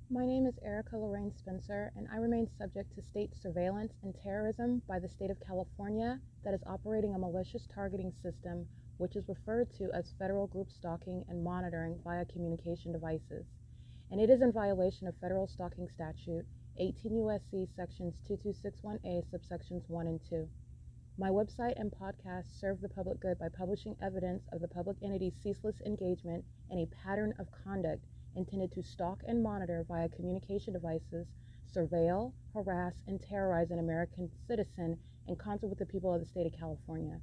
My name is Erica Lorraine Spencer, and I remain subject to state surveillance and terrorism by the state of California that is operating a malicious targeting system which is referred to as federal group stalking and monitoring via communication devices. And it is in violation of federal stalking statute 18 U.S.C. sections 2261A subsections 1 and 2. My website and podcast serve the public good by publishing evidence of the public entity's ceaseless engagement in a pattern of conduct intended to stalk and monitor via communication devices, surveil, harass, and terrorize an American citizen in concert with the people of the state of California.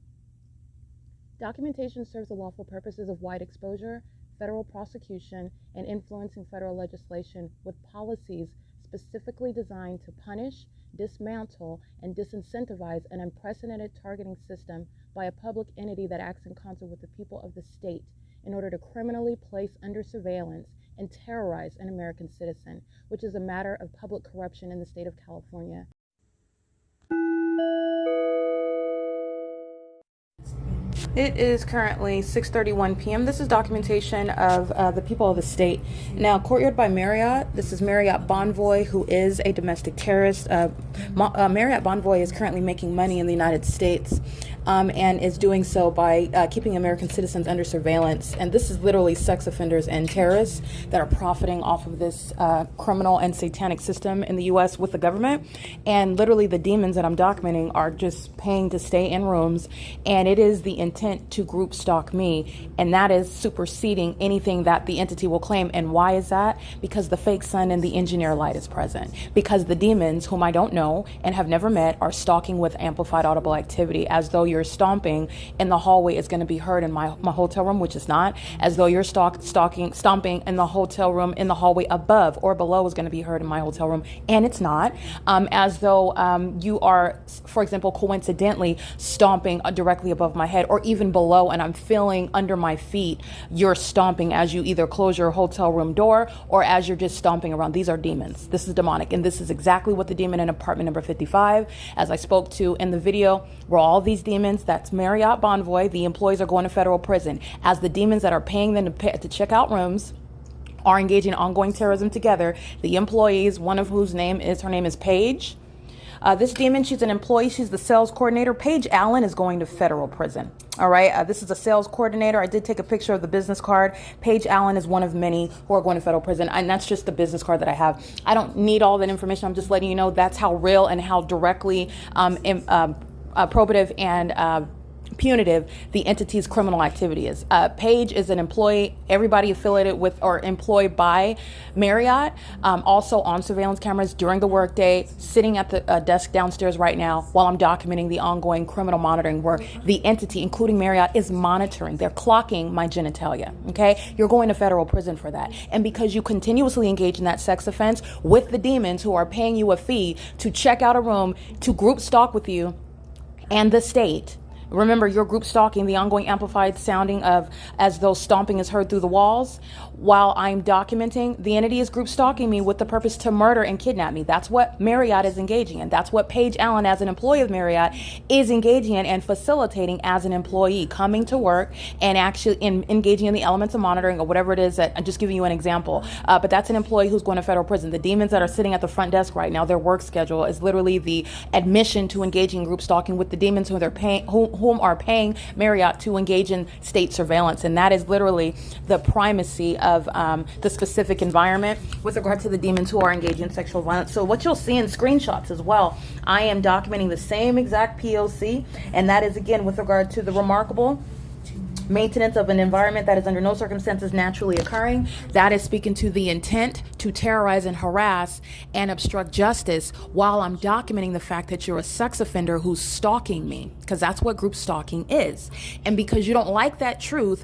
Documentation serves the lawful purposes of wide exposure, federal prosecution, and influencing federal legislation with policies specifically designed to punish, dismantle, and disincentivize an unprecedented targeting system by a public entity that acts in concert with the people of the state in order to criminally place under surveillance and terrorize an American citizen, which is a matter of public corruption in the state of California. It is currently 6:31 p.m. This is documentation of the people of the state. Now, Courtyard by Marriott. This is Marriott Bonvoy, who is a domestic terrorist. Marriott Bonvoy is currently making money in the United States and is doing so by keeping American citizens under surveillance. And this is literally sex offenders and terrorists that are profiting off of this criminal and satanic system in the U.S. with the government. And literally the demons that I'm documenting are just paying to stay in rooms. And it is the intent to group stalk me, and that is superseding anything that the entity will claim. And why is that? Because the fake sun and the engineer light is present. Because the demons, whom I don't know and have never met, are stalking with amplified audible activity, as though your stomping in the hallway is going to be heard in my hotel room, which is not. As though your stomping in the hotel room in the hallway above or below is going to be heard in my hotel room, and it's not. As though you are, for example, coincidentally stomping directly above my head or even below, and I'm feeling under my feet you're stomping as you either close your hotel room door or as you're just stomping around. These are demons. This is demonic, and this is exactly what the demon in apartment number 55, as I spoke to in the video, were all these demons. That's Marriott Bonvoy. The employees are going to federal prison as the demons that are paying them to check out rooms are engaging in ongoing terrorism together. The employees, one of whose name is Paige. This demon, she's an employee. She's the sales coordinator. Paige Allen is going to federal prison. All right. This is a sales coordinator. I did take a picture of the business card. Paige Allen is one of many who are going to federal prison. And that's just the business card that I have. I don't need all that information. I'm just letting you know that's how real and how directly probative and punitive the entity's criminal activity is. Paige is an employee, everybody affiliated with or employed by Marriott, also on surveillance cameras during the workday, sitting at the desk downstairs right now while I'm documenting the ongoing criminal monitoring where the entity, including Marriott, is monitoring. They're clocking my genitalia. Okay, you're going to federal prison for that. And because you continuously engage in that sex offense with the demons who are paying you a fee to check out a room, to group stalk with you and the state. Remember, you're group stalking, the ongoing amplified sounding of as though stomping is heard through the walls. While I'm documenting, the entity is group stalking me with the purpose to murder and kidnap me. That's what Marriott is engaging in. That's what Paige Allen, as an employee of Marriott, is engaging in and facilitating as an employee, coming to work and actually engaging in the elements of monitoring or whatever it is. That I'm just giving you an example. But that's an employee who's going to federal prison. The demons that are sitting at the front desk right now, their work schedule is literally the admission to engaging in group stalking with the demons who they're paying, whom are paying Marriott to engage in state surveillance. And that is literally the primacy of the specific environment with regard to the demons who are engaging in sexual violence. So what you'll see in screenshots as well, I am documenting the same exact P.O.C. and that is again with regard to the remarkable maintenance of an environment that is under no circumstances naturally occurring. That is speaking to the intent to terrorize and harass and obstruct justice while I'm documenting the fact that you're a sex offender who's stalking me, because that's what group stalking is. And because you don't like that truth,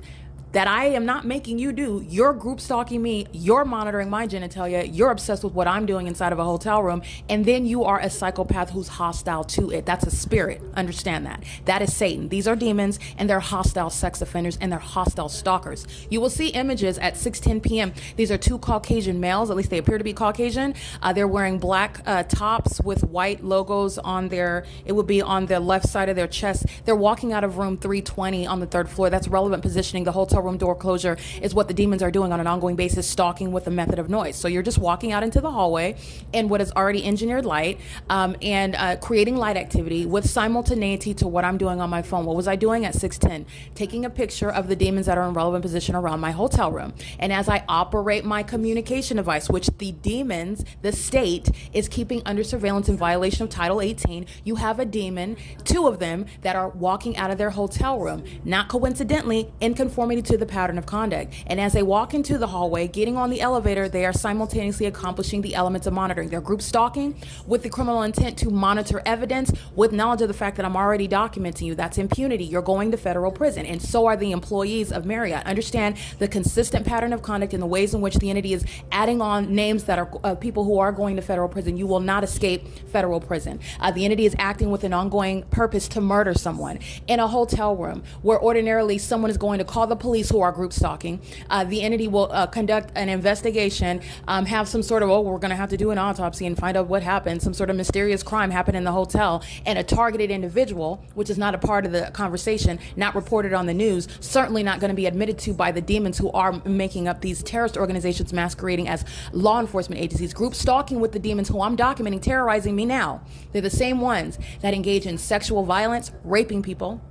that I am not making you do. You're group stalking me, you're monitoring my genitalia, you're obsessed with what I'm doing inside of a hotel room, and then you are a psychopath who's hostile to it. That's a spirit. Understand that. That is Satan. These are demons, and they're hostile sex offenders, and they're hostile stalkers. You will see images at 6:10 p.m. These are two Caucasian males, at least they appear to be Caucasian. They're wearing black tops with white logos on their, it would be on the left side of their chest. They're walking out of room 320 on the third floor. That's relevant positioning. The hotel hotel room door closure is what the demons are doing on an ongoing basis, stalking with a method of noise. So you're just walking out into the hallway in what is already engineered light, and creating light activity with simultaneity to what I'm doing on my phone. What was I doing at 6:10? Taking a picture of the demons that are in relevant position around my hotel room. And as I operate my communication device, which the demons, the state, is keeping under surveillance in violation of Title 18, you have a demon, two of them, that are walking out of their hotel room, not coincidentally, in conformity to the pattern of conduct. And as they walk into the hallway, getting on the elevator, they are simultaneously accomplishing the elements of monitoring. They're group stalking with the criminal intent to monitor evidence with knowledge of the fact that I'm already documenting you. That's impunity. You're going to federal prison. And so are the employees of Marriott. Understand the consistent pattern of conduct and the ways in which the entity is adding on names that are people who are going to federal prison. You will not escape federal prison. The entity is acting with an ongoing purpose to murder someone in a hotel room where ordinarily someone is going to call the police who are group stalking. The entity will conduct an investigation, have some sort of, we're going to have to do an autopsy and find out what happened. Some sort of mysterious crime happened in the hotel, and a targeted individual, which is not a part of the conversation, not reported on the news, certainly not going to be admitted to by the demons who are making up these terrorist organizations masquerading as law enforcement agencies. Group stalking with the demons who I'm documenting terrorizing me now. They're the same ones that engage in sexual violence, raping people,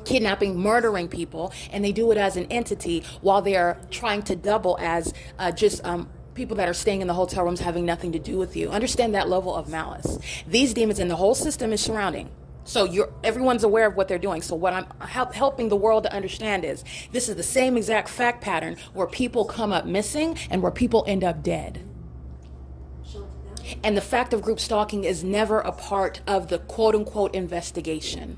kidnapping, murdering people, and they do it as an entity while they are trying to double as just people that are staying in the hotel rooms having nothing to do with you. Understand that level of malice. These demons and the whole system is surrounding. So everyone's aware of what they're doing. So what I'm helping the world to understand is this is the same exact fact pattern where people come up missing and where people end up dead. And the fact of group stalking is never a part of the quote-unquote investigation.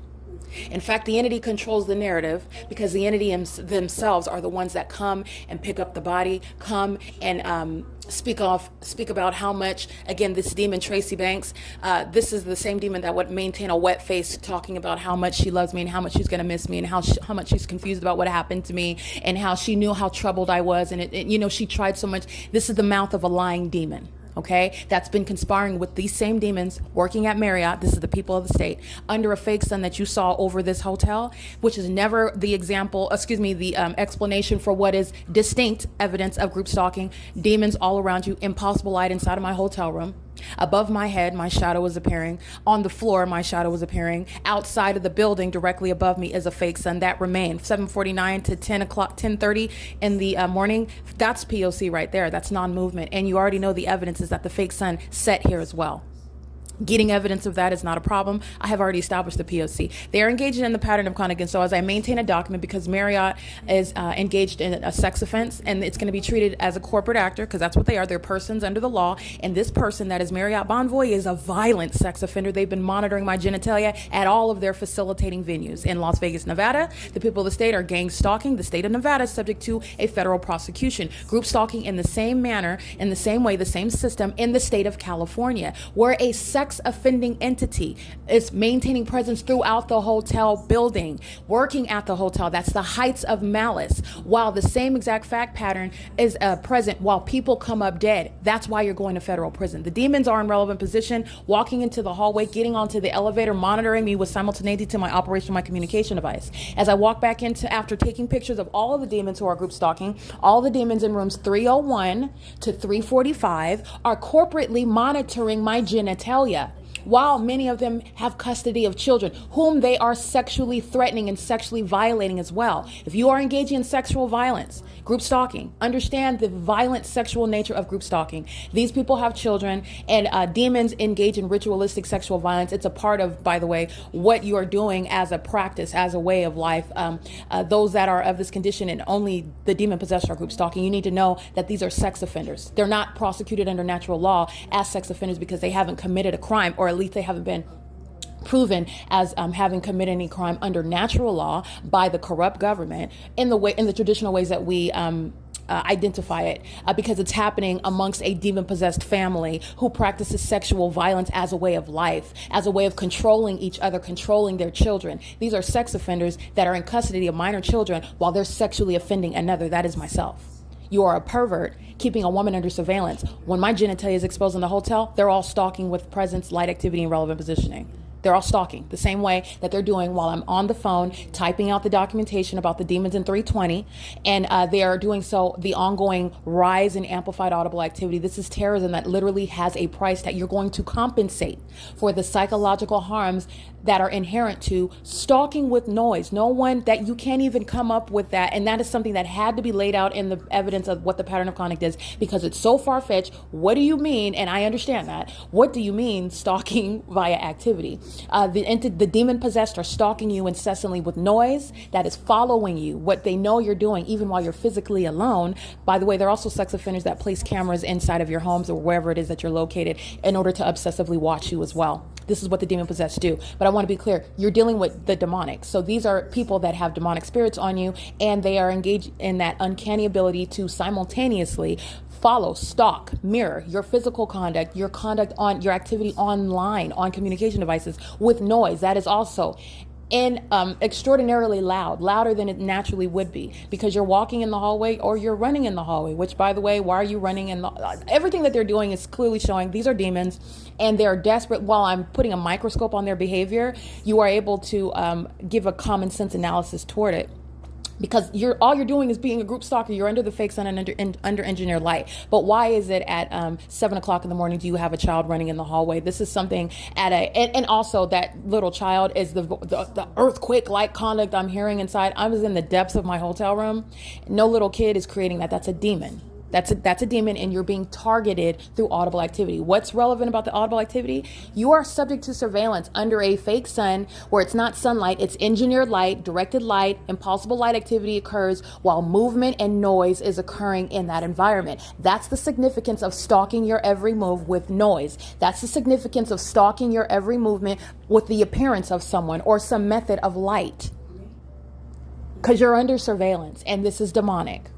In fact, the entity controls the narrative because the entity themselves are the ones that come and pick up the body, come and speak about how much, again, this demon, Tracy Banks, this is the same demon that would maintain a wet face talking about how much she loves me and how much she's going to miss me and how much she's confused about what happened to me and how she knew how troubled I was. And she tried so much. This is the mouth of a lying demon. Okay, that's been conspiring with these same demons working at Marriott. This is the people of the state under a fake sun that you saw over this hotel, which is never the explanation for what is distinct evidence of group stalking. Demons all around you, impossible light inside of my hotel room. Above my head, my shadow was appearing. On the floor, my shadow was appearing. Outside of the building, directly above me, is a fake sun that remained. 7:49 to 10:30 in the morning. That's P.O.C. right there. That's non-movement. And you already know the evidence is that the fake sun set here as well. Getting evidence of that is not a problem. I have already established the P.O.C. They are engaging in the pattern of conduct. And so as I maintain a document, because Marriott is engaged in a sex offense, and it's going to be treated as a corporate actor, because that's what they are. They're persons under the law. And this person that is Marriott Bonvoy is a violent sex offender. They've been monitoring my genitalia at all of their facilitating venues. In Las Vegas, Nevada, the people of the state are gang stalking. The state of Nevada is subject to a federal prosecution. Group stalking in the same manner, in the same way, the same system in the state of California, where a sex offending entity is maintaining presence throughout the hotel building, working at the hotel. That's the heights of malice. While the same exact fact pattern is present while people come up dead. That's why you're going to federal prison. The demons are in relevant position, walking into the hallway, getting onto the elevator, monitoring me with simultaneity to my operation, my communication device. As I walk back into, after taking pictures of all of the demons who are group stalking, all the demons in rooms 301 to 345 are corporately monitoring my genitalia, while many of them have custody of children whom they are sexually threatening and sexually violating as well. If you are engaging in sexual violence, group stalking, understand the violent sexual nature of group stalking. These people have children, and demons engage in ritualistic sexual violence. It's a part of, by the way, what you are doing as a practice, as a way of life. Those that are of this condition, and only the demon possessed are group stalking, you need to know that these are sex offenders. They're not prosecuted under natural law as sex offenders because they haven't committed a crime, or at least they haven't been proven as having committed any crime under natural law by the corrupt government in the traditional ways that we identify it, because it's happening amongst a demon-possessed family who practices sexual violence as a way of life, as a way of controlling each other, controlling their children. These are sex offenders that are in custody of minor children while they're sexually offending another. That is myself. You are a pervert keeping a woman under surveillance. When my genitalia is exposed in the hotel, they're all stalking with presence, light activity, and relevant positioning. They're all stalking the same way that they're doing while I'm on the phone typing out the documentation about the demons in 320. And they are doing so the ongoing rise in amplified audible activity. This is terrorism that literally has a price that you're going to compensate for the psychological harms that are inherent to stalking with noise. No one that you can't even come up with that. And that is something that had to be laid out in the evidence of what the pattern of conduct is, because it's so far-fetched. What do you mean? And I understand that. What do you mean stalking via activity? The demon-possessed are stalking you incessantly with noise that is following you, what they know you're doing, even while you're physically alone. By the way, there are also sex offenders that place cameras inside of your homes or wherever it is that you're located in order to obsessively watch you as well. This is what the demon-possessed do. But I want to be clear, you're dealing with the demonic. So these are people that have demonic spirits on you, and they are engaged in that uncanny ability to simultaneously follow, stalk, mirror your physical conduct, your conduct on your activity online, on communication devices with noise. That is also extraordinarily loud, louder than it naturally would be, because you're walking in the hallway or you're running in the hallway, which, by the way, why are you running in the, everything that they're doing is clearly showing these are demons, and they're desperate. While I'm putting a microscope on their behavior, you are able to give a common sense analysis toward it. Because all you're doing is being a group stalker. You're under the fake sun and under engineered light. But why is it at 7 o'clock in the morning do you have a child running in the hallway? This is something and also that little child is the earthquake-like conduct I'm hearing inside. I was in the depths of my hotel room. No little kid is creating that. That's a demon. That's a demon, and you're being targeted through audible activity. What's relevant about the audible activity? You are subject to surveillance under a fake sun where it's not sunlight, it's engineered light, directed light. Impulsible light activity occurs while movement and noise is occurring in that environment. That's the significance of stalking your every move with noise. That's the significance of stalking your every movement with the appearance of someone or some method of light. Because you're under surveillance, and this is demonic.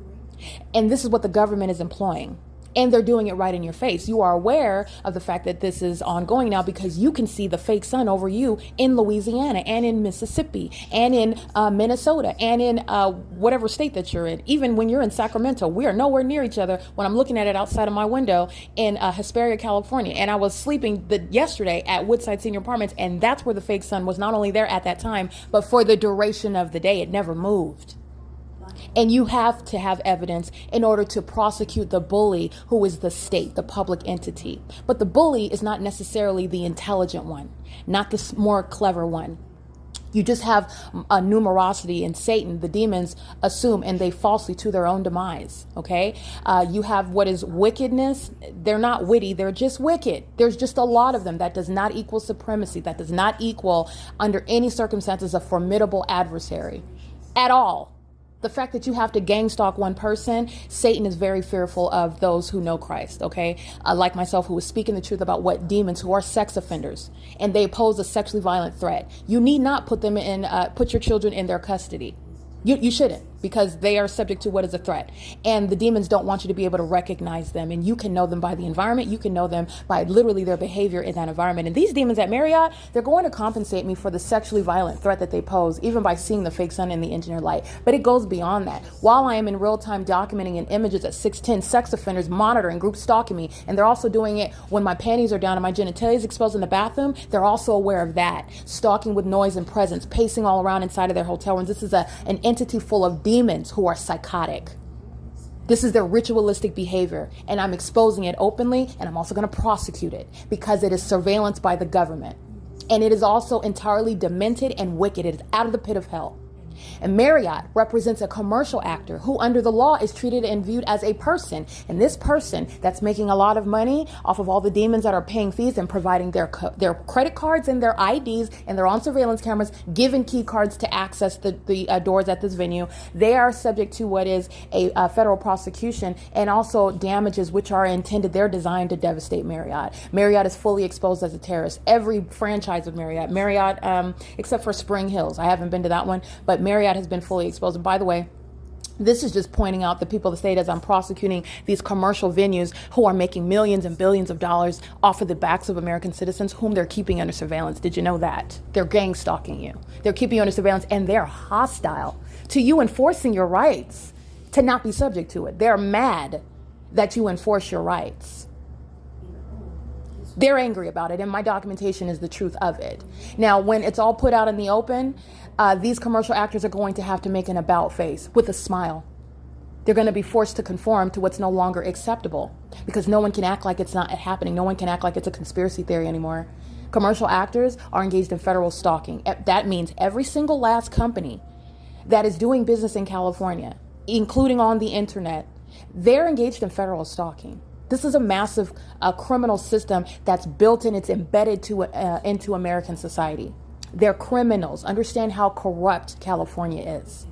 And this is what the government is employing. And they're doing it right in your face. You are aware of the fact that this is ongoing now because you can see the fake sun over you in Louisiana and in Mississippi and in Minnesota and in whatever state that you're in. Even when you're in Sacramento, we are nowhere near each other when I'm looking at it outside of my window in Hesperia, California. And I was sleeping yesterday at Woodside Senior Apartments, and that's where the fake sun was not only there at that time, but for the duration of the day. It never moved. And you have to have evidence in order to prosecute the bully, who is the state, the public entity. But the bully is not necessarily the intelligent one, not the more clever one. You just have a numerosity in Satan. The demons assume, and they falsely to their own demise. Okay. You have what is wickedness. They're not witty. They're just wicked. There's just a lot of them. That does not equal supremacy. That does not equal, under any circumstances, a formidable adversary at all. The fact that you have to gang stalk one person, Satan is very fearful of those who know Christ, okay? Like myself, who is speaking the truth about what demons who are sex offenders, and they pose a sexually violent threat. You need not put your children in their custody. You shouldn't, because they are subject to what is a threat. And the demons don't want you to be able to recognize them. And you can know them by the environment. You can know them by literally their behavior in that environment. And these demons at Marriott, they're going to compensate me for the sexually violent threat that they pose, even by seeing the fake sun and the engineered light. But it goes beyond that. While I am in real time documenting in images at 610 sex offenders monitoring, group stalking me, and they're also doing it when my panties are down and my genitalia is exposed in the bathroom, they're also aware of that. Stalking with noise and presence, pacing all around inside of their hotel rooms. This is an entity full of demons who are psychotic. This is their ritualistic behavior, and I'm exposing it openly, and I'm also going to prosecute it because it is surveillance by the government. And it is also entirely demented and wicked. It is out of the pit of hell. And Marriott represents a commercial actor who under the law is treated and viewed as a person. And this person that's making a lot of money off of all the demons that are paying fees and providing their credit cards and their IDs, and they're on surveillance cameras, given key cards to access the doors at this venue. They are subject to what is a federal prosecution and also damages which are intended. They're designed to devastate Marriott. Marriott is fully exposed as a terrorist. Every franchise of Marriott, except for Spring Hills. I haven't been to that one, but Marriott has been fully exposed. And by the way, this is just pointing out the people of the state as I'm prosecuting these commercial venues who are making millions and billions of dollars off of the backs of American citizens whom they're keeping under surveillance. Did you know that? They're gang stalking you. They're keeping you under surveillance, and they're hostile to you enforcing your rights to not be subject to it. They're mad that you enforce your rights. They're angry about it, and my documentation is the truth of it. Now, when it's all put out in the open, these commercial actors are going to have to make an about face with a smile. They're going to be forced to conform to what's no longer acceptable, because no one can act like it's not happening. No one can act like it's a conspiracy theory anymore. Commercial actors are engaged in federal stalking. That means every single last company that is doing business in California, including on the internet, they're engaged in federal stalking. This is a massive criminal system that's built in, it's embedded into American society. They're criminals. Understand how corrupt California is.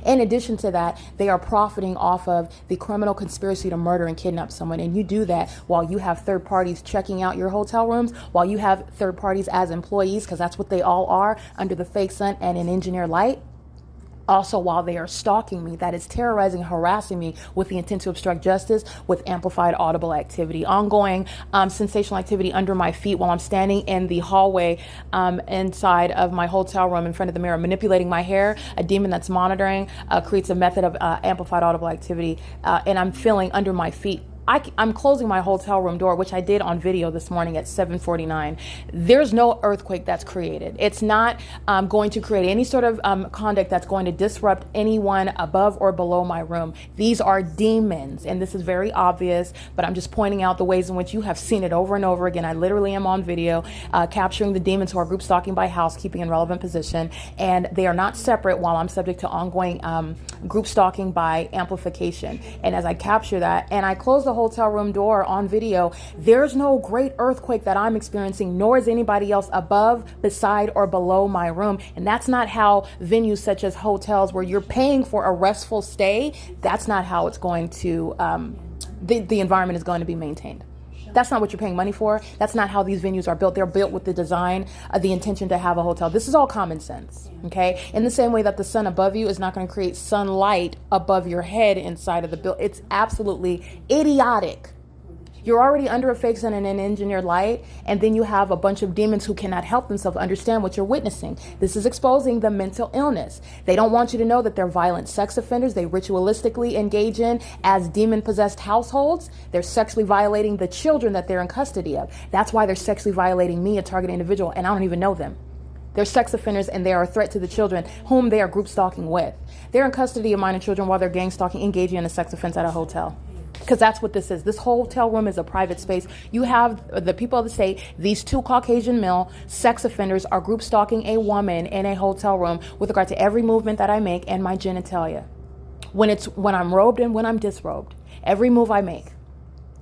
In addition to that, they are profiting off of the criminal conspiracy to murder and kidnap someone. And you do that while you have third parties checking out your hotel rooms, while you have third parties as employees, because that's what they all are under the fake sun and an engineer light. Also, while they are stalking me, that is terrorizing, harassing me with the intent to obstruct justice with amplified audible activity, ongoing sensational activity under my feet while I'm standing in the hallway inside of my hotel room in front of the mirror, manipulating my hair. A demon that's monitoring creates a method of amplified audible activity, and I'm feeling under my feet. I'm closing my hotel room door, which I did on video this morning at 7:49. There's no earthquake that's created. It's not going to create any sort of conduct that's going to disrupt anyone above or below my room. These are demons, and this is very obvious, but I'm just pointing out the ways in which you have seen it over and over again. I literally am on video capturing the demons who are group stalking by house, keeping in relevant position, and they are not separate while I'm subject to ongoing group stalking by amplification. And as I capture that and I close the hotel room door on video, there's no great earthquake that I'm experiencing, nor is anybody else above, beside, or below my room. And that's not how venues such as hotels, where you're paying for a restful stay, that's not how it's going to, the environment is going to be maintained. That's not what you're paying money for. That's not how these venues are built. They're built with the design, the intention to have a hotel. This is all common sense, okay? In the same way that the sun above you is not going to create sunlight above your head inside of the building. It's absolutely idiotic. You're already under a fake sun and an engineered light, and then you have a bunch of demons who cannot help themselves understand what you're witnessing. This is exposing the mental illness. They don't want you to know that they're violent sex offenders. They ritualistically engage in as demon-possessed households. They're sexually violating the children that they're in custody of. That's why they're sexually violating me, a target individual, and I don't even know them. They're sex offenders, and they are a threat to the children whom they are group stalking with. They're in custody of minor children while they're gang stalking, engaging in a sex offense at a hotel. Because that's what this is. This hotel room is a private space. You have the people of the state, these two Caucasian male sex offenders are group stalking a woman in a hotel room with regard to every movement that I make and my genitalia. When I'm robed and when I'm disrobed, every move I make,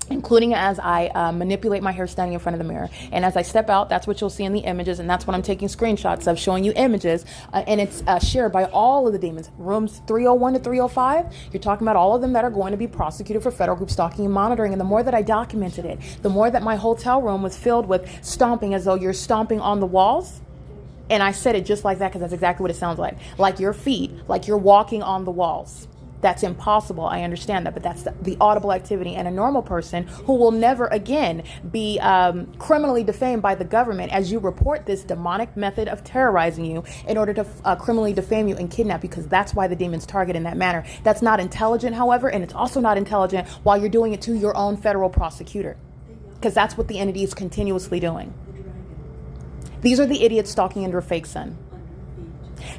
including as I manipulate my hair standing in front of the mirror. And as I step out, that's what you'll see in the images, and that's what I'm taking screenshots of, showing you images, and it's shared by all of the demons. Rooms 301 to 305, you're talking about all of them that are going to be prosecuted for federal group stalking and monitoring. And the more that I documented it, the more that my hotel room was filled with stomping, as though you're stomping on the walls. And I said it just like that because that's exactly what it sounds like your feet, like you're walking on the walls. That's impossible. I understand that, but that's the audible activity. And a normal person who will never again be criminally defamed by the government as you report this demonic method of terrorizing you in order to criminally defame you and kidnap you, because that's why the demons target in that manner. That's not intelligent, however, and it's also not intelligent while you're doing it to your own federal prosecutor, because that's what the entity is continuously doing. These are the idiots stalking under a fake sun.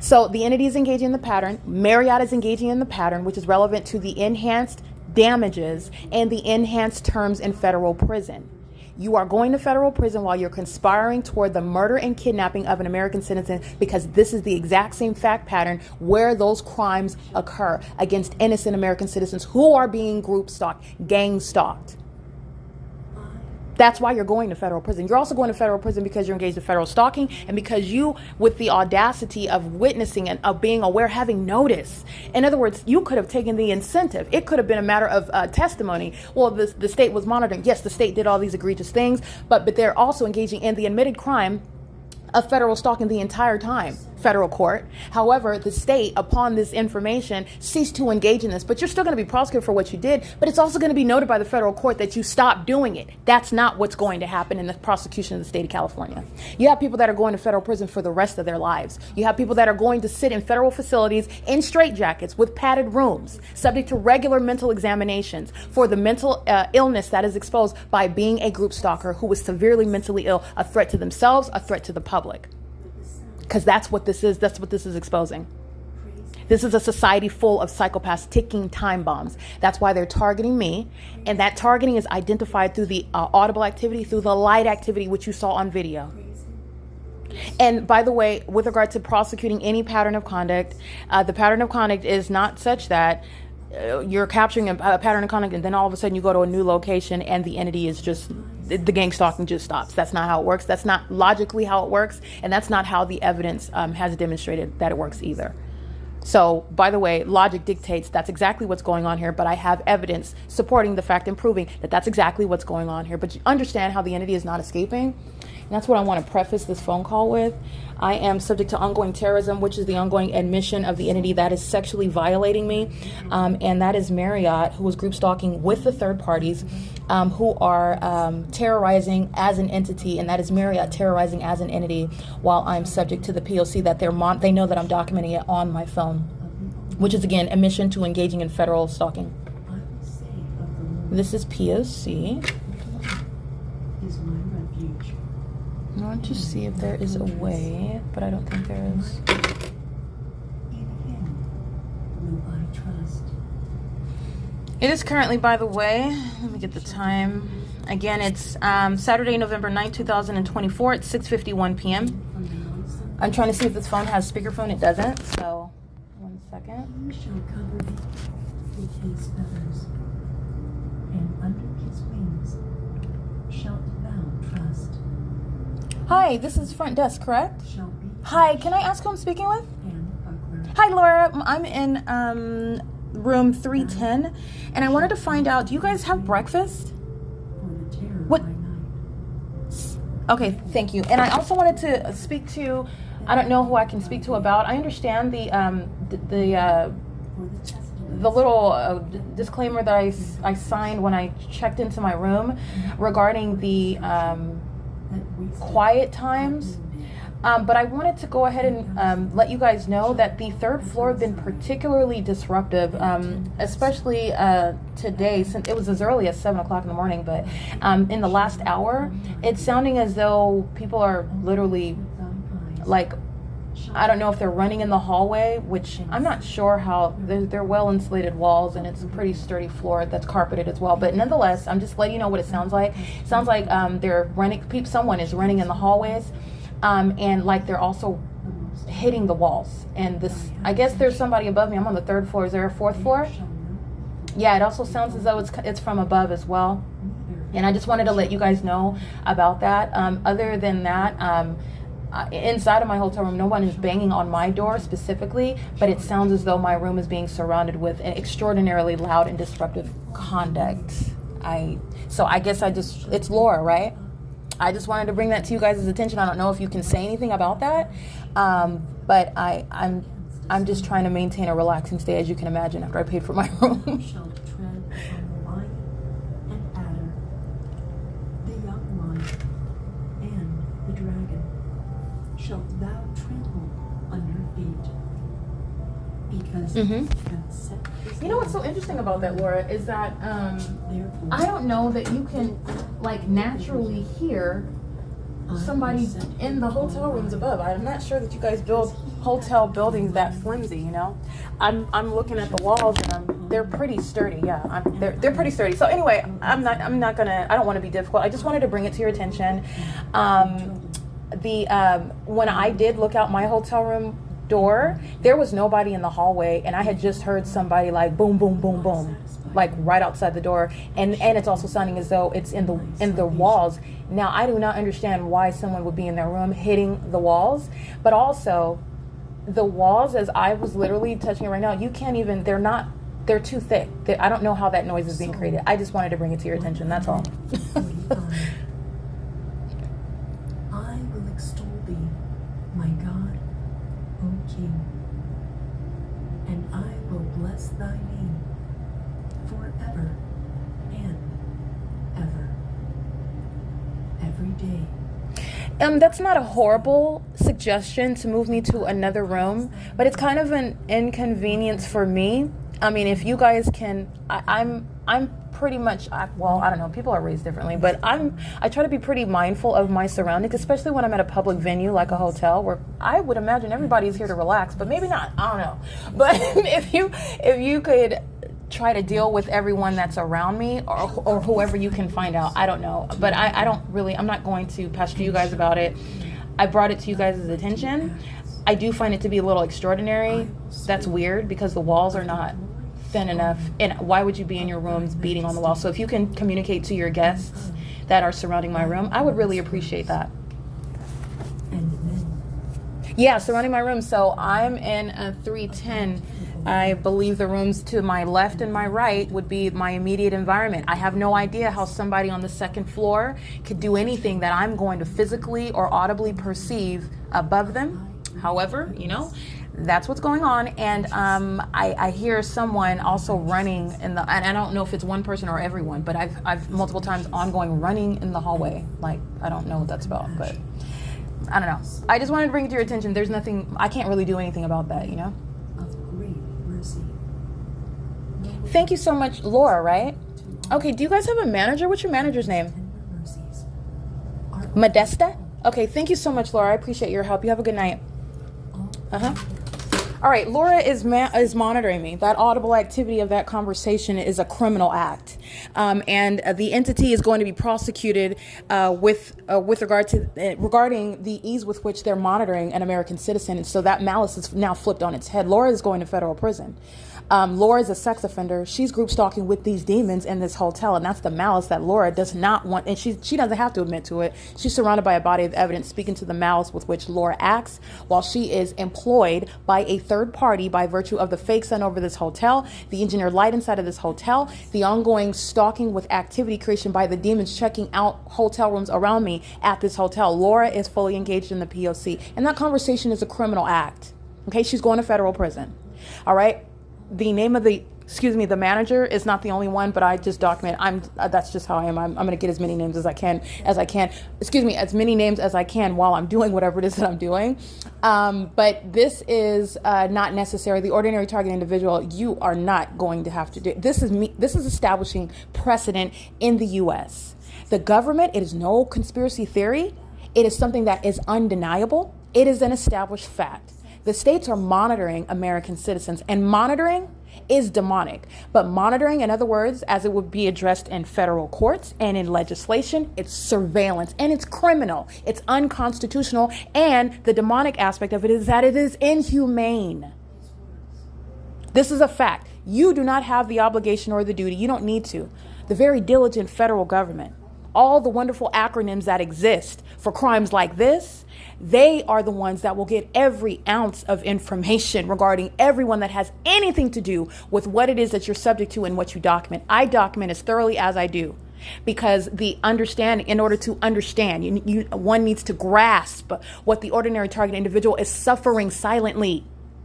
So the entity is engaging in the pattern. Marriott is engaging in the pattern, which is relevant to the enhanced damages and the enhanced terms in federal prison. You are going to federal prison while you're conspiring toward the murder and kidnapping of an American citizen, because this is the exact same fact pattern where those crimes occur against innocent American citizens who are being group stalked, gang stalked. That's why you're going to federal prison. You're also going to federal prison because you're engaged in federal stalking, and because you, with the audacity of witnessing and of being aware, having notice. In other words, you could have taken the incentive. It could have been a matter of testimony. Well, the state was monitoring. Yes, the state did all these egregious things, but they're also engaging in the admitted crime of federal stalking the entire time. federal court. However, the state, upon this information, ceased to engage in this. But you're still going to be prosecuted for what you did, but it's also going to be noted by the federal court that you stopped doing it. That's not what's going to happen in the prosecution of the state of California. You have people that are going to federal prison for the rest of their lives. You have people that are going to sit in federal facilities in straitjackets with padded rooms, subject to regular mental examinations for the mental illness that is exposed by being a group stalker who was severely mentally ill, a threat to themselves, a threat to the public. Because that's what this is. That's what this is exposing. This is a society full of psychopaths ticking time bombs. That's why they're targeting me. And that targeting is identified through the audible activity, through the light activity, which you saw on video. And by the way, with regard to prosecuting any pattern of conduct, the pattern of conduct is not such that you're capturing a pattern of conduct and then all of a sudden you go to a new location and the entity is just, the gang stalking just stops. That's not how it works. That's not logically how it works. And that's not how the evidence has demonstrated that it works either. So, by the way, logic dictates that's exactly what's going on here, but I have evidence supporting the fact and proving that that's exactly what's going on here. But you understand how the entity is not escaping? And that's what I want to preface this phone call with. I am subject to ongoing terrorism, which is the ongoing admission of the entity that is sexually violating me. And that is MARRIOTT, who was group stalking with the third parties who are terrorizing as an entity. And that is MARRIOTT terrorizing as an entity while I'm subject to the P.O.C. that they know that I'm documenting it on my phone, which is, again, admission to engaging in federal stalking. This is P.O.C. I want to see if there is a way, but I don't think there is. It is currently, by the way, let me get the time. Again, it's Saturday, November 9th, 2024 at 6:51 p.m. I'm trying to see if this phone has speakerphone. It doesn't, so 1 second. You shall cover me with his feathers, and under his wings shalt thou trust. Hi, this is front desk, correct? Hi, can I ask who I'm speaking with? Hi, Laura. I'm in room 310, and I wanted to find out, do you guys have breakfast? What? Okay, thank you. And I also wanted to speak to, I don't know who I can speak to about. I understand the little disclaimer that I signed when I checked into my room regarding the quiet times, but I wanted to go ahead and let you guys know that the third floor has been particularly disruptive, especially today, since it was as early as 7 o'clock in the morning. But in the last hour, it's sounding as though people are literally, like, I don't know if they're running in the hallway, which I'm not sure how. They're well insulated walls, and it's a pretty sturdy floor that's carpeted as well. But nonetheless, I'm just letting you know what it sounds like. It sounds like they're running. Someone is running in the hallways, and like they're also hitting the walls. And this, I guess there's somebody above me. I'm on the third floor. Is there a fourth floor? Yeah, it also sounds as though it's from above as well. And I just wanted to let you guys know about that. Other than that, inside of my hotel room, no one is banging on my door specifically, but it sounds as though my room is being surrounded with an extraordinarily loud and disruptive conduct. So I guess it's Laura, right? I just wanted to bring that to you guys' attention. I don't know if you can say anything about that, but I'm just trying to maintain a relaxing stay, as you can imagine, after I paid for my room. Shalt thou trample under feet, because You know what's so interesting about that, Laura, is that I don't know that you can like naturally hear somebody in the hotel rooms above. I'm not sure that you guys build hotel buildings that flimsy, you know. I'm looking at the walls and they're pretty sturdy. Yeah, they're pretty sturdy. So anyway, I don't want to be difficult. I just wanted to bring it to your attention. When I did look out my hotel room door, there was nobody in the hallway, and I had just heard somebody like boom, boom, boom, boom, like right outside the door, and it's also sounding as though it's in the walls. Now I do not understand why someone would be in their room hitting the walls, but also the walls, as I was literally touching it right now, you can't even. They're too thick. I don't know how that noise is being created. I just wanted to bring it to your attention. That's all. King, and I will bless thy name forever and ever, every day. That's not a horrible suggestion to move me to another room, but it's kind of an inconvenience for me. I mean, if you guys can, I'm pretty much, well, I don't know, people are raised differently, but I try to be pretty mindful of my surroundings, especially when I'm at a public venue like a hotel, where I would imagine everybody's here to relax, but maybe not, I don't know. But if you could try to deal with everyone that's around me, or whoever you can find out, I don't know, but I'm not going to pester you guys about it. I brought it to you guys' attention. I do find it to be a little extraordinary. That's weird, because the walls are not thin enough, and why would you be in your rooms beating on the wall? So if you can communicate to your guests that are surrounding my room, I would really appreciate that. Yeah, surrounding my room. So I'm in a 310. I believe the rooms to my left and my right would be my immediate environment. I have no idea how somebody on the second floor could do anything that I'm going to physically or audibly perceive above them. However, that's what's going on. And I hear someone also running and I don't know if it's one person or everyone, but I've multiple times ongoing running in the hallway. Like, I don't know what that's about, but I don't know. I just wanted to bring it to your attention. There's nothing, I can't really do anything about that, Of great mercy. Thank you so much, Laura, right? Okay, do you guys have a manager? What's your manager's name? BETHESDA? Okay, thank you so much, Laura. I appreciate your help. You have a good night. All right, Laura is monitoring me. That audible activity of that conversation is a criminal act, and the entity is going to be prosecuted regarding the ease with which they're monitoring an American citizen. And so that malice is now flipped on its head. Laura is going to federal prison. Laura is a sex offender. She's group stalking with these demons in this hotel, and that's the malice that Laura does not want, and she doesn't have to admit to it. She's surrounded by a body of evidence speaking to the malice with which Laura acts while she is employed by a third party by virtue of the fake sun over this hotel, the engineered light inside of this hotel, the ongoing stalking with activity creation by the demons checking out hotel rooms around me at this hotel. Laura is fully engaged in the P.O.C., and that conversation is a criminal act. Okay, she's going to federal prison. All right. The name of the manager is not the only one, but I just document. That's just how I am. I'm going to get as many names as I can. As many names as I can while I'm doing whatever it is that I'm doing. But this is not necessary. The ordinary target individual, you are not going to have to do. This is establishing precedent in the U.S. The government, it is no conspiracy theory. It is something that is undeniable. It is an established fact. The states are monitoring American citizens, and monitoring is demonic. But monitoring, in other words, as it would be addressed in federal courts and in legislation, it's surveillance, and it's criminal. It's unconstitutional, and the demonic aspect of it is that it is inhumane. This is a fact. You do not have the obligation or the duty. You don't need to. The very diligent federal government, all the wonderful acronyms that exist for crimes like this, they are the ones that will get every ounce of information regarding everyone that has anything to do with what it is that you're subject to and what you document. I document as thoroughly as I do, because in order to understand, one needs to grasp what the ordinary target individual is suffering silently.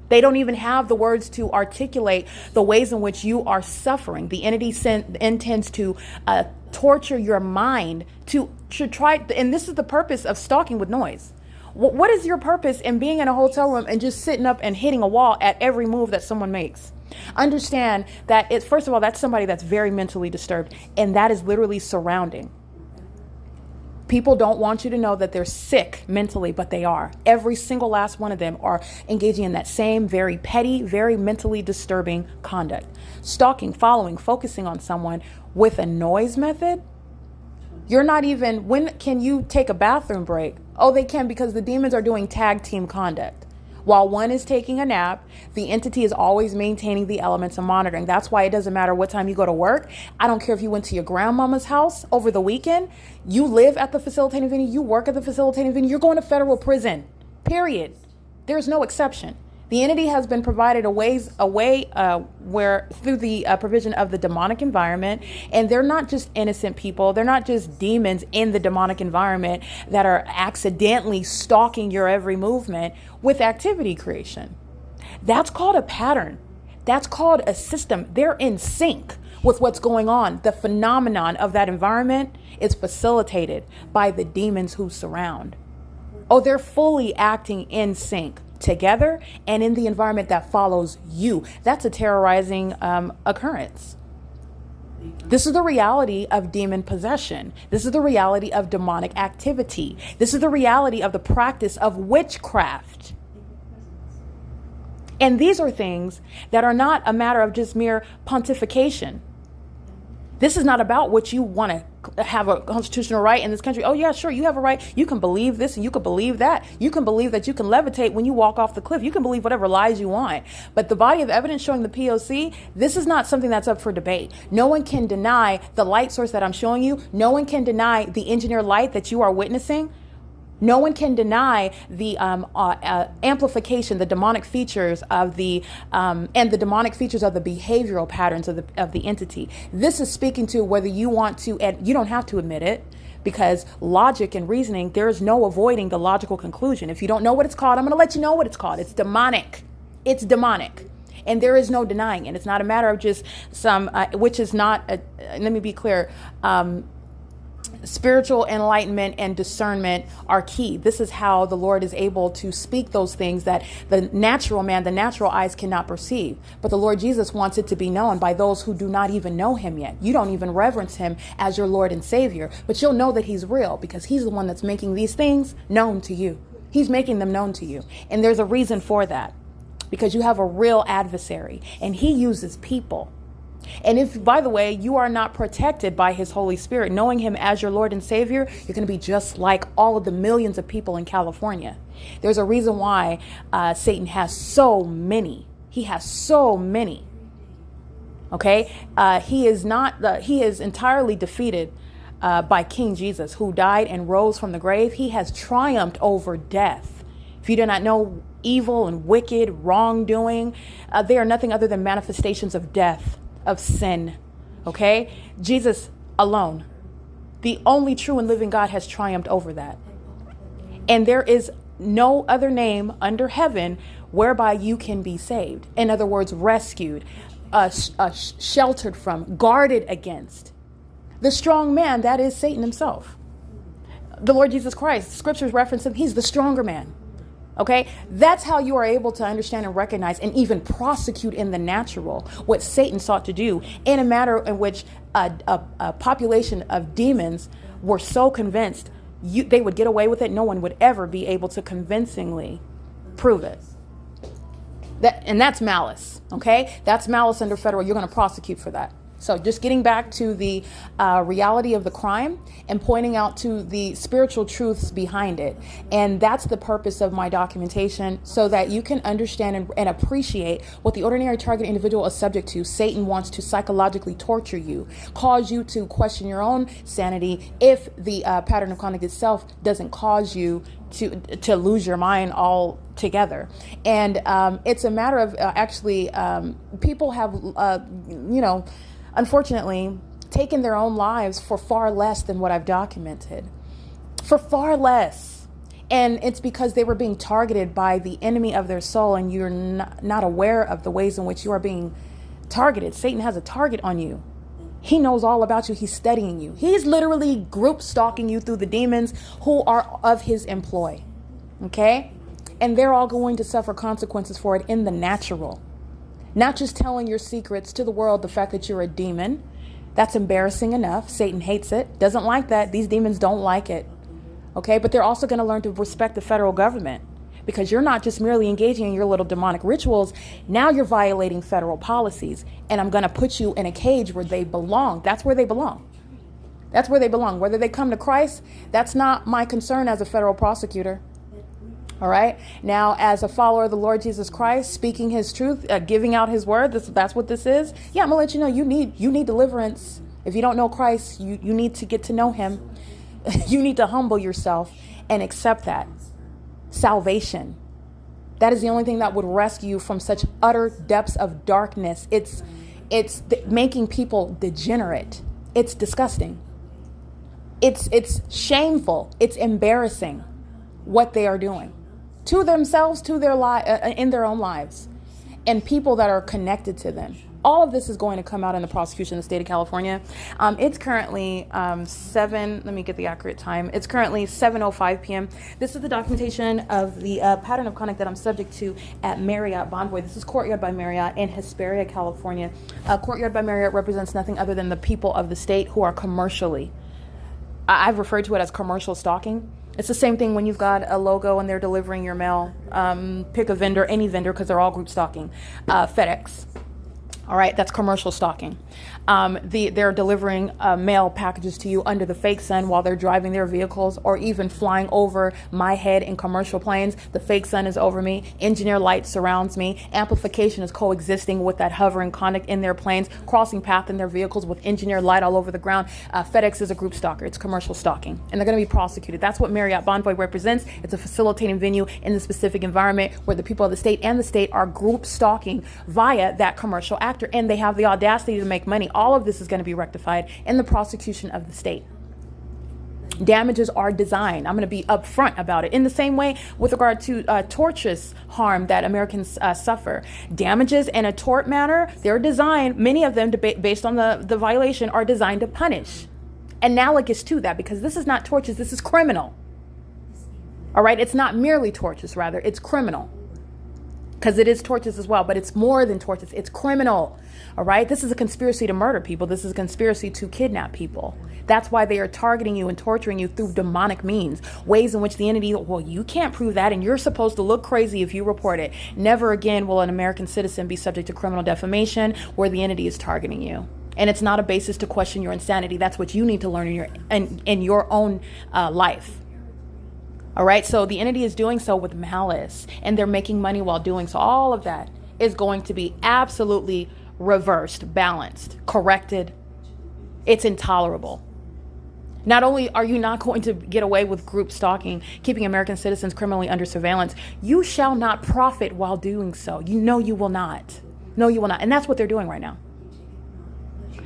They don't even have the words to articulate the ways in which you are suffering. The entity intends to torture your mind to try, and this is the purpose of stalking with noise. What is your purpose in being in a hotel room and just sitting up and hitting a wall at every move that someone makes? Understand that first of all, that's somebody that's very mentally disturbed, and that is literally surrounding. People don't want you to know that they're sick mentally, but they are. Every single last one of them are engaging in that same very petty, very mentally disturbing conduct. Stalking, following, focusing on someone with a noise method. When can you take a bathroom break? Oh, they can, because the demons are doing tag team conduct. While one is taking a nap, the entity is always maintaining the elements of monitoring. That's why it doesn't matter what time you go to work. I don't care if you went to your grandmama's house over the weekend. You live at the facilitating venue. You work at the facilitating venue. You're going to federal prison, period. There's no exception. The entity has been provided a way where through the provision of the demonic environment, and they're not just innocent people. They're not just demons in the demonic environment that are accidentally stalking your every movement with activity creation. That's called a pattern. That's called a system. They're in sync with what's going on. The phenomenon of that environment is facilitated by the demons who surround. Oh, they're fully acting in sync together and in the environment that follows you. That's a terrorizing occurrence. This is the reality of demon possession. This is the reality of demonic activity. This is the reality of the practice of witchcraft. And these are things that are not a matter of just mere pontification. This is not about what you want to have a constitutional right in this country. Oh, yeah, sure, you have a right. You can believe this and you can believe that. You can believe that you can levitate when you walk off the cliff. You can believe whatever lies you want. But the body of evidence showing the P.O.C., this is not something that's up for debate. No one can deny the light source that I'm showing you. No one can deny the engineered light that you are witnessing. No one can deny the amplification, the demonic features of the and the demonic features of the behavioral patterns of the entity. This is speaking to whether you want to, and you don't have to admit it, because logic and reasoning, there is no avoiding the logical conclusion. If you don't know what it's called, I'm going to let you know what it's called. It's demonic. It's demonic. And there is no denying it. It's not a matter of just some, which is not, let me be clear, spiritual enlightenment and discernment are key. This is how the Lord is able to speak those things that the natural man, the natural eyes cannot perceive. But the Lord Jesus wants it to be known by those who do not even know him yet. You don't even reverence him as your Lord and Savior, but you'll know that he's real because he's the one that's making these things known to you. He's making them known to you. And there's a reason for that, because you have a real adversary and he uses people. And if, by the way, you are not protected by his Holy Spirit, knowing him as your Lord and Savior, you're going to be just like all of the millions of people in California. There's a reason why Satan has so many. He has so many. Okay. He is entirely defeated by King Jesus, who died and rose from the grave. He has triumphed over death. If you do not know evil and wicked wrongdoing, they are nothing other than manifestations of death, of sin. Okay? Jesus alone, the only true and living God, has triumphed over that. And there is no other name under heaven whereby you can be saved. In other words, rescued, sheltered from, guarded against. The strong man, that is Satan himself. The Lord Jesus Christ, scriptures reference him. He's the stronger man. Okay, that's how you are able to understand and recognize and even prosecute in the natural what Satan sought to do in a matter in which a population of demons were so convinced they would get away with it. No one would ever be able to convincingly prove it. And that's malice. Okay, that's malice under federal. You're going to prosecute for that. So just getting back to the reality of the crime and pointing out to the spiritual truths behind it. And that's the purpose of my documentation, so that you can understand and appreciate what the ordinary target individual is subject to. Satan wants to psychologically torture you, cause you to question your own sanity if the pattern of conduct itself doesn't cause you to lose your mind altogether. And it's a matter of people have, unfortunately, taken their own lives for far less than what I've documented. For far less. And it's because they were being targeted by the enemy of their soul, and you're not aware of the ways in which you are being targeted. Satan has a target on you. He knows all about you. He's studying you. He's literally group stalking you through the demons who are of his employ. Okay? And they're all going to suffer consequences for it in the natural. Not just telling your secrets to the world, the fact that you're a demon. That's embarrassing enough. Satan hates it, doesn't like that. These demons don't like it. Okay, but they're also going to learn to respect the federal government, because you're not just merely engaging in your little demonic rituals. Now you're violating federal policies, and I'm going to put you in a cage where they belong. That's where they belong. That's where they belong. Whether they come to Christ, that's not my concern as a federal prosecutor. All right. Now, as a follower of the Lord Jesus Christ, speaking his truth, giving out his word, that's what this is. Yeah, I'm gonna let you know you need deliverance. If you don't know Christ, you need to get to know him. You need to humble yourself and accept that salvation. That is the only thing that would rescue you from such utter depths of darkness. It's making people degenerate. It's disgusting. It's shameful. It's embarrassing what they are doing to themselves, to their in their own lives, and people that are connected to them. All of this is going to come out in the prosecution in the state of California. It's currently let me get the accurate time. It's currently 7:05 p.m. This is the documentation of the pattern of conduct that I'm subject to at Marriott Bonvoy. This is Courtyard by Marriott in Hesperia, California. Courtyard by Marriott represents nothing other than the people of the state who are commercially, I've referred to it as commercial stalking. It's the same thing when you've got a logo and they're delivering your mail. Pick a vendor, any vendor, because they're all group stalking. FedEx. All right, that's commercial stalking. They're delivering mail packages to you under the fake sun while they're driving their vehicles, or even flying over my head in commercial planes. The fake sun is over me. Engineer light surrounds me. Amplification is coexisting with that hovering conduct in their planes, crossing path in their vehicles with engineer light all over the ground. FedEx is a group stalker. It's commercial stalking, and they're going to be prosecuted. That's what Marriott Bonvoy represents. It's a facilitating venue in the specific environment where the people of the state and the state are group stalking via that commercial actor, and they have the audacity to make money. All of this is going to be rectified in the prosecution of the state. Damages are designed. I'm going to be upfront about it. In the same way with regard to tortious harm that Americans suffer. Damages in a tort manner, they're designed, many of them based on the violation, are designed to punish. Analogous to that, because this is not tortious, this is criminal. All right, it's not merely tortious, rather, it's criminal. Because it is tortious as well, but it's more than tortious, it's criminal. All right, this is a conspiracy to murder people. This is a conspiracy to kidnap people. That's why they are targeting you and torturing you through demonic means, ways in which the entity, well, you can't prove that, and you're supposed to look crazy if you report it. Never again will an American citizen be subject to criminal defamation where the entity is targeting you. And it's not a basis to question your insanity. That's what you need to learn in your own life. All right, so the entity is doing so with malice, and they're making money while doing so. All of that is going to be absolutely reversed, balanced, corrected. It's intolerable. Not only are you not going to get away with group stalking, keeping American citizens criminally under surveillance, you shall not profit while doing so. You know you will not. No, you will not. And that's what they're doing right now.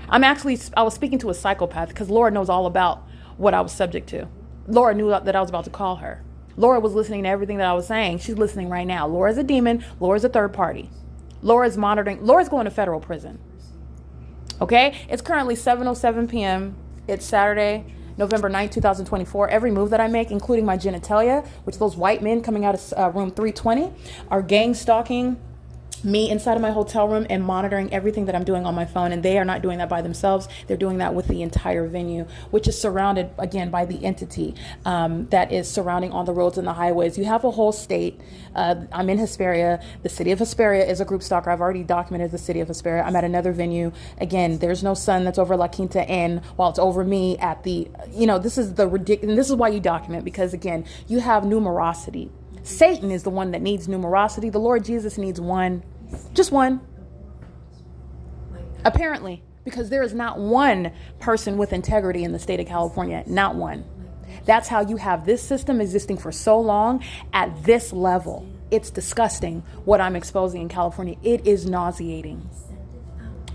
I was speaking to a psychopath because Laura knows all about what I was subject to. Laura knew that I was about to call her. Laura was listening to everything that I was saying. She's listening right now. Laura's a demon. Laura's a third party. Laura's monitoring. Laura's going to federal prison. Okay? It's currently 7:07 p.m. It's Saturday, November 9th, 2024. Every move that I make, including my genitalia, which those white men coming out of room 320, are gang stalking me inside of my hotel room and monitoring everything that I'm doing on my phone. And they are not doing that by themselves. They're doing that with the entire venue, which is surrounded, again, by the entity that is surrounding on the roads and the highways. You have a whole state. I'm in Hesperia. The city of Hesperia is a group stalker. I've already documented the city of Hesperia. I'm at another venue. Again, there's no sun that's over La Quinta Inn while it's over me at the, this is the ridiculous. And this is why you document, because, again, you have numerosity. Satan is the one that needs numerosity. The Lord Jesus needs one. Just one. Apparently, because there is not one person with integrity in the state of California. Not one. That's how you have this system existing for so long at this level. It's disgusting what I'm exposing in California. It is nauseating.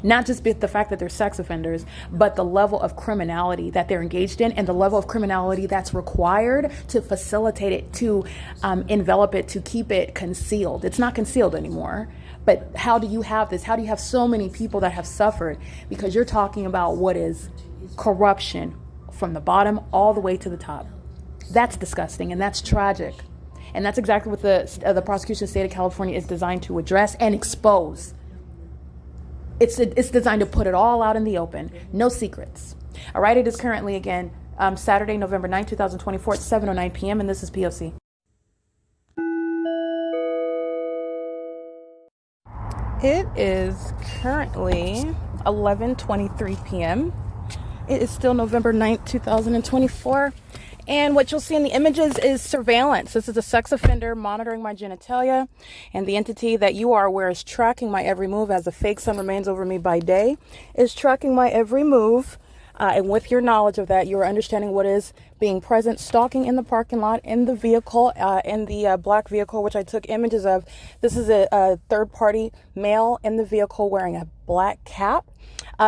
Not just the fact that they're sex offenders, but the level of criminality that they're engaged in and the level of criminality that's required to facilitate it, to envelop it, to keep it concealed. It's not concealed anymore. But how do you have this? How do you have so many people that have suffered? Because you're talking about what is corruption from the bottom all the way to the top. That's disgusting, and that's tragic. And that's exactly what the prosecution of the state of California is designed to address and expose. It's designed to put it all out in the open. No secrets. All right, it is currently, again, Saturday, November 9th, 2024 at 7:09 p.m., and this is P.O.C. It is currently 11:23 p.m. It is still November 9th, 2024. And what you'll see in the images is surveillance. This is a sex offender monitoring my genitalia. And the entity that you are aware is tracking my every move as the fake sun remains over me by day, is tracking my every move And with your knowledge of that, you are understanding what is being present, stalking in the parking lot, in the vehicle, in the black vehicle, which I took images of. This is a third-party male in the vehicle wearing a black cap.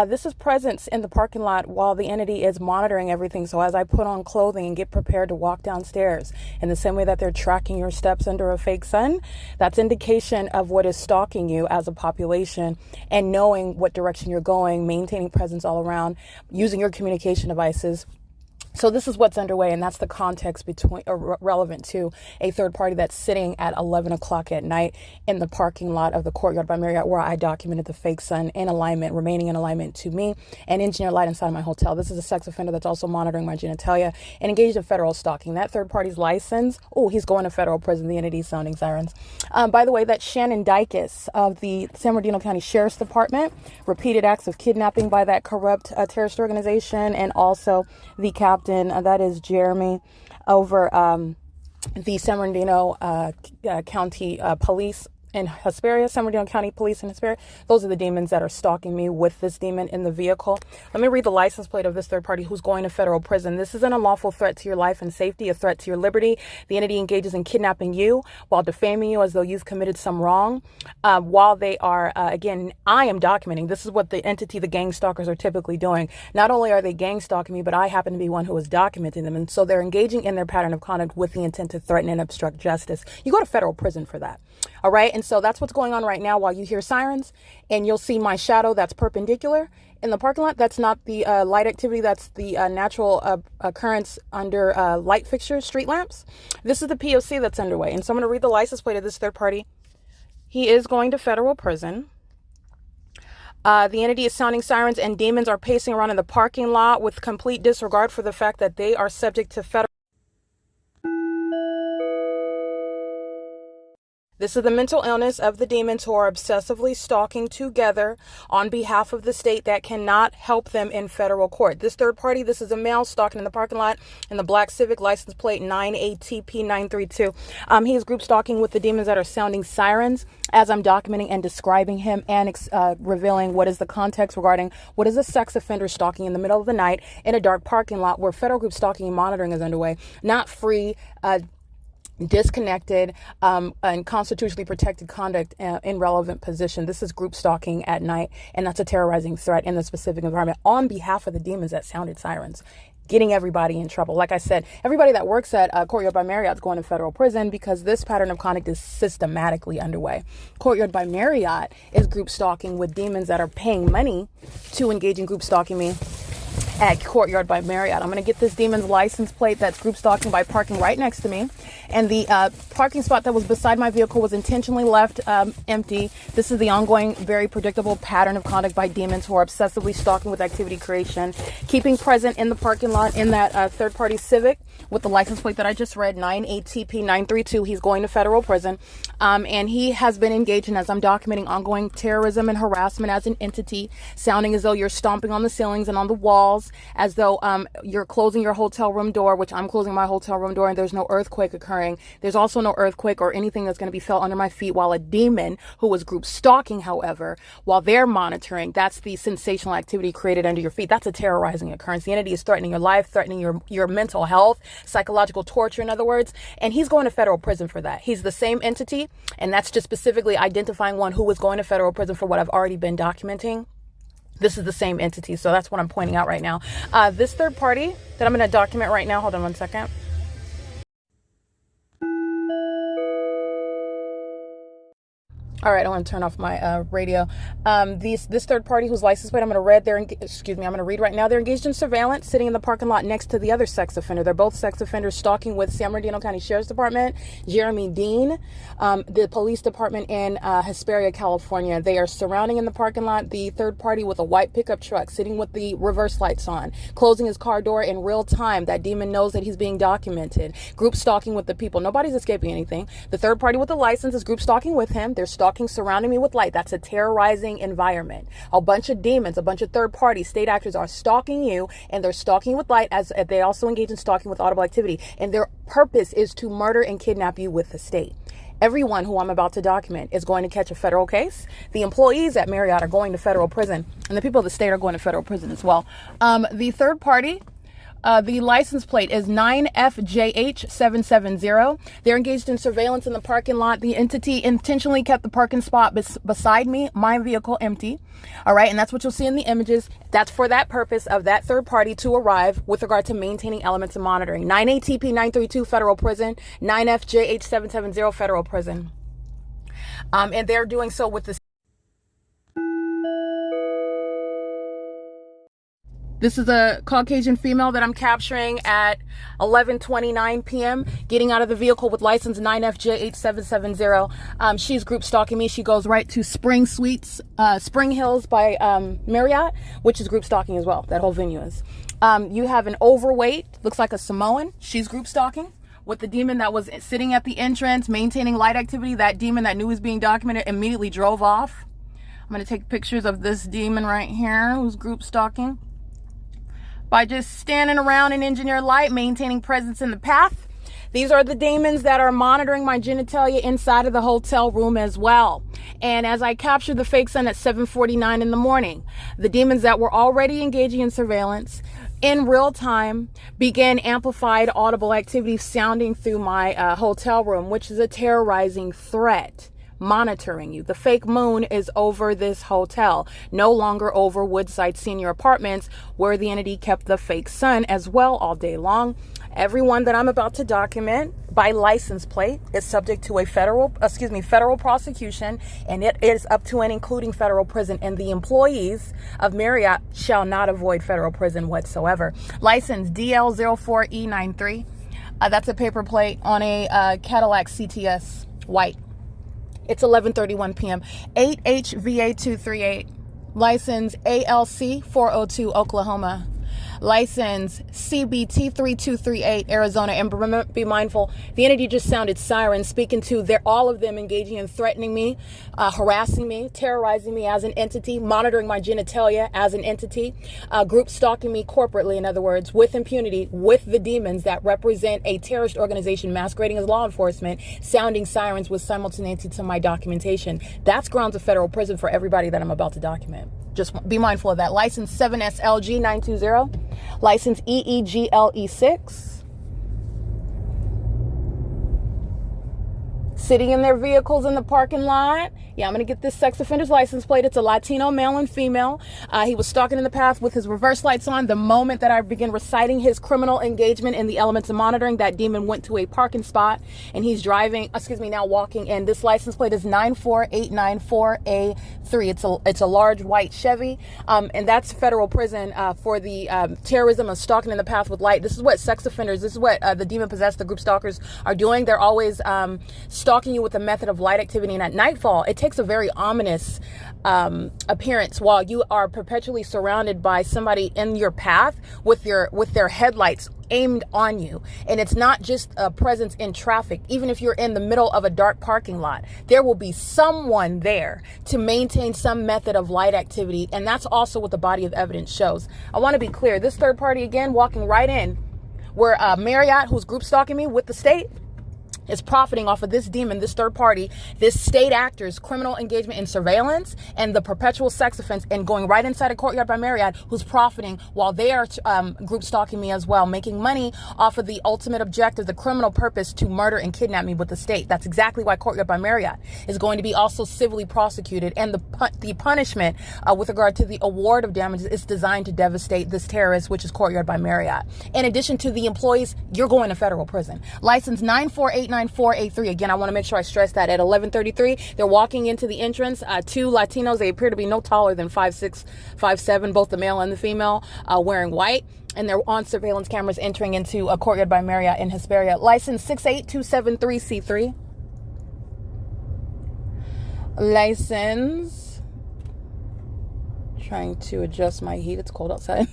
This is presence in the parking lot while the entity is monitoring everything. So as I put on clothing and get prepared to walk downstairs, in the same way that they're tracking your steps under a fake sun, that's indication of what is stalking you as a population, and knowing what direction you're going, maintaining presence all around, using your communication devices. So this is what's underway, and that's the context between relevant to a third party that's sitting at 11 o'clock at night in the parking lot of the Courtyard by Marriott, where I documented the fake sun in alignment, remaining in alignment to me, and engineer light inside my hotel. This is a sex offender that's also monitoring my genitalia and engaged in federal stalking. That third party's license, he's going to federal prison. The entity sounding sirens. By the way, that's Shannon Dykes of the San Bernardino County Sheriff's Department. Repeated acts of kidnapping by that corrupt terrorist organization, and also the captain. That is Jeremy over the San Bernardino County Police in Hesperia, San Bernardino County Police in Hesperia. Those are the demons that are stalking me with this demon in the vehicle. Let me read the license plate of this third party who's going to federal prison. This is an unlawful threat to your life and safety, a threat to your liberty. The entity engages in kidnapping you while defaming you as though you've committed some wrong. While they are, again, I am documenting. This is what the entity, the gang stalkers, are typically doing. Not only are they gang stalking me, but I happen to be one who is documenting them. And so they're engaging in their pattern of conduct with the intent to threaten and obstruct justice. You go to federal prison for that. All right. And so that's what's going on right now while you hear sirens, and you'll see my shadow that's perpendicular in the parking lot. That's not the light activity. That's the natural occurrence under light fixtures, street lamps. This is the P.O.C. that's underway. And so I'm going to read the license plate of this third party. He is going to federal prison. The entity is sounding sirens, and demons are pacing around in the parking lot with complete disregard for the fact that they are subject to federal. This is the mental illness of the demons who are obsessively stalking together on behalf of the state that cannot help them in federal court. This third party, this is a male stalking in the parking lot in the black Civic license plate 9ATP932. He is group stalking with the demons that are sounding sirens as I'm documenting and describing him and revealing what is the context regarding what is a sex offender stalking in the middle of the night in a dark parking lot where federal group stalking and monitoring is underway. Not free, disconnected, and constitutionally protected conduct in relevant position. This is group stalking at night, and that's a terrorizing threat in the specific environment on behalf of the demons that sounded sirens, getting everybody in trouble. Like I said, everybody that works at Courtyard by Marriott is going to federal prison because this pattern of conduct is systematically underway. Courtyard by Marriott is group stalking with demons that are paying money to engage in group stalking me at Courtyard by Marriott. I'm going to get this demon's license plate that's group stalking by parking right next to me. And the parking spot that was beside my vehicle was intentionally left empty. This is the ongoing, very predictable pattern of conduct by demons who are obsessively stalking with activity creation, keeping present in the parking lot in that third-party Civic with the license plate that I just read, 9ATP932. He's going to federal prison. And he has been engaged in, as I'm documenting, ongoing terrorism and harassment as an entity, sounding as though you're stomping on the ceilings and on the walls, as though you're closing your hotel room door, which I'm closing my hotel room door, and there's no earthquake occurring. There's also no earthquake or anything that's going to be felt under my feet, while a demon who was group stalking, however, while they're monitoring, that's the sensational activity created under your feet. That's a terrorizing occurrence. The entity is threatening your life, threatening your mental health, psychological torture, in other words, and he's going to federal prison for that. He's the same entity, and that's just specifically identifying one who was going to federal prison for what I've already been documenting. This is the same entity, so that's what I'm pointing out right now. This third party that I'm going to document right now, hold on one second. All right, I want to turn off my radio. This third party whose license plate I'm going to read right now. They're engaged in surveillance, sitting in the parking lot next to the other sex offender. They're both sex offenders stalking with San Bernardino County Sheriff's Department, Jeremy Dean, the police department in Hesperia, California. They are surrounding in the parking lot the third party with a white pickup truck, sitting with the reverse lights on, closing his car door in real time. That demon knows that he's being documented. Group stalking with the people. Nobody's escaping anything. The third party with the license is group stalking with him. They're stalking, surrounding me with light. That's a terrorizing environment. A bunch of demons, a bunch of third parties, state actors are stalking you, and they're stalking with light as they also engage in stalking with audible activity. And their purpose is to murder and kidnap you with the state. Everyone who I'm about to document is going to catch a federal case. The employees at Marriott are going to federal prison, and the people of the state are going to federal prison as well. The third party, the license plate is 9FJH770. They're engaged in surveillance in the parking lot. The entity intentionally kept the parking spot beside me, my vehicle empty. All right, and that's what you'll see in the images. That's for that purpose of that third party to arrive with regard to maintaining elements of monitoring. 9ATP932 federal prison, 9FJH770 federal prison. And they're doing so with the... This is a Caucasian female that I'm capturing at 11:29 p.m. getting out of the vehicle with license 9FJ8770. She's group stalking me. She goes right to Spring Suites, Spring Hills by Marriott, which is group stalking as well. That whole venue is. You have an overweight, looks like a Samoan. She's group stalking with the demon that was sitting at the entrance, maintaining light activity. That demon that knew was being documented immediately drove off. I'm going to take pictures of this demon right here who's group stalking. By just standing around in engineer light, maintaining presence in the path. These are the demons that are monitoring my genitalia inside of the hotel room as well. And as I captured the fake sun at 7:49 in the morning, the demons that were already engaging in surveillance in real time began amplified audible activity sounding through my hotel room, which is a terrorizing threat. Monitoring you. The fake moon is over this hotel, no longer over Woodside Senior Apartments, where the entity kept the fake sun as well all day long. Everyone that I'm about to document by license plate is subject to a federal prosecution, and it is up to and including federal prison, and the employees of Marriott shall not avoid federal prison whatsoever. License DL04E93. That's a paper plate on a Cadillac CTS white. It's 11:31 p.m. 8HVA238. License ALC 402 Oklahoma. License CBT3238 Arizona. And be mindful, the entity just sounded sirens speaking to all of them engaging in threatening me, harassing me, terrorizing me as an entity, monitoring my genitalia as an entity, group stalking me corporately, in other words, with impunity, with the demons that represent a terrorist organization masquerading as law enforcement, sounding sirens with simultaneity to my documentation. That's grounds of federal prison for everybody that I'm about to document. Just be mindful of that. License 7SLG920. License EEGLE6. Sitting in their vehicles in the parking lot. Yeah, I'm going to get this sex offender's license plate. It's a Latino male and female. He was stalking in the path with his reverse lights on. The moment that I begin reciting his criminal engagement in the elements of monitoring, that demon went to a parking spot, and he's now walking in. This license plate is 94894A3. It's a large white Chevy, and that's federal prison for the terrorism of stalking in the path with light. This is what sex offenders, this is what the demon-possessed, the group stalkers are doing. They're always stalking you with a method of light activity, and at nightfall, it takes a very ominous appearance while you are perpetually surrounded by somebody in your path with their headlights aimed on you. And it's not just a presence in traffic. Even if you're in the middle of a dark parking lot, there will be someone there to maintain some method of light activity. And that's also what the body of evidence shows. I want to be clear. This third party, again, walking right in where Marriott, who's group stalking me with the state, is profiting off of this demon, this third party, this state actor's criminal engagement in surveillance and the perpetual sex offense, and going right inside a Courtyard by Marriott, who's profiting while they are group stalking me as well, making money off of the ultimate objective, the criminal purpose to murder and kidnap me with the state. That's exactly why Courtyard by Marriott is going to be also civilly prosecuted, and the punishment with regard to the award of damages is designed to devastate this terrorist, which is Courtyard by Marriott. In addition to the employees, you're going to federal prison. License 94894A3. Again, I want to make sure I stress that at 11:33, they're walking into the entrance. Two Latinos, they appear to be no taller than 5'6", 5'7", both the male and the female, wearing white. And they're on surveillance cameras entering into a Courtyard by Marriott in Hesperia. License 68273C3. License, trying to adjust my heat, it's cold outside.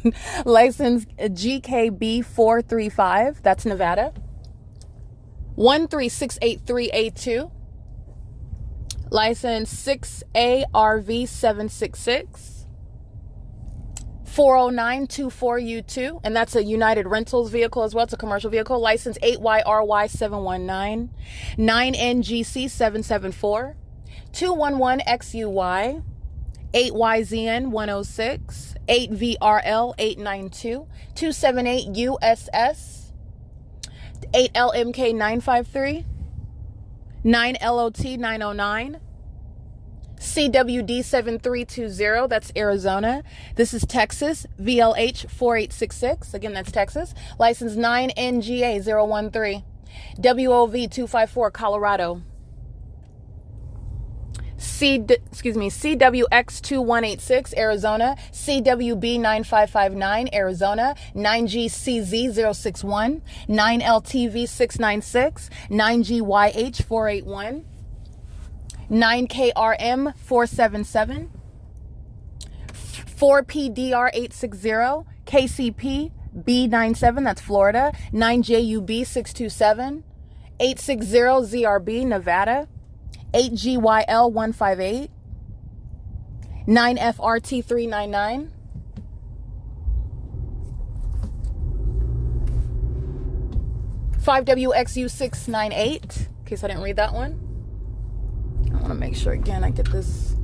License GKB435, that's Nevada. 13683A2. License 6ARV766. 40924U2, and that's a United Rentals vehicle as well. It's a commercial vehicle. License 8YRY719, 9NGC774, 211XUY, 8YZN106, 8VRL892, 278 USS, 8LMK953, 9LOT909, CWD7320, that's Arizona. This is Texas, VLH4866, again, that's Texas. License 9NGA013, WOV254, Colorado. CWX2186, Arizona. CWB9559, Arizona. 9GCZ061, 9LTV696, 9GYH481, 9KRM477, 4PDR860, KCP B97, that's Florida. 9JUB627, 860ZRB, Nevada. 8GYL158, 9FRT399, 5WXU698, in case I didn't read that one. I want to make sure again I get this.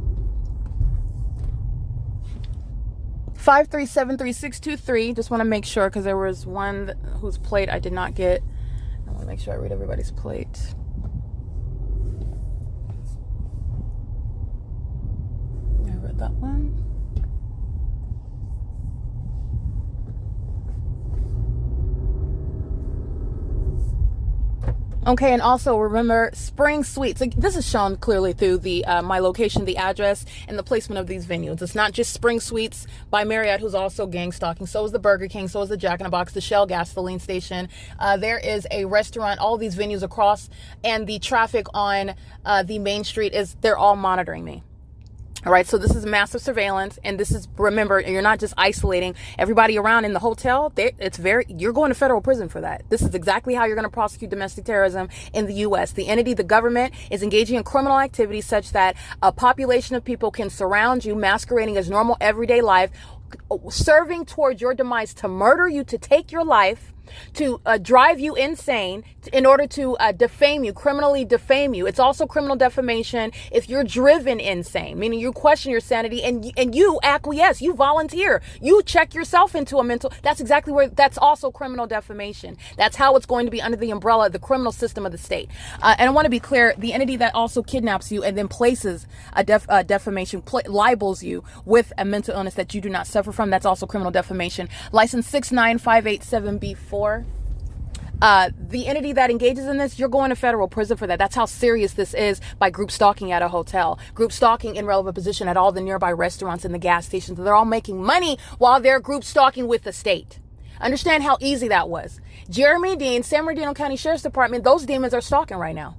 5373623, just want to make sure because there was one whose plate I did not get. I want to make sure I read everybody's plate. That one. Okay, and also remember Spring Suites. Like, this is shown clearly through the my location, the address, and the placement of these venues. It's not just Spring Suites by Marriott, who's also gang stalking. So is the Burger King. So is the Jack in the Box, the Shell gasoline station. There is a restaurant. All these venues across, and the traffic on the main street they're all monitoring me. All right, so this is massive surveillance, and this is, remember, you're not just isolating everybody around in the hotel. You're going to federal prison for that. This is exactly how you're going to prosecute domestic terrorism in the U.S. The entity, the government, is engaging in criminal activity such that a population of people can surround you, masquerading as normal everyday life, serving towards your demise to murder you, to take your life, to drive you insane in order to defame you, criminally defame you. It's also criminal defamation if you're driven insane, meaning you question your sanity and you acquiesce, you volunteer, you check yourself into a mental. That's exactly where, that's also criminal defamation. That's how it's going to be under the umbrella of the criminal system of the state. And I want to be clear, the entity that also kidnaps you and then places a defamation, libels you with a mental illness that you do not suffer from, that's also criminal defamation. License 69587B4. The entity that engages in this, you're going to federal prison for that. That's how serious this is by group stalking at a hotel, group stalking in relevant position at all the nearby restaurants and the gas stations. They're all making money while they're group stalking with the state. Understand how easy that was. Jeremy Dean, San Bernardino County Sheriff's Department, those demons are stalking right now.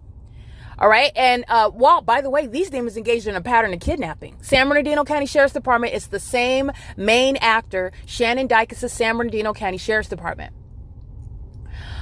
All right. And by the way, these demons engaged in a pattern of kidnapping. San Bernardino County Sheriff's Department is the same main actor, Shannon Dykes' San Bernardino County Sheriff's Department.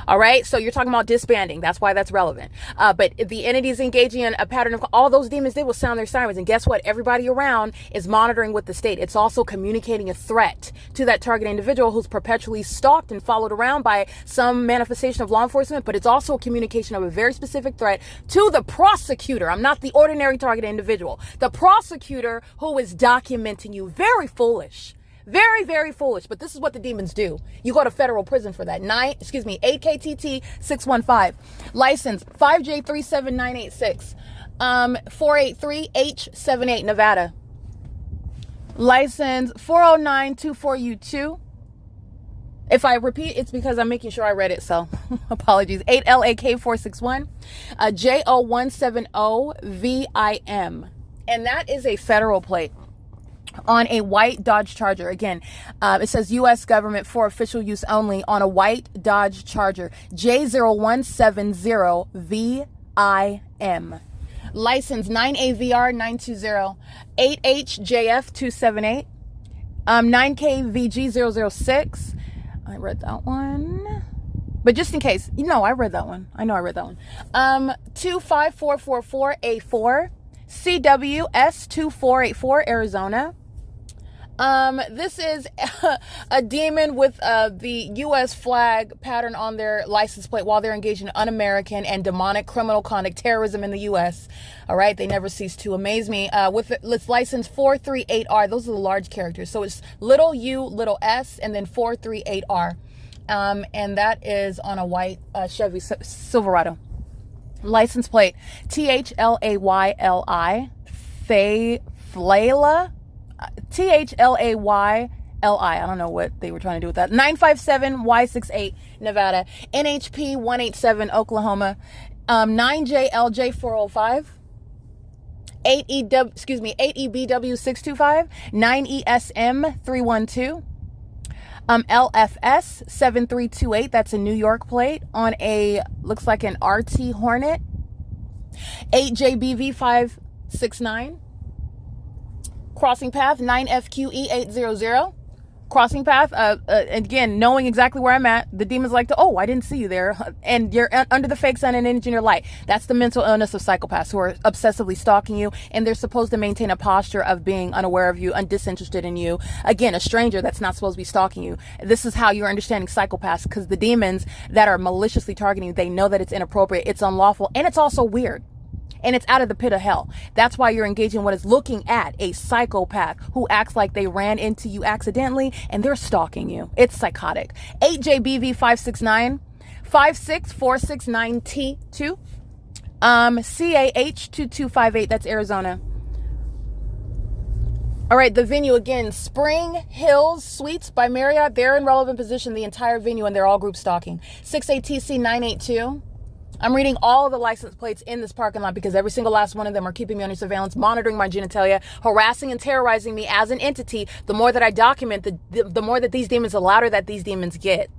All right. So you're talking about disbanding. That's why that's relevant. But the entities engaging in a pattern of all those demons did was sound their sirens. And guess what? Everybody around is monitoring with the state. It's also communicating a threat to that target individual who's perpetually stalked and followed around by some manifestation of law enforcement. But it's also a communication of a very specific threat to the prosecutor. I'm not the ordinary target individual. The prosecutor who is documenting you. Very foolish. Very, very foolish, but this is what the demons do. You go to federal prison for that. 8KTT 615. License 5J37986. 483H78, Nevada. License 40924U2. If I repeat, it's because I'm making sure I read it, so apologies. 8LAK461. J0170VIM. And that is a federal plate on a white Dodge Charger. Again, it says U.S. government for official use only on a white Dodge Charger. J0170VIM. License 9AVR920, 8HJF278, 9KVG006. I read that one. But just in case, I read that one. I know I read that one. 25444A4, CWS2484, Arizona. This is a demon with the U.S. flag pattern on their license plate while they're engaged in un-American and demonic criminal conduct, terrorism in the U.S. All right, they never cease to amaze me. With let's license 438R. Those are the large characters. So it's little u, little s, and then 438R. And that is on a white Chevy Silverado. License plate THLAYLI, Flayla. THLAYLI. I don't know what they were trying to do with that. 957Y68 Nevada. NHP 187 Oklahoma. 9JLJ405. 8EBW 625. 9ESM 312. LFS 7328. That's a New York plate on a looks like an RT Hornet. 8JBV 569. Crossing path 9FQE800. Crossing path, again, knowing exactly where I'm at, the demons like to, oh, I didn't see you there. And you're under the fake sun and engineer light. That's the mental illness of psychopaths who are obsessively stalking you. And they're supposed to maintain a posture of being unaware of you and disinterested in you. Again, a stranger that's not supposed to be stalking you. This is how you're understanding psychopaths, because the demons that are maliciously targeting you, they know that it's inappropriate, it's unlawful, and it's also weird. And it's out of the pit of hell. That's why you're engaging what is looking at a psychopath who acts like they ran into you accidentally and they're stalking you. It's psychotic. 8JBV 569, 56469T2, CAH 2258. That's Arizona. All right, the venue again, Spring Hills Suites by Marriott. They're in relevant position, the entire venue, and they're all group stalking. 6ATC 982. I'm reading all of the license plates in this parking lot because every single last one of them are keeping me under surveillance, monitoring my genitalia, harassing and terrorizing me as an entity. The more that I document, the more that these demons, the louder that these demons get.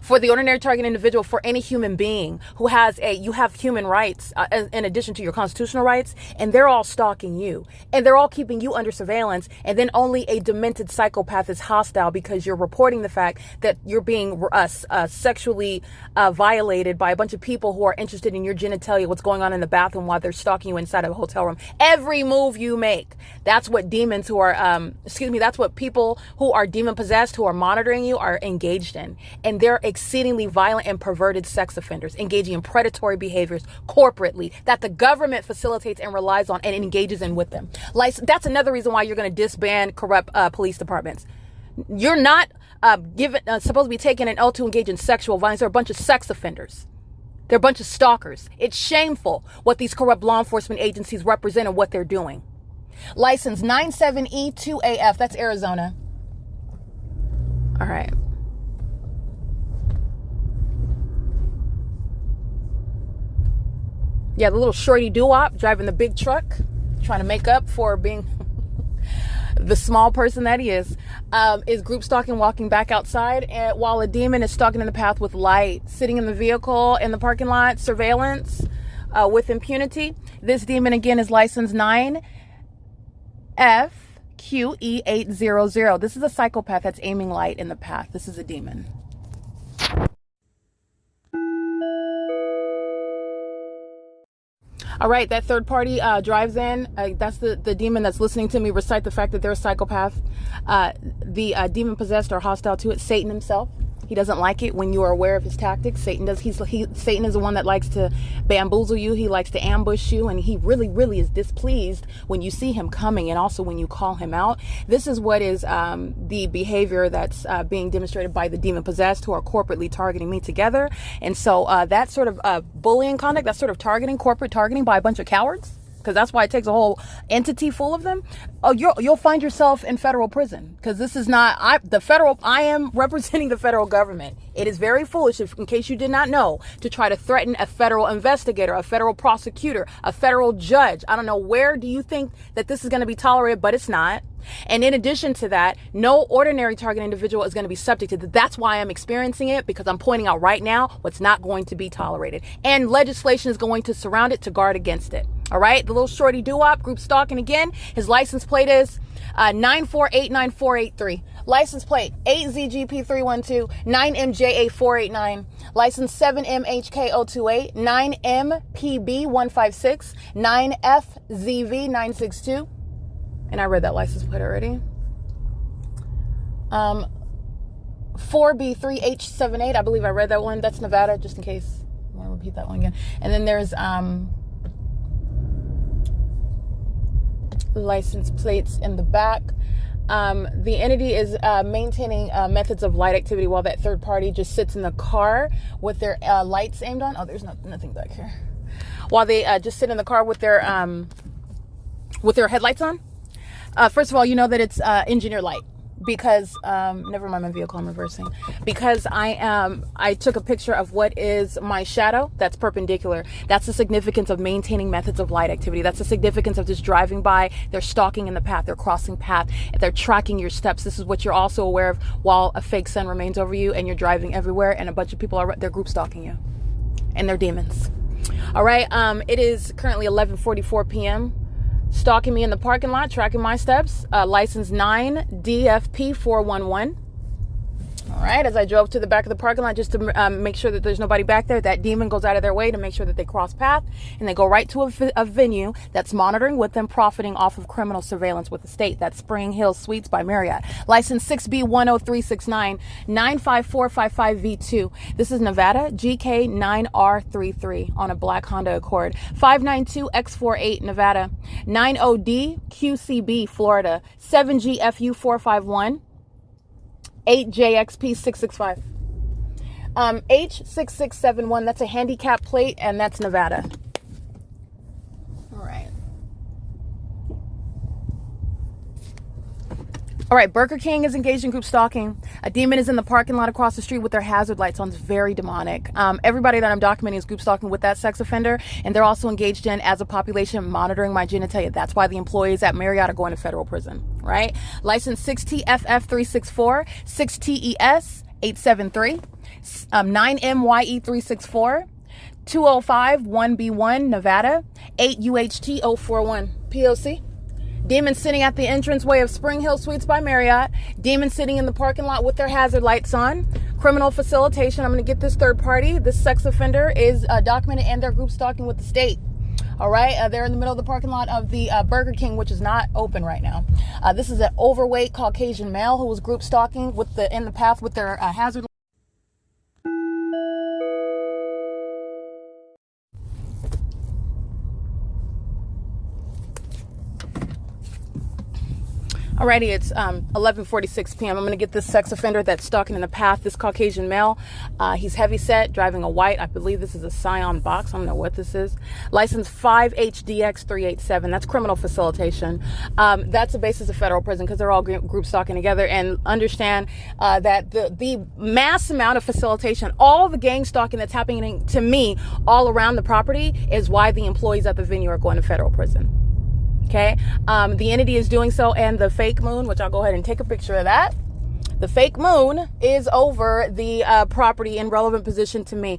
For the ordinary target individual, for any human being who has you have human rights in addition to your constitutional rights, and they're all stalking you, and they're all keeping you under surveillance, and then only a demented psychopath is hostile because you're reporting the fact that you're being sexually violated by a bunch of people who are interested in your genitalia, what's going on in the bathroom while they're stalking you inside of a hotel room. Every move you make, that's what demons who are, that's what people who are demon possessed, who are monitoring you, are engaged in. And they're exceedingly violent and perverted sex offenders, engaging in predatory behaviors corporately that the government facilitates and relies on and engages in with them. Like, that's another reason why you're going to disband corrupt police departments. You're not supposed to be taking an L to engage in sexual violence. They're a bunch of sex offenders. They're a bunch of stalkers. It's shameful what these corrupt law enforcement agencies represent and what they're doing. License 97E2AF. That's Arizona. All right. Yeah, the little shorty doo-wop driving the big truck, trying to make up for being the small person that he is group stalking, walking back outside, and while a demon is stalking in the path with light, sitting in the vehicle in the parking lot, surveillance with impunity. This demon again is license 9FQE800. This is a psychopath that's aiming light in the path. This is a demon. All right, that third party drives in. That's the demon that's listening to me recite the fact that they're a psychopath. The demon possessed or hostile to it, Satan himself. He doesn't like it when you are aware of his tactics. Satan is the one that likes to bamboozle you. He likes to ambush you, and he really, really is displeased when you see him coming and also when you call him out. This is what is the behavior that's being demonstrated by the demon possessed who are corporately targeting me together. And so that sort of bullying conduct, that sort of corporate targeting by a bunch of cowards, because that's why it takes a whole entity full of them. Oh, you'll find yourself in federal prison, because this is not I am representing the federal government. It is very foolish, in case you did not know, to try to threaten a federal investigator, a federal prosecutor, a federal judge. I don't know, where do you think that this is going to be tolerated, but it's not. And in addition to that, no ordinary target individual is going to be subject to that. That's why I'm experiencing it, because I'm pointing out right now what's not going to be tolerated. And legislation is going to surround it to guard against it. All right, the little shorty doo-wop, group stalking again. His license plate is 9489483. License plate 8ZGP312, 9MJA489. License 7MHK028, 9MPB156, 9FZV962. And I read that license plate already. 4B3H78. I believe I read that one. That's Nevada, just in case. I want to repeat that one again. And then there's license plates in the back. The entity is maintaining methods of light activity while that third party just sits in the car with their lights aimed on. Oh, there's nothing back here. While they just sit in the car with their headlights on. First of all, you know that it's engineer light because never mind my vehicle, I'm reversing, because I took a picture of what is my shadow that's perpendicular. That's the significance of maintaining methods of light activity. That's the significance of just driving by. They're stalking in the path, they're crossing path, they're tracking your steps. This is what you're also aware of while a fake sun remains over you and you're driving everywhere and a bunch of people they're group stalking you and they're demons. All right, it is currently 11:44 p.m. Stalking me in the parking lot, tracking my steps. License 9DFP411. All right, as I drove to the back of the parking lot just to make sure that there's nobody back there, that demon goes out of their way to make sure that they cross path, and they go right to a venue that's monitoring with them, profiting off of criminal surveillance with the state. That's Spring Hill Suites by Marriott. License 6B10369 95455V2. This is Nevada, GK9R33 on a black Honda Accord. 592X48 Nevada. 90D QCB Florida. 7GFU451. 8JXP665. H6671, that's a handicap plate, and that's Nevada. All right. All right, Burger King is engaged in group stalking. A demon is in the parking lot across the street with their hazard lights on. It's very demonic. Everybody that I'm documenting is group stalking with that sex offender, and they're also engaged in, as a population, monitoring my genitalia. That's why the employees at Marriott are going to federal prison, right? License 6TFF364, 6TES873, 9MYE364, 205 1B1 Nevada, 8UHT041 P.O.C. Demon sitting at the entranceway of Spring Hill Suites by Marriott. Demon sitting in the parking lot with their hazard lights on. Criminal facilitation. I'm going to get this third party. This sex offender is documented, and they're group stalking with the state. All right. They're in the middle of the parking lot of the Burger King, which is not open right now. This is an overweight Caucasian male who was group stalking in the path with their hazard lights. Alrighty, it's 11:46 p.m. I'm going to get this sex offender that's stalking in the path, this Caucasian male. He's heavy set, driving a white, I believe this is a Scion box. I don't know what this is. License 5HDX387. That's criminal facilitation. That's the basis of federal prison because they're all group stalking together. And understand that the mass amount of facilitation, all the gang stalking that's happening to me all around the property is why the employees at the venue are going to federal prison. Okay, the entity is doing so, and the fake moon, which I'll go ahead and take a picture of that. The fake moon is over the property in relevant position to me,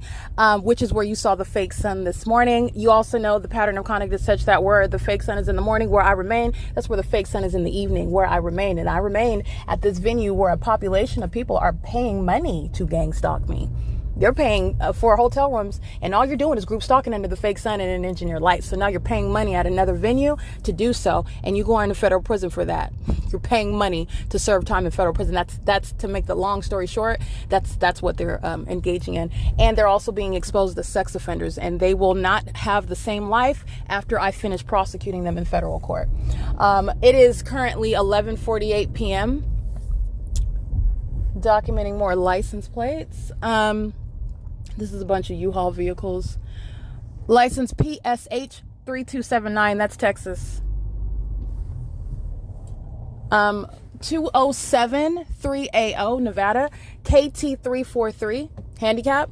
which is where you saw the fake sun this morning. You also know the pattern of conduct is such that where the fake sun is in the morning, where I remain, that's where the fake sun is in the evening, where I remain. And I remain at this venue where a population of people are paying money to gang stalk me. You're paying for hotel rooms, and all you're doing is group stalking under the fake sun and an engineer light. So now you're paying money at another venue to do so, and you go into federal prison for that. You're paying money to serve time in federal prison. That's to make the long story short. That's what they're engaging in, and they're also being exposed to sex offenders, and they will not have the same life after I finish prosecuting them in federal court. It is currently 11:48 p.m. Documenting more license plates. This is a bunch of U-Haul vehicles. License PSH 3279, that's Texas. 207 3AO Nevada, KT343 handicap,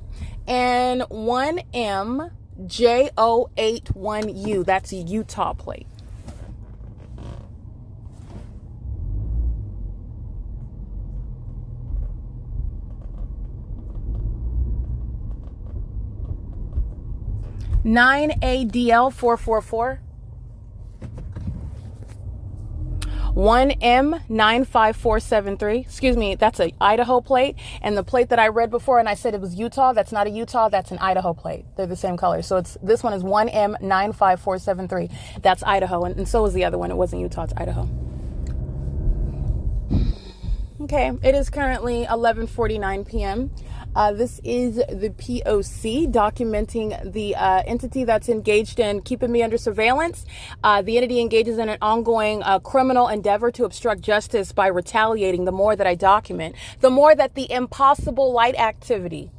and 1MJ081U, that's a Utah plate. (9ADL 444) 1M95473. Excuse me, that's an Idaho plate. And the plate that I read before and I said it was Utah, that's not a Utah, that's an Idaho plate. They're the same color. So this one is 1M95473. That's Idaho. And so is the other one. It wasn't Utah, it's Idaho. Okay, it is currently 11:49 p.m. This is the P.O.C. documenting the entity that's engaged in keeping me under surveillance. The entity engages in an ongoing criminal endeavor to obstruct justice by retaliating. The more that I document, the more that the impossible light activity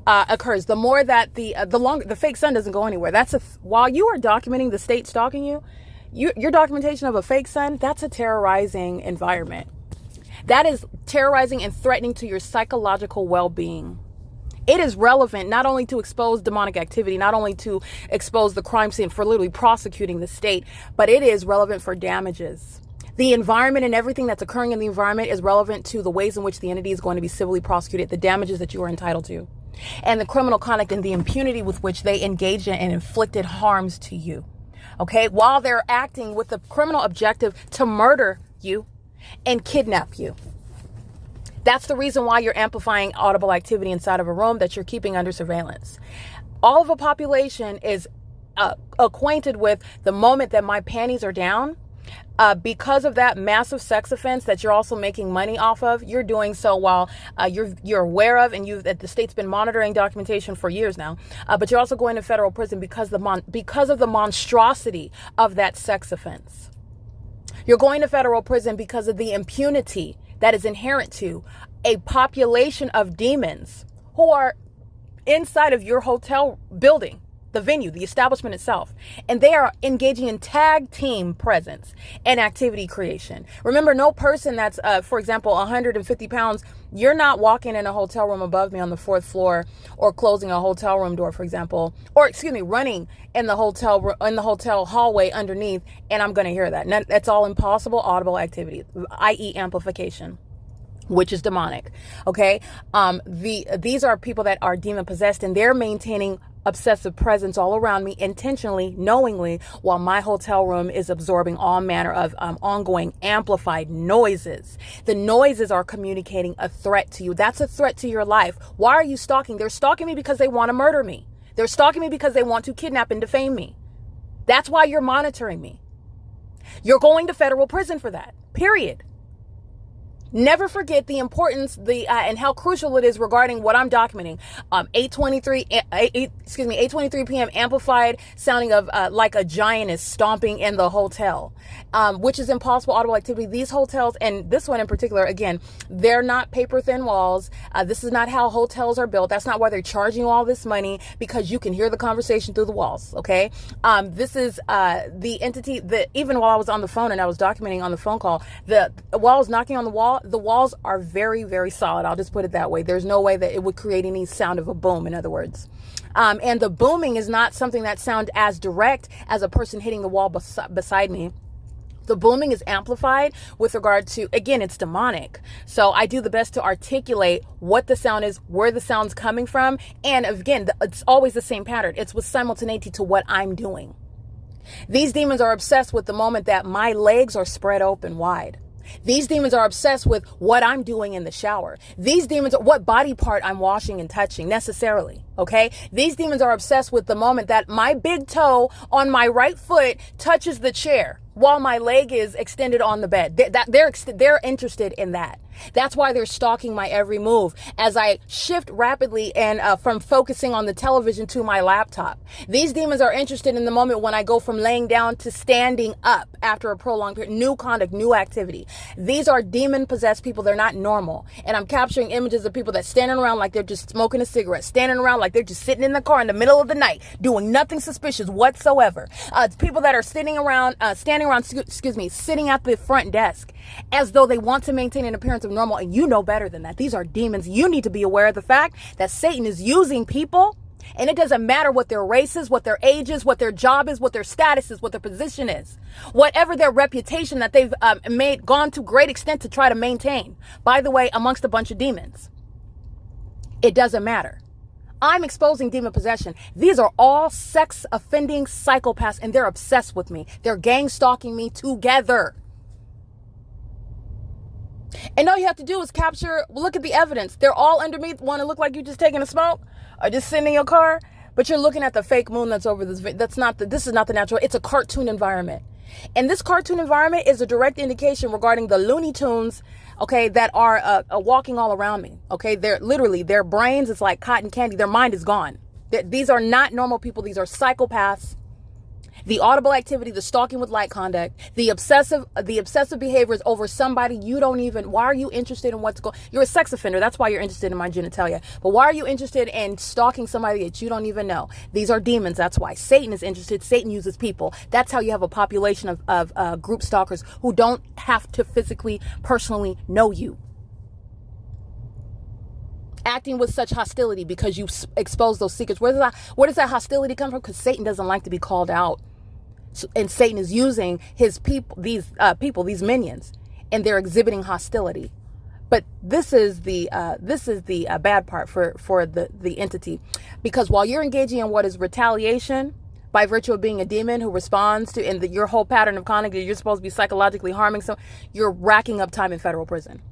occurs, the more that the fake sun doesn't go anywhere. While you are documenting the state stalking you, your documentation of a fake sun, that's a terrorizing environment. That is terrorizing and threatening to your psychological well-being. It is relevant not only to expose demonic activity, not only to expose the crime scene for literally prosecuting the state, but it is relevant for damages. The environment and everything that's occurring in the environment is relevant to the ways in which the entity is going to be civilly prosecuted, the damages that you are entitled to, and the criminal conduct and the impunity with which they engaged in and inflicted harms to you. Okay, while they're acting with the criminal objective to murder you and kidnap you. That's the reason why you're amplifying audible activity inside of a room that you're keeping under surveillance. All of a population is acquainted with the moment that my panties are down. Because of that massive sex offense that you're also making money off of, you're doing so while you're aware of, and that the state's been monitoring documentation for years now. But you're also going to federal prison because of the monstrosity of that sex offense. You're going to federal prison because of the impunity that is inherent to a population of demons who are inside of your hotel building, the venue, the establishment itself. And they are engaging in tag team presence and activity creation. Remember, no person that's, for example, 150 pounds, you're not walking in a hotel room above me on the 4th floor or closing a hotel room door, for example, or running in the hotel hallway underneath, and I'm going to hear that. That's all impossible audible activity, i.e. amplification, which is demonic. Okay. These are people that are demon possessed, and they're maintaining obsessive presence all around me intentionally, knowingly, while my hotel room is absorbing all manner of ongoing amplified noises. The noises are communicating a threat to you. That's a threat to your life. Why are you stalking? They're stalking me because they want to murder me. They're stalking me because they want to kidnap and defame me. That's why you're monitoring me. You're going to federal prison for that, period. Never forget the importance, and how crucial it is regarding what I'm documenting. 8:23 p.m. amplified sounding of like a giant is stomping in the hotel, which is impossible audible activity. These hotels, and this one in particular, again, they're not paper thin walls. This is not how hotels are built. That's not why they're charging you all this money, because you can hear the conversation through the walls. Okay, this is the entity that even while I was on the phone and I was documenting on the phone call, while I was knocking on the wall. The walls are very, very solid. I'll just put it that way. There's no way that it would create any sound of a boom, in other words. And the booming is not something that sounds as direct as a person hitting the wall beside me. The booming is amplified with regard to, again, it's demonic. So I do the best to articulate what the sound is, where the sound's coming from. And again, it's always the same pattern. It's with simultaneity to what I'm doing. These demons are obsessed with the moment that my legs are spread open wide. These demons are obsessed with what I'm doing in the shower. These demons are what body part I'm washing and touching necessarily. Okay. These demons are obsessed with the moment that my big toe on my right foot touches the chair while my leg is extended on the bed. They're interested in that. That's why they're stalking my every move as I shift rapidly and from focusing on the television to my laptop. These demons are interested in the moment when I go from laying down to standing up after a prolonged period. New conduct, new activity. These are demon-possessed people. They're not normal. And I'm capturing images of people that standing around like they're just smoking a cigarette, standing around like they're just sitting in the car in the middle of the night, doing nothing suspicious whatsoever. It's people that are sitting at the front desk as though they want to maintain an appearance of normal, and you know better than that. These are demons. You need to be aware of the fact that Satan is using people, and it doesn't matter what their race is, what their age is, what their job is, what their status is, what their position is, whatever their reputation that they've gone to great extent to try to maintain, by the way, amongst a bunch of demons. It doesn't matter. I'm exposing demon possession. These are all sex offending psychopaths, and they're obsessed with me. They're gang stalking me together. And all you have to do is look at the evidence. They're all underneath, want to look like you're just taking a smoke or just sitting in your car, but you're looking at the fake moon that's over this. This is not the natural. It's a cartoon environment. And this cartoon environment is a direct indication regarding the Looney Tunes, okay, that are walking all around me. Okay, they're literally, their brains is like cotton candy. Their mind is gone. These are not normal people. These are psychopaths. The audible activity, the stalking with light conduct, the obsessive behaviors over somebody you don't even, why are you interested in what's going, you're a sex offender. That's why you're interested in my genitalia. But why are you interested in stalking somebody that you don't even know? These are demons. That's why Satan is interested. Satan uses people. That's how you have a population of group stalkers who don't have to physically, personally know you. Acting with such hostility because you expose those secrets. Where does that hostility come from? Because Satan doesn't like to be called out. And Satan is using his people, these minions, and they're exhibiting hostility. But this is the bad part for the entity, because while you're engaging in what is retaliation by virtue of being a demon who responds to your whole pattern of conduct, you're supposed to be psychologically harming someone, you're racking up time in federal prison.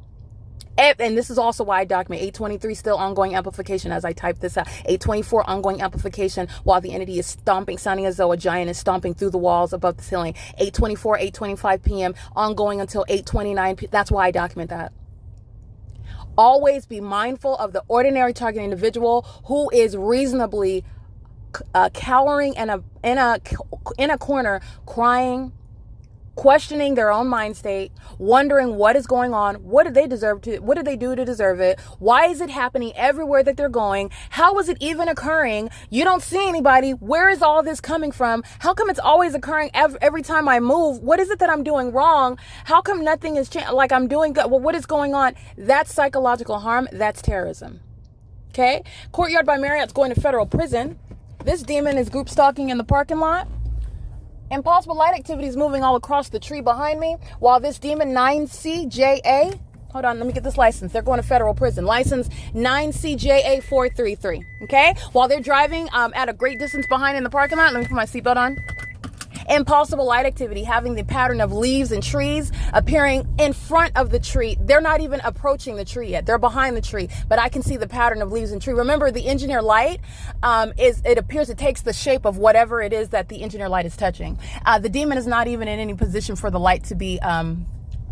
And this is also why I document 823 still ongoing amplification as I type this out. 824 ongoing amplification while the entity is stomping, sounding as though a giant is stomping through the walls above the ceiling. 824, 825 p.m. ongoing until 829 p.m. That's why I document that. Always be mindful of the ordinary target individual who is reasonably cowering in a corner, crying, questioning their own mind state, wondering what is going on, what do they do to deserve it, why is it happening everywhere that they're going, how is it even occurring, you don't see anybody, where is all this coming from, how come it's always occurring every time I move, what is it that I'm doing wrong, how come nothing is like I'm doing good, well, what is going on? That's psychological harm, that's terrorism. Okay, Courtyard by Marriott's going to federal prison. This demon is group stalking in the parking lot. Impossible light activities moving all across the tree behind me, while this demon 9CJA, hold on, let me get this license. They're going to federal prison. License 9CJA433. Okay? While they're driving at a great distance behind in the parking lot, let me put my seatbelt on. Impossible light activity, having the pattern of leaves and trees appearing in front of the tree. They're not even approaching the tree yet. They're behind the tree, but I can see the pattern of leaves and tree. Remember, the engineer light it takes the shape of whatever it is that the engineer light is touching. The demon is not even in any position for the light to be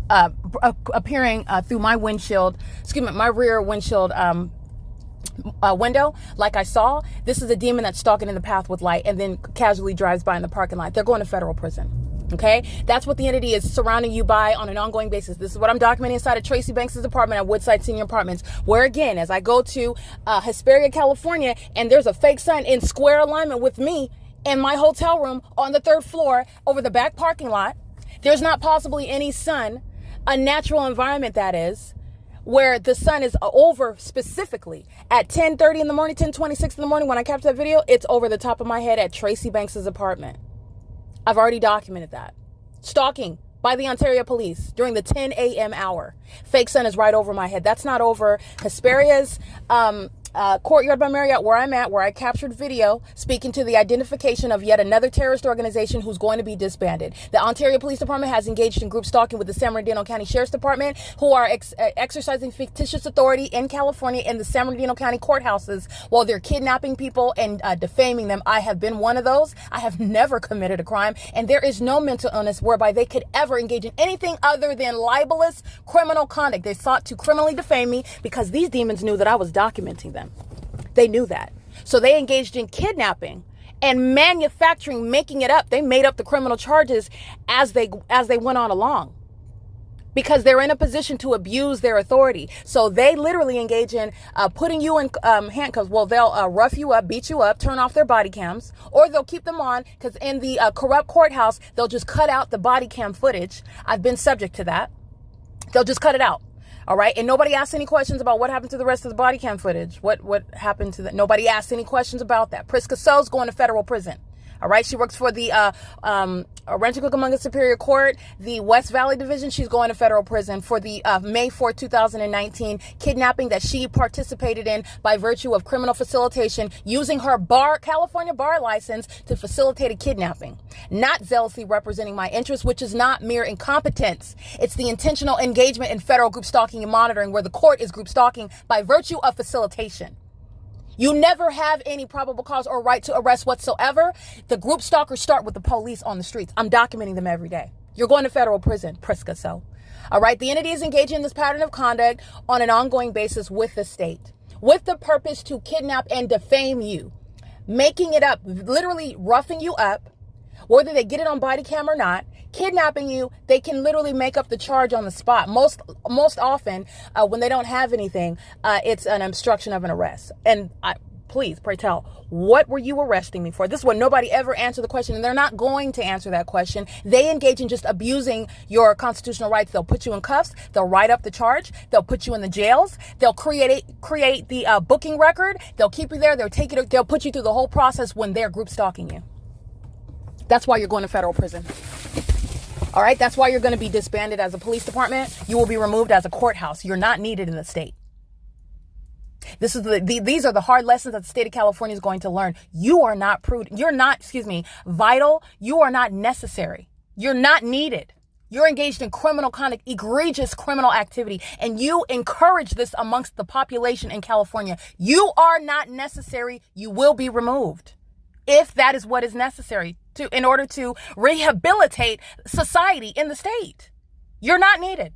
appearing through my windshield, my rear windshield window, like I saw. This is a demon that's stalking in the path with light and then casually drives by in the parking lot. They're going to federal prison. Okay, that's what the entity is surrounding you by on an ongoing basis. This is what I'm documenting inside of Tracy Banks' apartment at Woodside Senior Apartments, where again, as I go to Hesperia, California, and there's a fake sign in square alignment with me in my hotel room on the 3rd floor over the back parking lot. There's not possibly any sun, a natural environment that is, where the sun is over specifically at 10:30 in the morning, 10:26 in the morning when I capture that video, it's over the top of my head at Tracy Banks' apartment. I've already documented that. Stalking by the Ontario police during the 10 a.m. hour. Fake sun is right over my head. That's not over Hesperia's Courtyard by Marriott, where I'm at, where I captured video speaking to the identification of yet another terrorist organization who's going to be disbanded. The Ontario Police Department has engaged in group stalking with the San Bernardino County Sheriff's Department, who are exercising fictitious authority in California in the San Bernardino County courthouses while they're kidnapping people and defaming them. I have been one of those. I have never committed a crime, and there is no mental illness whereby they could ever engage in anything other than libelous criminal conduct. They sought to criminally defame me because these demons knew that I was documenting them. They knew that. So they engaged in kidnapping and manufacturing, making it up. They made up the criminal charges as they went on along because they're in a position to abuse their authority. So they literally engage in putting you in handcuffs. Well, they'll rough you up, beat you up, turn off their body cams, or they'll keep them on because in the corrupt courthouse, they'll just cut out the body cam footage. I've been subject to that. They'll just cut it out. All right. And nobody asked any questions about what happened to the rest of the body cam footage. What happened to that? Nobody asked any questions about that. Priska So's going to federal prison. All right. She works for the Rancho Cucamonga Superior Court, the West Valley Division. She's going to federal prison for the May 4th, 2019 kidnapping that she participated in by virtue of criminal facilitation, using her California bar license to facilitate a kidnapping. Not zealously representing my interests, which is not mere incompetence. It's the intentional engagement in federal group stalking and monitoring, where the court is group stalking by virtue of facilitation. You never have any probable cause or right to arrest whatsoever. The group stalkers start with the police on the streets. I'm documenting them every day. You're going to federal prison, Priska. So, all right. The entity is engaging in this pattern of conduct on an ongoing basis with the state, with the purpose to kidnap and defame you, making it up, literally roughing you up, whether they get it on body cam or not, kidnapping you. They can literally make up the charge on the spot. Most often, when they don't have anything, it's an obstruction of an arrest. And please, pray tell, what were you arresting me for? This is what nobody ever answered the question, and they're not going to answer that question. They engage in just abusing your constitutional rights. They'll put you in cuffs. They'll write up the charge. They'll put you in the jails. They'll create the booking record. They'll keep you there. They'll put you through the whole process when they're group stalking you. That's why you're going to federal prison. All right. That's why you're going to be disbanded as a police department. You will be removed as a courthouse. You're not needed in the state. These are the hard lessons that the state of California is going to learn. You are not prudent. You're not, vital. You are not necessary. You're not needed. You're engaged in criminal conduct, egregious criminal activity, and you encourage this amongst the population in California. You are not necessary. You will be removed if that is what is necessary in order to rehabilitate society in the state. You're not needed.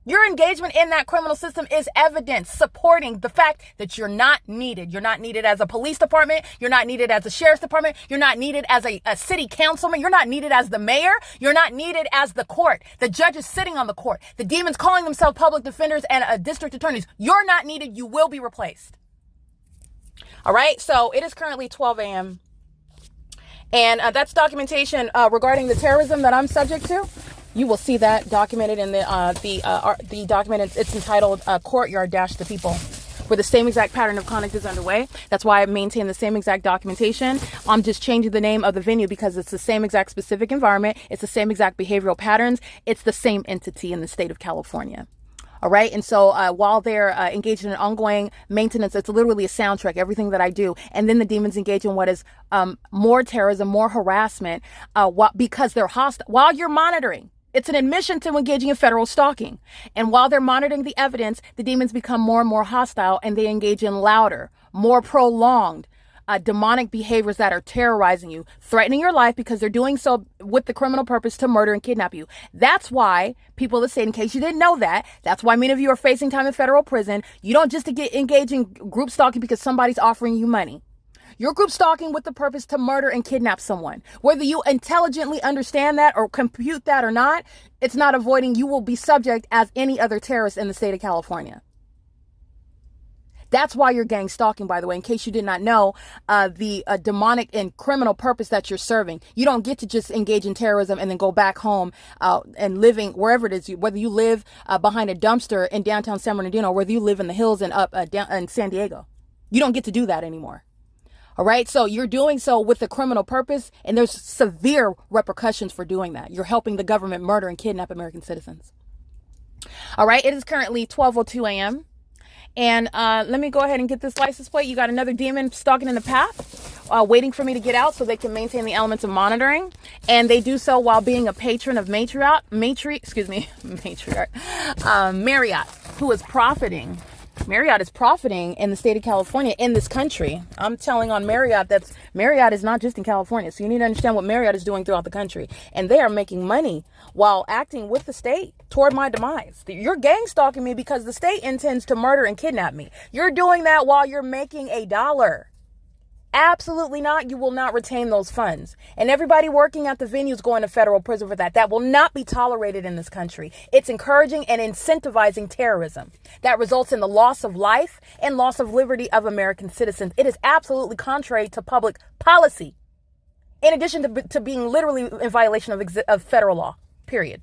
Your engagement in that criminal system is evidence supporting the fact that you're not needed. You're not needed as a police department. You're not needed as a sheriff's department. You're not needed as a city councilman. You're not needed as the mayor. You're not needed as the court. The judges sitting on the court. The demons calling themselves public defenders and district attorneys. You're not needed. You will be replaced. All right. So it is currently 12 a.m. And that's documentation regarding the terrorism that I'm subject to. You will see that documented in the document. It's entitled Courtyard - the People, where the same exact pattern of conduct is underway. That's why I maintain the same exact documentation. I'm just changing the name of the venue because it's the same exact specific environment. It's the same exact behavioral patterns. It's the same entity in the state of California. All right. And so while they're engaged in an ongoing maintenance, it's literally a soundtrack, everything that I do. And then the demons engage in what is more terrorism, more harassment, because they're hostile while you're monitoring. It's an admission to engaging in federal stalking. And while they're monitoring the evidence, the demons become more and more hostile, and they engage in louder, more prolonged, demonic behaviors that are terrorizing you, threatening your life because they're doing so with the criminal purpose to murder and kidnap you. That's why people of the state, in case you didn't know that's why many of you are facing time in federal prison. You don't just engage in group stalking because somebody's offering you money. You're group stalking with the purpose to murder and kidnap someone. Whether you intelligently understand that or compute that or not, it's not avoiding. You will be subject as any other terrorist in the state of California. That's why you're gang stalking, by the way, in case you did not know, the demonic and criminal purpose that you're serving. You don't get to just engage in terrorism and then go back home and living wherever it is, whether you live behind a dumpster in downtown San Bernardino, or whether you live in the hills and up down in San Diego. You don't get to do that anymore. All right. So you're doing so with a criminal purpose, and there's severe repercussions for doing that. You're helping the government murder and kidnap American citizens. All right. It is currently 12:02 a.m. And let me go ahead and get this license plate. You got another demon stalking in the path, waiting for me to get out so they can maintain the elements of monitoring. And they do so while being a patron of Marriott, who is profiting. Marriott is profiting in the state of California, in this country. I'm telling on Marriott Marriott is not just in California. So you need to understand what Marriott is doing throughout the country. And they are making money while acting with the state toward my demise. You're gang stalking me because the state intends to murder and kidnap me. You're doing that while you're making $1. Absolutely not. You will not retain those funds. And everybody working at the venue is going to federal prison for that. That will not be tolerated in this country. It's encouraging and incentivizing terrorism that results in the loss of life and loss of liberty of American citizens. It is absolutely contrary to public policy, in addition to being literally in violation of federal law, period.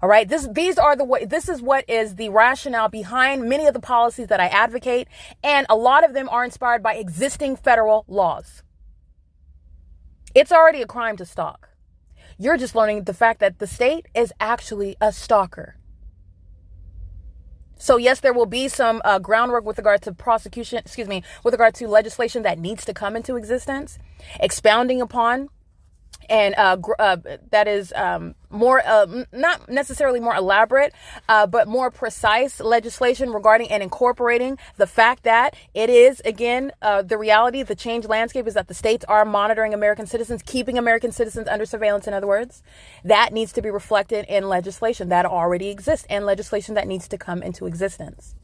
All right. This is what is the rationale behind many of the policies that I advocate. And a lot of them are inspired by existing federal laws. It's already a crime to stalk. You're just learning the fact that the state is actually a stalker. So yes, there will be some groundwork with regard to with regard to legislation that needs to come into existence, expounding upon And that is more, not necessarily more elaborate, but more precise legislation regarding and incorporating the fact that it is, again, the reality, the changed landscape is that the states are monitoring American citizens, keeping American citizens under surveillance, in other words. That needs to be reflected in legislation that already exists and legislation that needs to come into existence.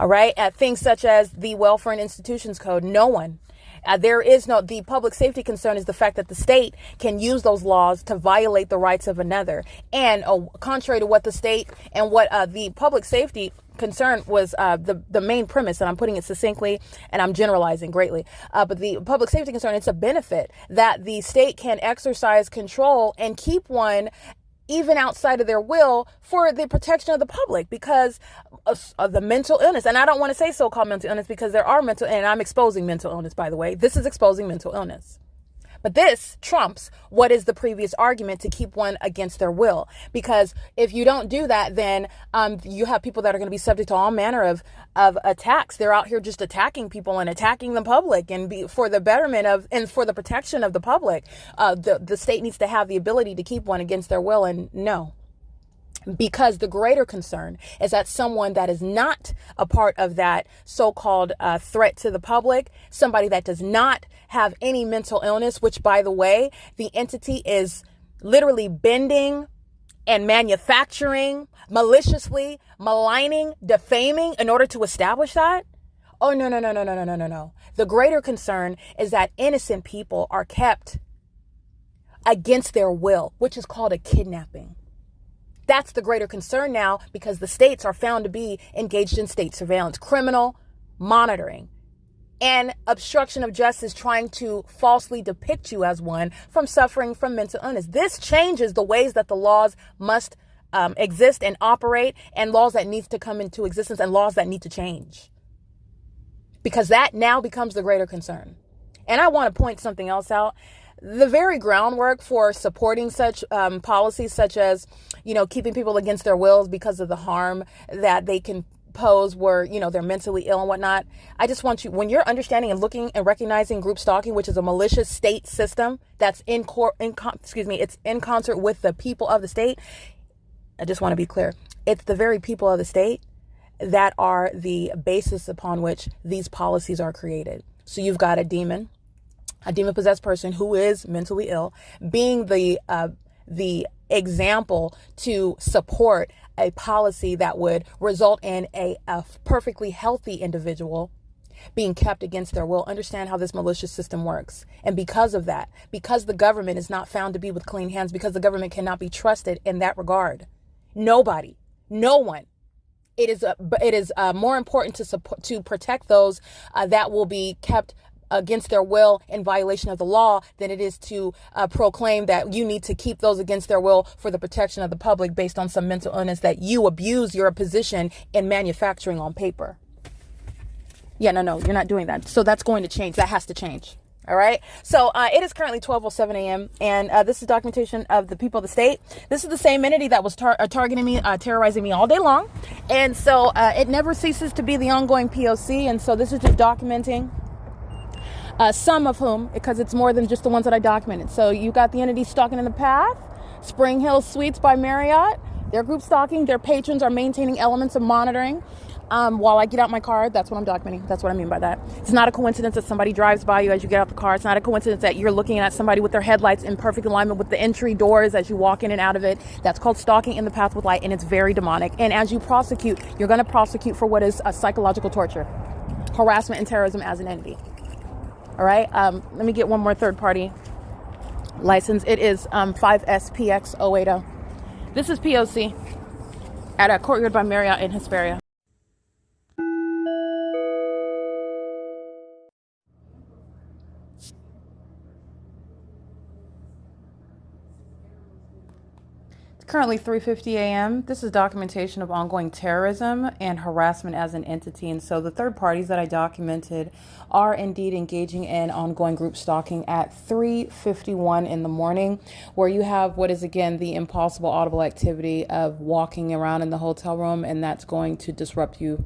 All right. At things such as the Welfare and Institutions Code, the public safety concern is the fact that the state can use those laws to violate the rights of another. And contrary to what the state and what the public safety concern was, the main premise, and I'm putting it succinctly and I'm generalizing greatly, but the public safety concern, it's a benefit that the state can exercise control and keep one even outside of their will for the protection of the public because of the mental illness. And I don't want to say so-called mental illness because there are and I'm exposing mental illness, by the way. This is exposing mental illness. But this trumps what is the previous argument to keep one against their will. Because if you don't do that, then you have people that are going to be subject to all manner of attacks. They're out here just attacking people and attacking the public and for the betterment of and for the protection of the public. The state needs to have the ability to keep one against their will. And no. Because the greater concern is that someone that is not a part of that so-called threat to the public, somebody that does not have any mental illness, which, by the way, the entity is literally bending and manufacturing, maliciously maligning, defaming in order to establish that. Oh, no, no, no, no, no, no, no, no, no. The greater concern is that innocent people are kept against their will, which is called a kidnapping. That's the greater concern now because the states are found to be engaged in state surveillance, criminal monitoring, and obstruction of justice, trying to falsely depict you as one from suffering from mental illness. This changes the ways that the laws must exist and operate, and laws that need to come into existence and laws that need to change. Because that now becomes the greater concern. And I want to point something else out. The very groundwork for supporting such policies, such as, keeping people against their wills because of the harm that they can pose where, they're mentally ill and whatnot. I just want you, when you're understanding and looking and recognizing group stalking, which is a malicious state system that's it's in concert with the people of the state. I just want to be clear. It's the very people of the state that are the basis upon which these policies are created. So you've got a demon-possessed person who is mentally ill, being the example to support a policy that would result in a perfectly healthy individual being kept against their will. Understand how this malicious system works. And because of that, because the government is not found to be with clean hands, because the government cannot be trusted in that regard, no one. It is more important to protect those that will be kept against their will in violation of the law than it is to proclaim that you need to keep those against their will for the protection of the public based on some mental illness that you abuse your position in manufacturing on paper. Yeah, no, you're not doing that. So that's going to change. That has to change. All right. So it is currently 12:07 a.m. and this is documentation of the people of the state. This is the same entity that was targeting me, terrorizing me all day long. And so it never ceases to be the ongoing P.O.C. And so this is just documenting some of whom, because it's more than just the ones that I documented. So you got the entity stalking in the path, Spring Hill Suites by Marriott. They're group stalking. Their patrons are maintaining elements of monitoring. While I get out my car, that's what I'm documenting. That's what I mean by that. It's not a coincidence that somebody drives by you as you get out the car. It's not a coincidence that you're looking at somebody with their headlights in perfect alignment with the entry doors as you walk in and out of it. That's called stalking in the path with light, and it's very demonic. And as you prosecute, you're going to prosecute for what is a psychological torture, harassment, and terrorism as an entity. All right. Let me get one more third-party license. It is 5SPX080. This is P.O.C. at a Courtyard by Marriott in Hesperia. Currently 3:50 a.m. This is documentation of ongoing terrorism and harassment as an entity. And so the third parties that I documented are indeed engaging in ongoing group stalking at 3:51 in the morning, where you have what is, again, the impossible audible activity of walking around in the hotel room, and that's going to disrupt you.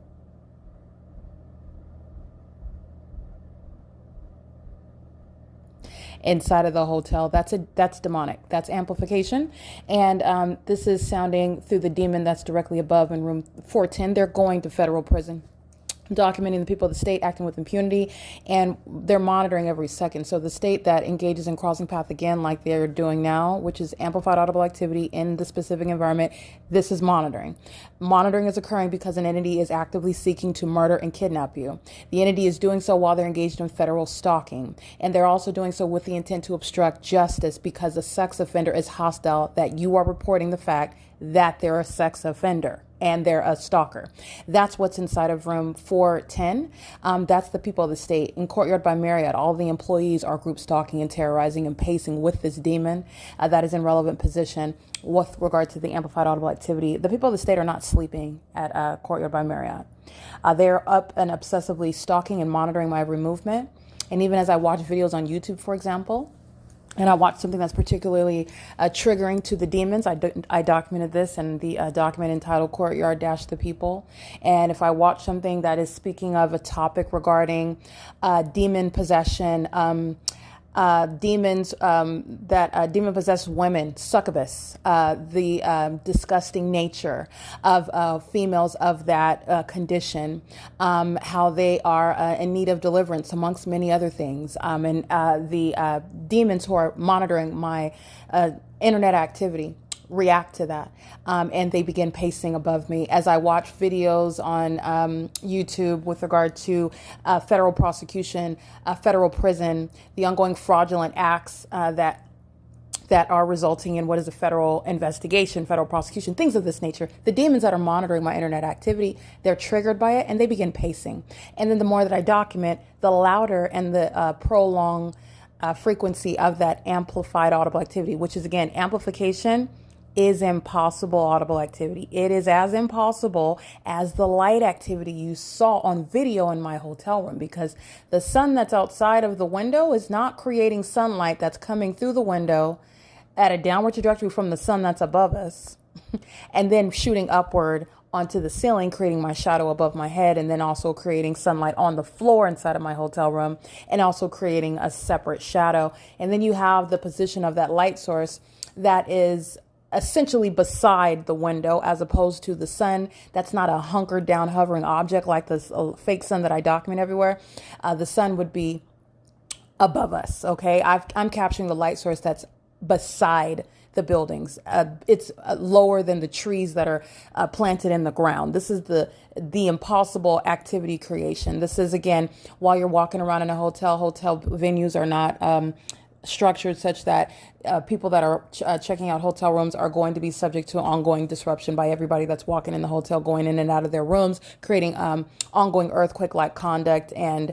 inside of the hotel. That's demonic. That's amplification. And this is sounding through the demon that's directly above in room 410. They're going to federal prison, documenting the people of the state acting with impunity, and they're monitoring every second. So the state that engages in crossing path again, like they're doing now, which is amplified audible activity in the specific environment, this is monitoring. Monitoring is occurring because an entity is actively seeking to murder and kidnap you. The entity is doing so while they're engaged in federal stalking, and they're also doing so with the intent to obstruct justice because the sex offender is hostile that you are reporting the fact that they're a sex offender and they're a stalker. That's what's inside of room 410. That's the people of the state. In Courtyard by Marriott, all the employees are group stalking and terrorizing and pacing with this demon that is in relevant position with regard to the amplified audible activity. The people of the state are not sleeping at Courtyard by Marriott. They're up and obsessively stalking and monitoring my every movement. And even as I watch videos on YouTube, for example, and I watched something that's particularly triggering to the demons. I documented this in the document entitled Courtyard the People. And if I watch something that is speaking of a topic regarding demon possession, demons that demon possessed women, succubus, the disgusting nature of females of that condition, how they are in need of deliverance amongst many other things, and the demons who are monitoring my internet activity react to that, and they begin pacing above me as I watch videos on YouTube with regard to federal prosecution, federal prison, the ongoing fraudulent acts that are resulting in what is a federal investigation, federal prosecution, things of this nature. The demons that are monitoring my internet activity, they're triggered by it and they begin pacing. And then the more that I document, the louder and the prolonged frequency of that amplified audible activity, which is again, amplification is impossible audible activity. It is as impossible as the light activity you saw on video in my hotel room, because the sun that's outside of the window is not creating sunlight that's coming through the window at a downward trajectory from the sun that's above us and then shooting upward onto the ceiling, creating my shadow above my head, and then also creating sunlight on the floor inside of my hotel room, and also creating a separate shadow. And then you have the position of that light source that is essentially beside the window, as opposed to the sun that's not a hunkered down hovering object like this fake sun that I document everywhere. The sun would be above us. Okay, I'm capturing the light source that's beside the buildings. It's lower than the trees that are planted in the ground. This is the impossible activity creation. This is, again, while you're walking around in a hotel venues are not structured such that people that are checking out hotel rooms are going to be subject to ongoing disruption by everybody that's walking in the hotel, going in and out of their rooms, creating ongoing earthquake-like conduct. And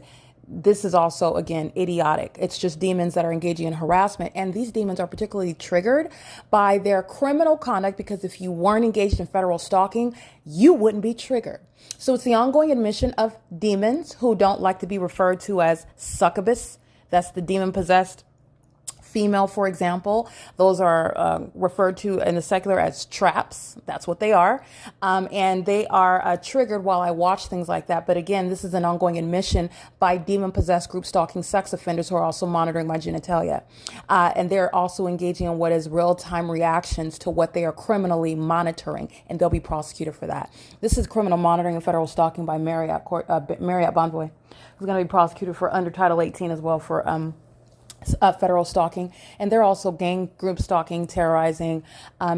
this is also, again, idiotic. It's just demons that are engaging in harassment. And these demons are particularly triggered by their criminal conduct, because if you weren't engaged in federal stalking, you wouldn't be triggered. So it's the ongoing admission of demons who don't like to be referred to as succubus. That's the demon-possessed female, for example. Those are referred to in the secular as traps. That's what they are. And they are triggered while I watch things like that. But again, this is an ongoing admission by demon-possessed group stalking sex offenders who are also monitoring my genitalia. And they're also engaging in what is real-time reactions to what they are criminally monitoring, and they'll be prosecuted for that. This is criminal monitoring and federal stalking by Marriott Bonvoy, who's going to be prosecuted for under Title 18 as well for federal stalking. And they're also gang group stalking, terrorizing,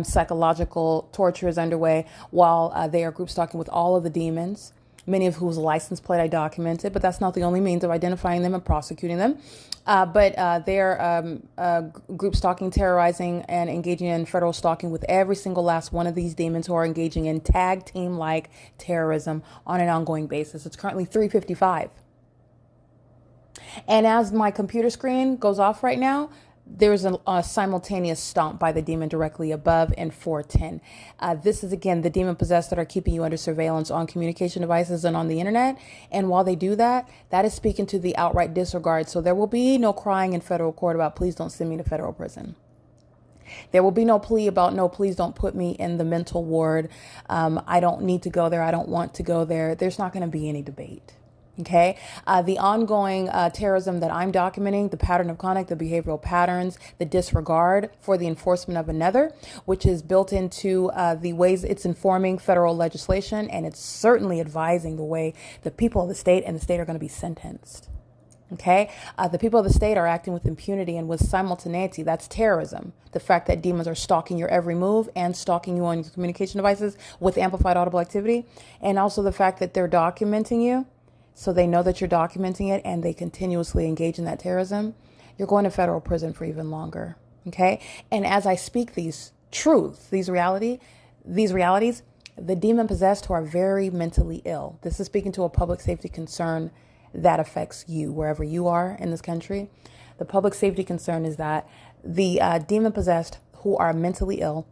psychological torture is underway while they are group stalking with all of the demons, many of whose license plate I documented, but that's not the only means of identifying them and prosecuting them. But they're group stalking, terrorizing, and engaging in federal stalking with every single last one of these demons who are engaging in tag team-like terrorism on an ongoing basis. It's currently 3:55. And as my computer screen goes off right now, there's a simultaneous stomp by the demon directly above in 410. This is, again, the demon possessed that are keeping you under surveillance on communication devices and on the internet. And while they do that, that is speaking to the outright disregard. So there will be no crying in federal court about, please don't send me to federal prison. There will be no plea about, no, please don't put me in the mental ward. I don't need to go there. I don't want to go there. There's not going to be any debate. Okay, the ongoing terrorism that I'm documenting, the pattern of conduct, the behavioral patterns, the disregard for the enforcement of another, which is built into the ways it's informing federal legislation, and it's certainly advising the way the people of the state and the state are going to be sentenced. Okay, the people of the state are acting with impunity and with simultaneity. That's terrorism. The fact that demons are stalking your every move and stalking you on your communication devices with amplified audible activity, and also the fact that they're documenting you. So they know that you're documenting it and they continuously engage in that terrorism. You're going to federal prison for even longer. Okay. And as I speak these truths, these realities, the demon possessed who are very mentally ill. This is speaking to a public safety concern that affects you wherever you are in this country. The public safety concern is that the demon possessed who are mentally ill,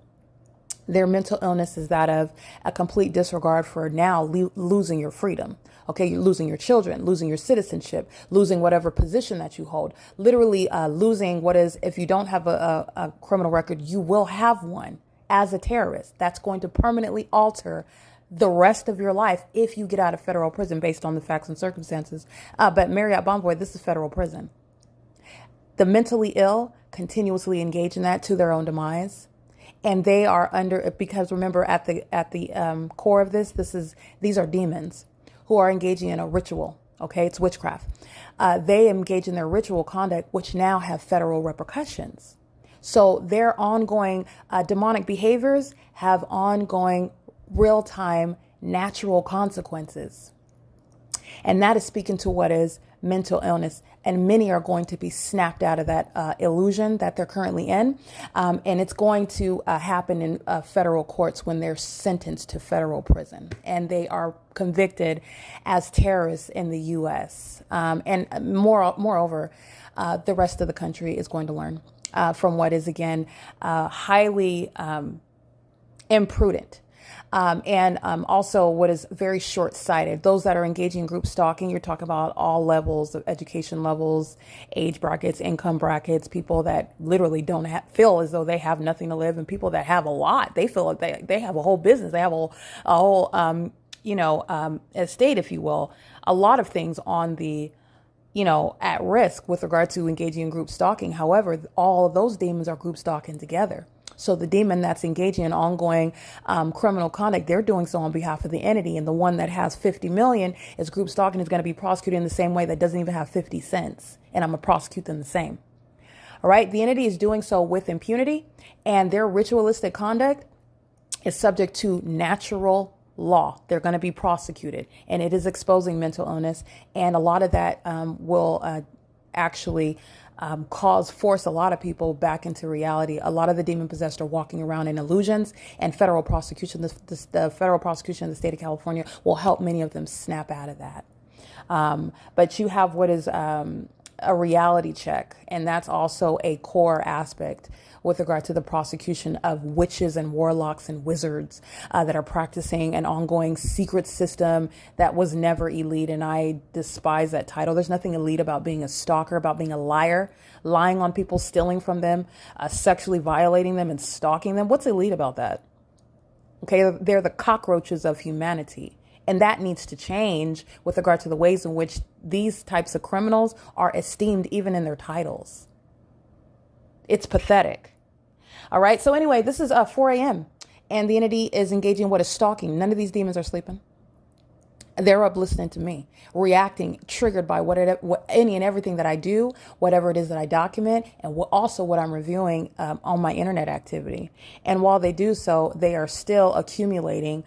their mental illness is that of a complete disregard for now losing your freedom. Okay, you're losing your children, losing your citizenship, losing whatever position that you hold, literally losing what is, if you don't have a criminal record, you will have one as a terrorist. That's going to permanently alter the rest of your life if you get out of federal prison based on the facts and circumstances. But MARRIOTT Bonvoy, this is federal prison. The mentally ill continuously engage in that to their own demise. And they are under, because remember at the core of these are demons who are engaging in a ritual. Okay, it's witchcraft. They engage in their ritual conduct, which now have federal repercussions. So their ongoing demonic behaviors have ongoing real-time natural consequences. And that is speaking to what is mental illness. And many are going to be snapped out of that illusion that they're currently in. And it's going to happen in federal courts when they're sentenced to federal prison and they are convicted as terrorists in the U.S. And moreover, the rest of the country is going to learn from what is, again, highly imprudent. And also what is very short-sighted. Those that are engaging in group stalking, you're talking about all levels of education levels, age brackets, income brackets, people that literally don't feel as though they have nothing to live, and people that have a lot. They feel like they have a whole business. They have a whole estate, if you will. A lot of things on the at risk with regard to engaging in group stalking. However, all of those demons are group stalking together. So the demon that's engaging in ongoing criminal conduct, they're doing so on behalf of the entity. And the one that has 50 million is group stalking is going to be prosecuted in the same way that doesn't even have 50 cents. And I'm going to prosecute them the same. All right. The entity is doing so with impunity, and their ritualistic conduct is subject to natural law. They're going to be prosecuted, and it is exposing mental illness. And a lot of that will actually force a lot of people back into reality. A lot of the demon possessed are walking around in illusions, and federal prosecution, the federal prosecution in the state of California will help many of them snap out of that. But you have what is a reality check, and that's also a core aspect with regard to the prosecution of witches and warlocks and wizards that are practicing an ongoing secret system that was never elite. And I despise that title. There's nothing elite about being a stalker, about being a liar, lying on people, stealing from them, sexually violating them and stalking them. What's elite about that? Okay, they're the cockroaches of humanity. And that needs to change with regard to the ways in which these types of criminals are esteemed even in their titles. It's pathetic. All right. So anyway, this is 4 a.m. and the entity is engaging in what is stalking. None of these demons are sleeping. They're up listening to me, reacting, triggered by any and everything that I do, whatever it is that I document, and also what I'm reviewing on my internet activity. And while they do so, they are still accumulating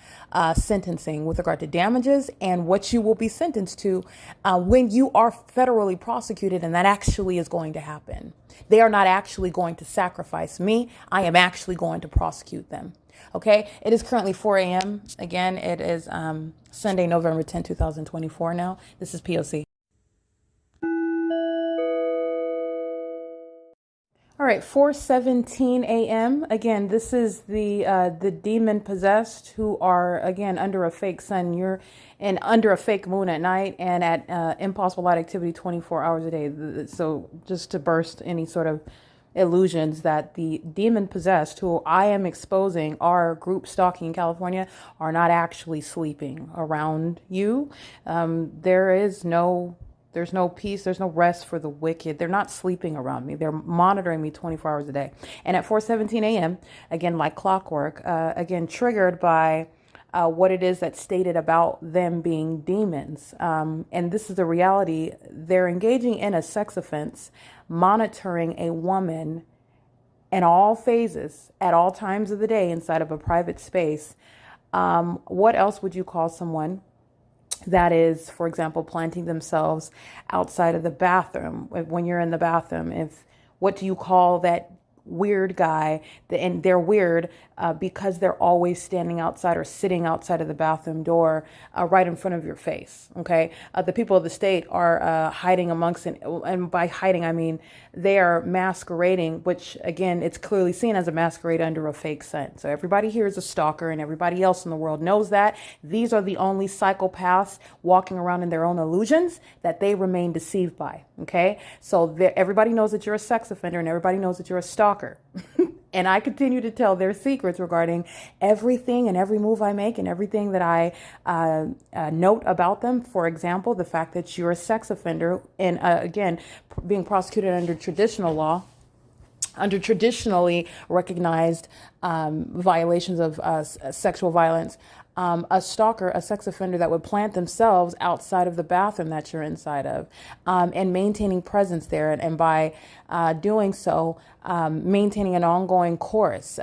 sentencing with regard to damages and what you will be sentenced to when you are federally prosecuted, and that actually is going to happen. They are not actually going to sacrifice me. I am actually going to prosecute them. Okay, it is currently 4 a.m. Again, it is Sunday, November 10, 2024 now. This is P.O.C. All right, 4:17 a.m. Again, this is the demon possessed who are, again, under a fake sun. You're under a fake moon at night and at impossible light activity 24 hours a day. So just to burst any sort of illusions that the demon possessed, who I am exposing are group stalking in California, are not actually sleeping around you. There's no peace. There's no rest for the wicked. They're not sleeping around me. They're monitoring me 24 hours a day. And at 4:17 a.m., again, like clockwork, again, triggered by what it is that's stated about them being demons. And this is the reality. They're engaging in a sex offense, monitoring a woman in all phases, at all times of the day, inside of a private space. What else would you call someone that is, for example, planting themselves outside of the bathroom? When you're in the bathroom, what do you call that weird guy? And they're weird because they're always standing outside or sitting outside of the bathroom door right in front of your face. Okay. The people of the state are hiding amongst it. And by hiding, I mean they are masquerading, which again, it's clearly seen as a masquerade under a fake sun. So everybody here is a stalker and everybody else in the world knows that. These are the only psychopaths walking around in their own illusions that they remain deceived by. Okay. So everybody knows that you're a sex offender and everybody knows that you're a stalker. And I continue to tell their secrets regarding everything and every move I make and everything that I note about them. For example, the fact that you're a sex offender and again, being prosecuted under traditional law, under traditionally recognized violations of sexual violence. A stalker, a sex offender that would plant themselves outside of the bathroom that you're inside of, and maintaining presence there. And by doing so, maintaining an ongoing course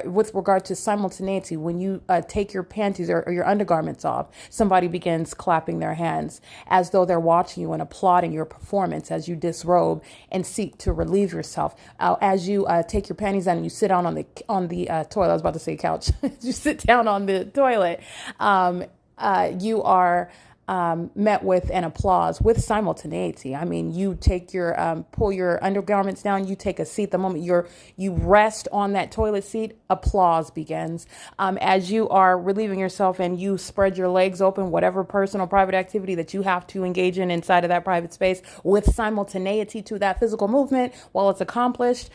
with regard to simultaneity. When you take your panties or your undergarments off, somebody begins clapping their hands as though they're watching you and applauding your performance as you disrobe and seek to relieve yourself. As you take your panties down and you sit down on the toilet, I was about to say couch. You sit down on the toilet. You are met with an applause with simultaneity. I mean, you take your pull your undergarments down, you take a seat. The moment you rest on that toilet seat, applause begins. As you are relieving yourself and you spread your legs open, whatever personal private activity that you have to engage in inside of that private space, with simultaneity to that physical movement while it's accomplished,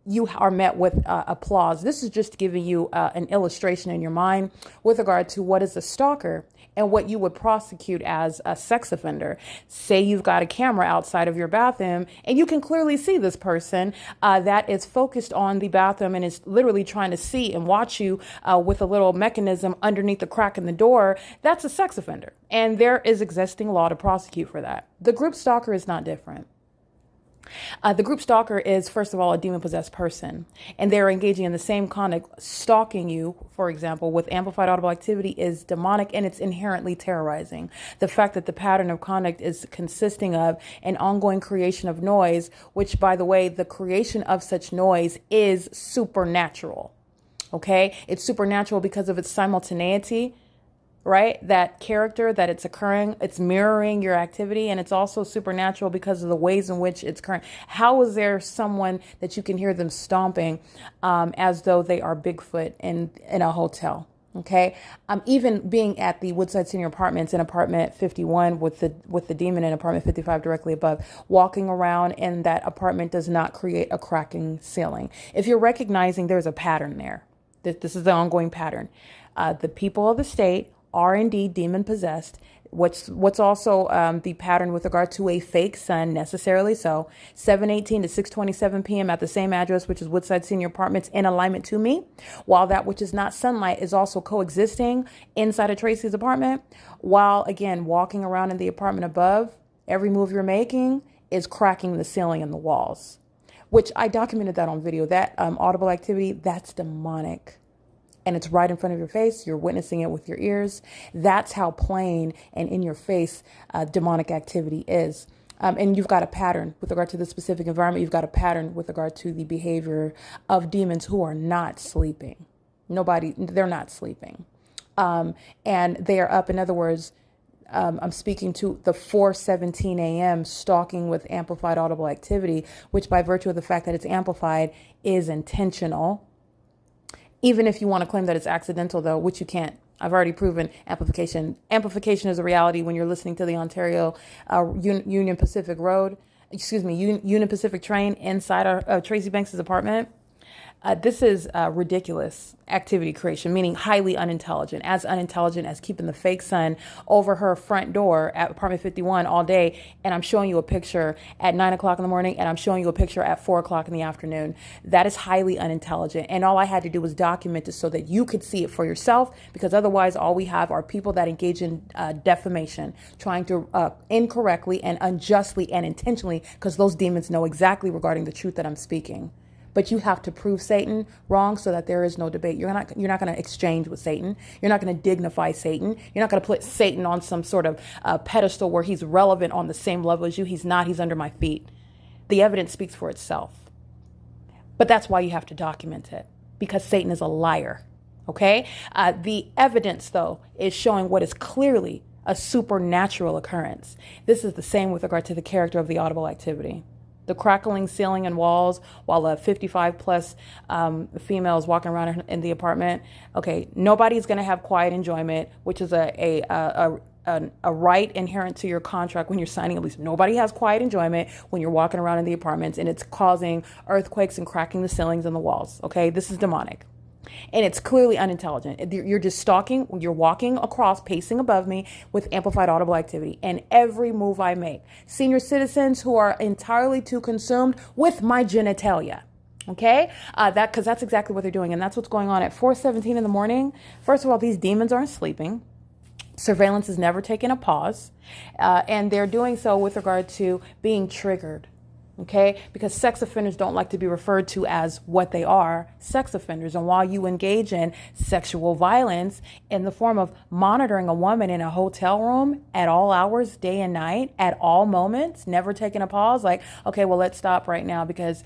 you are met with applause. This is just giving you an illustration in your mind with regard to what is a stalker and what you would prosecute as a sex offender. Say you've got a camera outside of your bathroom and you can clearly see this person that is focused on the bathroom and is literally trying to see and watch you with a little mechanism underneath the crack in the door. That's a sex offender. And there is existing law to prosecute for that. The group stalker is not different. The group stalker is, first of all, a demon-possessed person, and they're engaging in the same conduct. Stalking you, for example, with amplified audible activity is demonic, and it's inherently terrorizing. The fact that the pattern of conduct is consisting of an ongoing creation of noise, which, by the way, the creation of such noise is supernatural. Okay? It's supernatural because of its simultaneity. Right? That character that it's occurring, it's mirroring your activity, and it's also supernatural because of the ways in which it's occurring. How is there someone that you can hear them stomping as though they are Bigfoot in a hotel? Okay. Even being at the Woodside Senior Apartments in apartment 51 with the demon in apartment 55 directly above, walking around in that apartment does not create a cracking ceiling. If you're recognizing there's a pattern there, that this is the ongoing pattern, the people of the state are indeed demon possessed. What's also the pattern with regard to a fake sun, necessarily so, 7:18 to 6:27 p.m. at the same address, which is Woodside Senior Apartments, in alignment to me, while that which is not sunlight is also coexisting inside of Tracy's apartment, while again walking around in the apartment above, every move you're making is cracking the ceiling and the walls, which I documented that on video. That audible activity, that's demonic. And it's right in front of your face. You're witnessing it with your ears. That's how plain and in your face demonic activity is. And you've got a pattern with regard to the specific environment. You've got a pattern with regard to the behavior of demons who are not sleeping. They're not sleeping. And they are up. In other words, I'm speaking to the 4:17 a.m. stalking with amplified audible activity, which by virtue of the fact that it's amplified is intentional. Even if you want to claim that it's accidental, though, which you can't. I've already proven amplification. Amplification is a reality when you're listening to the Ontario Union Pacific Road. Union Pacific train inside Tracy Banks' apartment. This is ridiculous activity creation, meaning highly unintelligent as keeping the fake sun over her front door at apartment 51 all day. And I'm showing you a picture at 9 o'clock in the morning, and I'm showing you a picture at 4 o'clock in the afternoon. That is highly unintelligent. And all I had to do was document it so that you could see it for yourself, because otherwise all we have are people that engage in defamation, trying to incorrectly and unjustly and intentionally, because those demons know exactly regarding the truth that I'm speaking. But you have to prove Satan wrong so that there is no debate. You're not going to exchange with Satan. You're not going to dignify Satan. You're not going to put Satan on some sort of pedestal where he's relevant on the same level as you. He's not. He's under my feet. The evidence speaks for itself. But that's why you have to document it, because Satan is a liar. Okay? The evidence, though, is showing what is clearly a supernatural occurrence. This is the same with regard to the character of the audible activity. The crackling ceiling and walls while a 55 plus female is walking around in the apartment. Okay, nobody's going to have quiet enjoyment, which is a right inherent to your contract when you're signing a lease. Nobody has quiet enjoyment when you're walking around in the apartments and it's causing earthquakes and cracking the ceilings and the walls. Okay, this is demonic. And it's clearly unintelligent. You're just stalking. You're walking across, pacing above me with amplified audible activity. And every move I make, senior citizens who are entirely too consumed with my genitalia. Okay, because that's exactly what they're doing. And that's what's going on at 4:17 in the morning. First of all, these demons aren't sleeping. Surveillance is never taking a pause. And they're doing so with regard to being triggered. Okay, because sex offenders don't like to be referred to as what they are, sex offenders. And while you engage in sexual violence in the form of monitoring a woman in a hotel room at all hours, day and night, at all moments, never taking a pause, like, okay, well, let's stop right now because,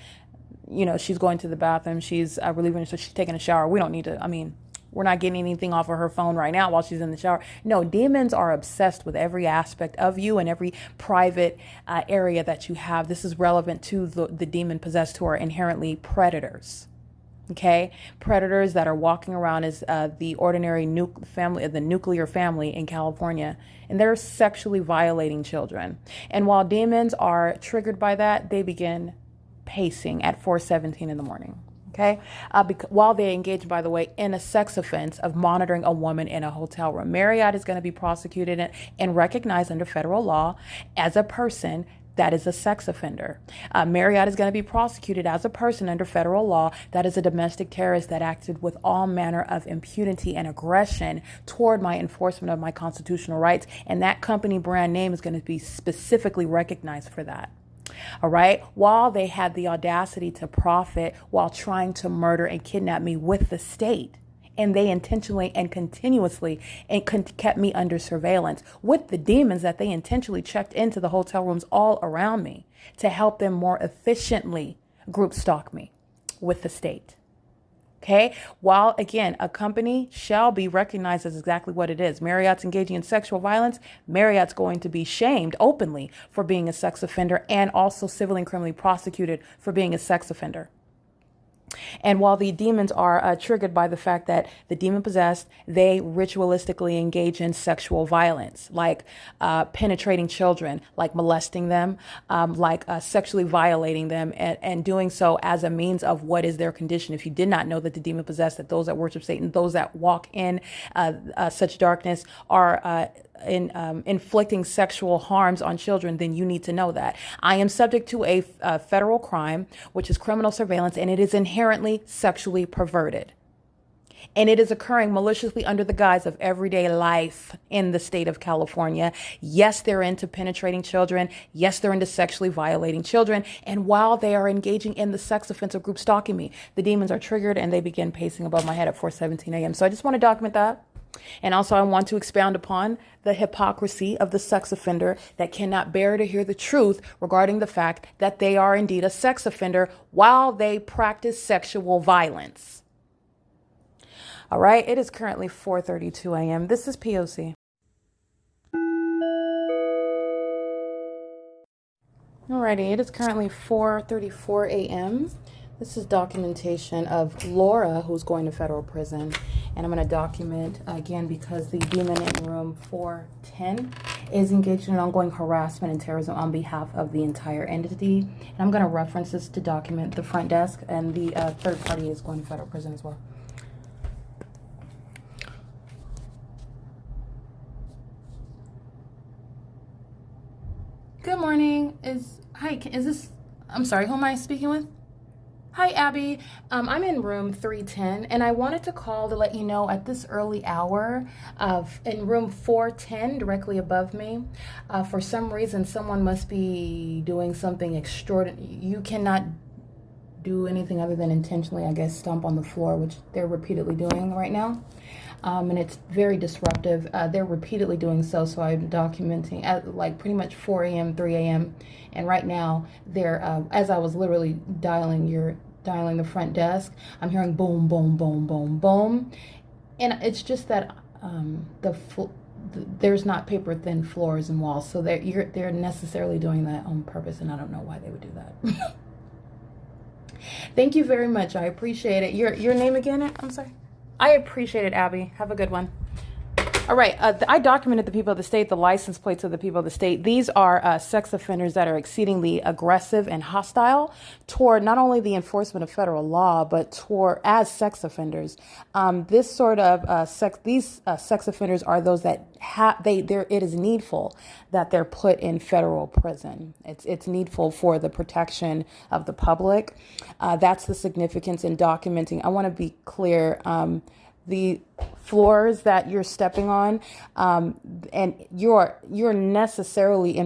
she's going to the bathroom, she's relieving, so she's taking a shower. We don't need to, we're not getting anything off of her phone right now while she's in the shower. No, demons are obsessed with every aspect of you and every private area that you have. This is relevant to the demon possessed who are inherently predators. Okay, predators that are walking around as the ordinary nuclear family in California, and they're sexually violating children. And while demons are triggered by that, they begin pacing at 4:17 in the morning. Okay, while they engage, by the way, in a sex offense of monitoring a woman in a hotel room. Marriott is going to be prosecuted and recognized under federal law as a person that is a sex offender. Marriott is going to be prosecuted as a person under federal law that is a domestic terrorist that acted with all manner of impunity and aggression toward my enforcement of my constitutional rights. And that company brand name is going to be specifically recognized for that. All right. While they had the audacity to profit while trying to murder and kidnap me with the state. And they intentionally and continuously kept me under surveillance with the demons that they intentionally checked into the hotel rooms all around me to help them more efficiently group stalk me with the state. Okay, while again, a company shall be recognized as exactly what it is. Marriott's engaging in sexual violence. Marriott's going to be shamed openly for being a sex offender and also civilly and criminally prosecuted for being a sex offender. And while the demons are triggered by the fact that the demon possessed, they ritualistically engage in sexual violence, like penetrating children, like molesting them, like sexually violating them, and doing so as a means of what is their condition. If you did not know that the demon possessed, that those that worship Satan, those that walk in such darkness are inflicting sexual harms on children, then you need to know that. I am subject to a federal crime, which is criminal surveillance, and it is inherently sexually perverted. And it is occurring maliciously under the guise of everyday life in the state of California. Yes, they're into penetrating children. Yes, they're into sexually violating children. And while they are engaging in the sex offensive group stalking me, the demons are triggered and they begin pacing above my head at 4:17 a.m. So I just want to document that. And also I want to expound upon the hypocrisy of the sex offender that cannot bear to hear the truth regarding the fact that they are indeed a sex offender while they practice sexual violence. All right, it is currently 4:32 a.m. This is P.O.C. Alrighty, it is currently 4:34 a.m. This is documentation of Laura, who's going to federal prison. And I'm going to document, again, because the demon in room 410 is engaged in ongoing harassment and terrorism on behalf of the entire entity. And I'm going to reference this to document the front desk, and the third party is going to federal prison as well. Good morning. I'm sorry, who am I speaking with? Hi, Abby. I'm in room 310, and I wanted to call to let you know at this early hour in room 410, directly above me, for some reason, someone must be doing something extraordinary. You cannot do anything other than intentionally, I guess, stomp on the floor, which they're repeatedly doing right now. And it's very disruptive. They're repeatedly doing so I'm documenting at like pretty much 4 a.m., 3 a.m. And right now, they're, as I was literally dialing the front desk, I'm hearing boom, boom, boom, boom, boom. And it's just that there's not paper thin floors and walls. So they're necessarily doing that on purpose, and I don't know why they would do that. Thank you very much. I appreciate it. Your name again? I'm sorry. I appreciate it, Abby. Have a good one. All right. I documented the people of the state, the license plates of the people of the state. These are sex offenders that are exceedingly aggressive and hostile toward not only the enforcement of federal law, but as sex offenders. This sort of sex offenders are those that it is needful that they're put in federal prison. It's needful for the protection of the public. That's the significance in documenting. I want to be clear. The floors that you're stepping on, and you're necessarily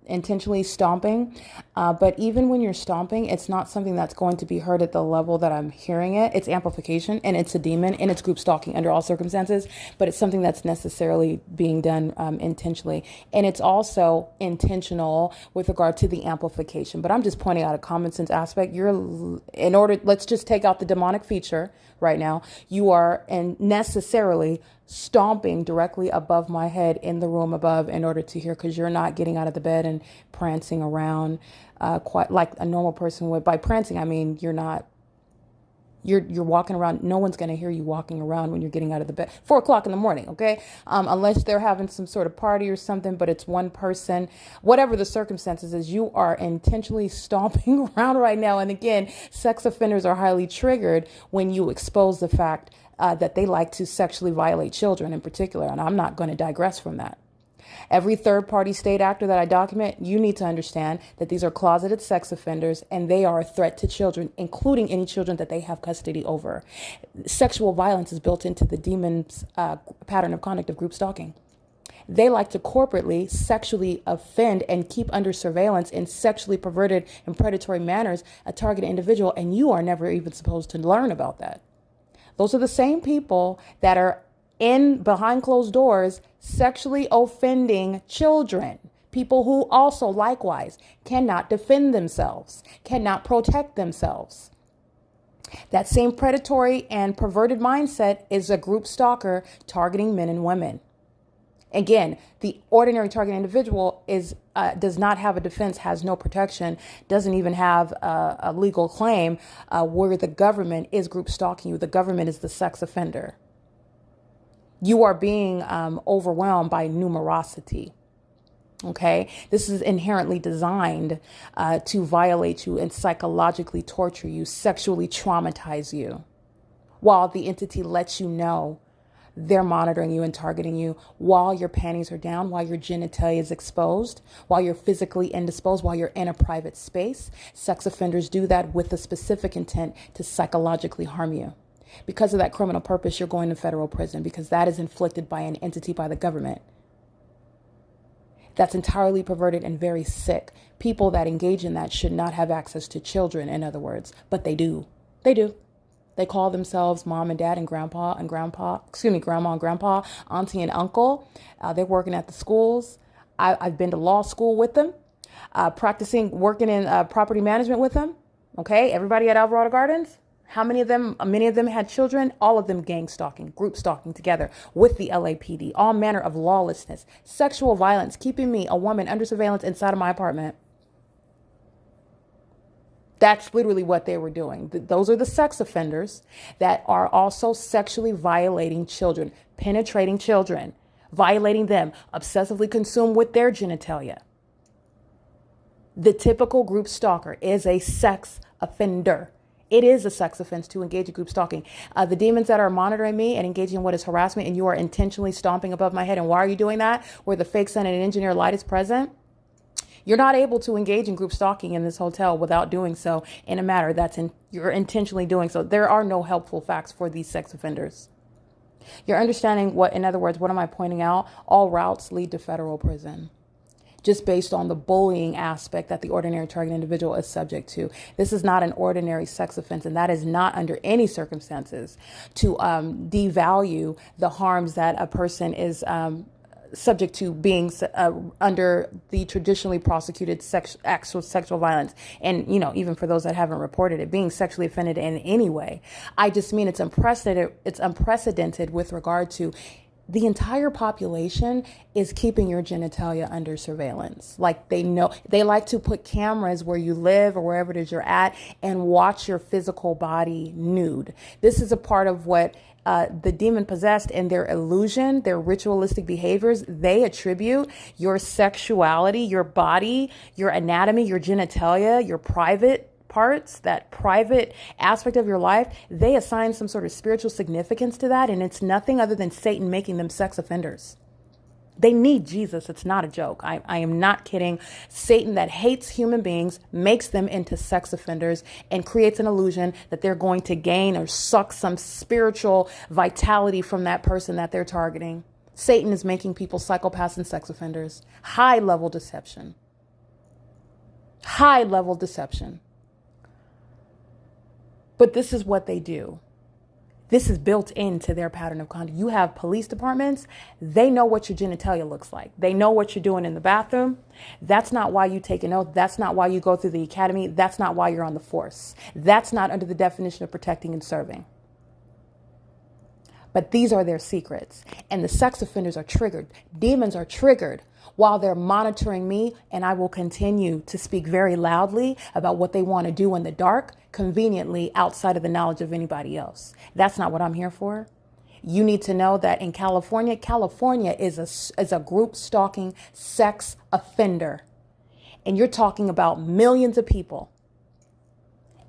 intentionally stomping, but even when you're stomping, it's not something that's going to be heard at the level that I'm hearing it. It's amplification, and it's a demon, and it's group stalking under all circumstances, but it's something that's necessarily being done intentionally, and it's also intentional with regard to the amplification. But I'm just pointing out a common sense aspect. Let's just take out the demonic feature right now. You are necessarily stomping directly above my head in the room above in order to hear, because you're not getting out of the bed and prancing around quite like a normal person would. By prancing, I mean you're walking around. No one's going to hear you walking around when you're getting out of the bed 4 o'clock in the morning. Okay. Unless they're having some sort of party or something, but it's one person, whatever the circumstances is, you are intentionally stomping around right now. And again, sex offenders are highly triggered when you expose the fact that they like to sexually violate children in particular. And I'm not going to digress from that. Every third-party state actor that I document, you need to understand that these are closeted sex offenders, and they are a threat to children, including any children that they have custody over. Sexual violence is built into the demon's pattern of conduct of group stalking. They like to corporately sexually offend and keep under surveillance in sexually perverted and predatory manners a targeted individual, and you are never even supposed to learn about that. Those are the same people that are behind closed doors sexually offending children. People who also likewise cannot defend themselves, cannot protect themselves. That same predatory and perverted mindset is a group stalker targeting men and women. Again, the ordinary target individual does not have a defense, has no protection, doesn't even have a legal claim, where the government is group stalking you. The government is the sex offender. You are being overwhelmed by numerosity. Okay, this is inherently designed to violate you and psychologically torture you, sexually traumatize you, while the entity lets you know they're monitoring you and targeting you while your panties are down, while your genitalia is exposed, while you're physically indisposed, while you're in a private space. Sex offenders do that with the specific intent to psychologically harm you. Because of that criminal purpose, you're going to federal prison, because that is inflicted by an entity, by the government. That's entirely perverted and very sick. People that engage in that should not have access to children, in other words, but they do. They do. They call themselves mom and dad and grandma and grandpa, auntie and uncle. They're working at the schools. I've been to law school with them, working in property management with them. Okay, everybody at Alvarado Gardens. Many of them had children, all of them gang stalking, group stalking together with the LAPD, all manner of lawlessness, sexual violence, keeping me, a woman, under surveillance inside of my apartment. That's literally what they were doing. Those are the sex offenders that are also sexually violating children, penetrating children violating them, obsessively consumed with their genitalia. The typical group stalker is a sex offender. It is a sex offense to engage in group stalking. The demons that are monitoring me and engaging in what is harassment, and you are intentionally stomping above my head. And why are you doing that? Where the fake sun and engineer light is present. You're not able to engage in group stalking in this hotel without doing so in a matter you're intentionally doing so. There are no helpful facts for these sex offenders. You're understanding in other words, what am I pointing out? All routes lead to federal prison, just based on the bullying aspect that the ordinary target individual is subject to. This is not an ordinary sex offense, and that is not under any circumstances to devalue the harms that a person is subject to being under the traditionally prosecuted actual sexual violence. And, even for those that haven't reported it, being sexually offended in any way. I just mean it's unprecedented with regard to the entire population is keeping your genitalia under surveillance. Like they like to put cameras where you live or wherever it is you're at and watch your physical body nude. This is a part of what the demon possessed and their illusion, their ritualistic behaviors, they attribute your sexuality, your body, your anatomy, your genitalia, your private parts, that private aspect of your life, they assign some sort of spiritual significance to that. And it's nothing other than Satan making them sex offenders. They need Jesus. It's not a joke. I am not kidding. Satan that hates human beings makes them into sex offenders and creates an illusion that they're going to gain or suck some spiritual vitality from that person that they're targeting. Satan is making people psychopaths and sex offenders. High level deception. High level deception. But this is what they do. This is built into their pattern of conduct. You have police departments. They know what your genitalia looks like. They know what you're doing in the bathroom. That's not why you take an oath. That's not why you go through the academy. That's not why you're on the force. That's not under the definition of protecting and serving. But these are their secrets. And the sex offenders are triggered. Demons are triggered while they're monitoring me. And I will continue to speak very loudly about what they want to do in the dark, conveniently outside of the knowledge of anybody else. That's not what I'm here for. You need to know that in California is a group stalking sex offender. And you're talking about millions of people.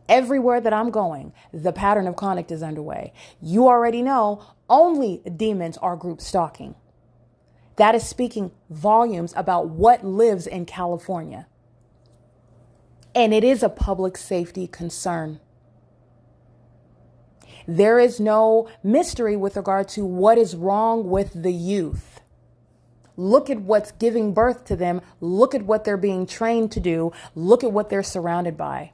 Everywhere that I'm going, the pattern of conduct is underway. You already know only demons are group stalking. That is speaking volumes about what lives in California. And it is a public safety concern. There is no mystery with regard to what is wrong with the youth. Look at what's giving birth to them. Look at what they're being trained to do. Look at what they're surrounded by.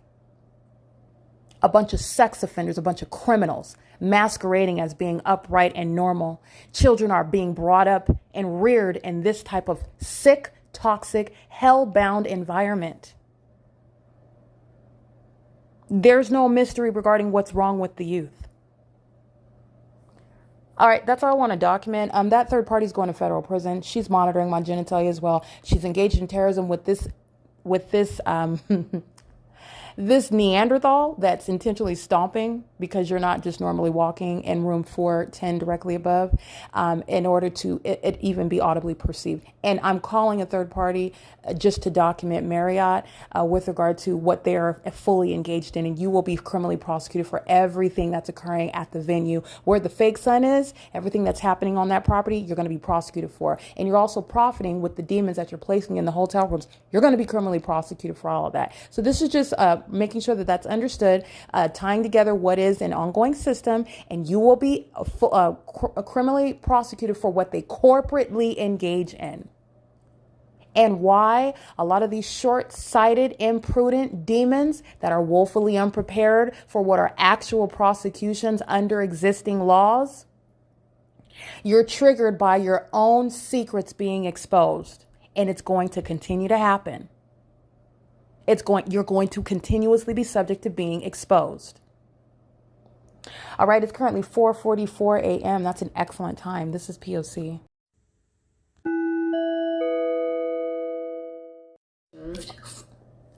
A bunch of sex offenders, a bunch of criminals masquerading as being upright and normal. Children are being brought up and reared in this type of sick, toxic, hell-bound environment. There's no mystery regarding what's wrong with the youth. All right, that's all I want to document. That third party is going to federal prison. She's monitoring my genitalia as well. She's engaged in terrorism with this this Neanderthal that's intentionally stomping because you're not just normally walking in room 410 directly above in order to it even be audibly perceived. And I'm calling a third party just to document MARRIOTT with regard to what they're fully engaged in. And you will be criminally prosecuted for everything that's occurring at the venue where the fake sun is. Everything that's happening on that property, you're going to be prosecuted for. And you're also profiting with the demons that you're placing in the hotel rooms. You're going to be criminally prosecuted for all of that. So this is just making sure that that's understood, tying together what is an ongoing system, and you will be criminally prosecuted for what they corporately engage in. And why a lot of these short-sighted, imprudent demons that are woefully unprepared for what are actual prosecutions under existing laws, you're triggered by your own secrets being exposed, and it's going to continue to happen. You're going to continuously be subject to being exposed. All right, it's currently 4:44 a.m. That's an excellent time. This is P.O.C.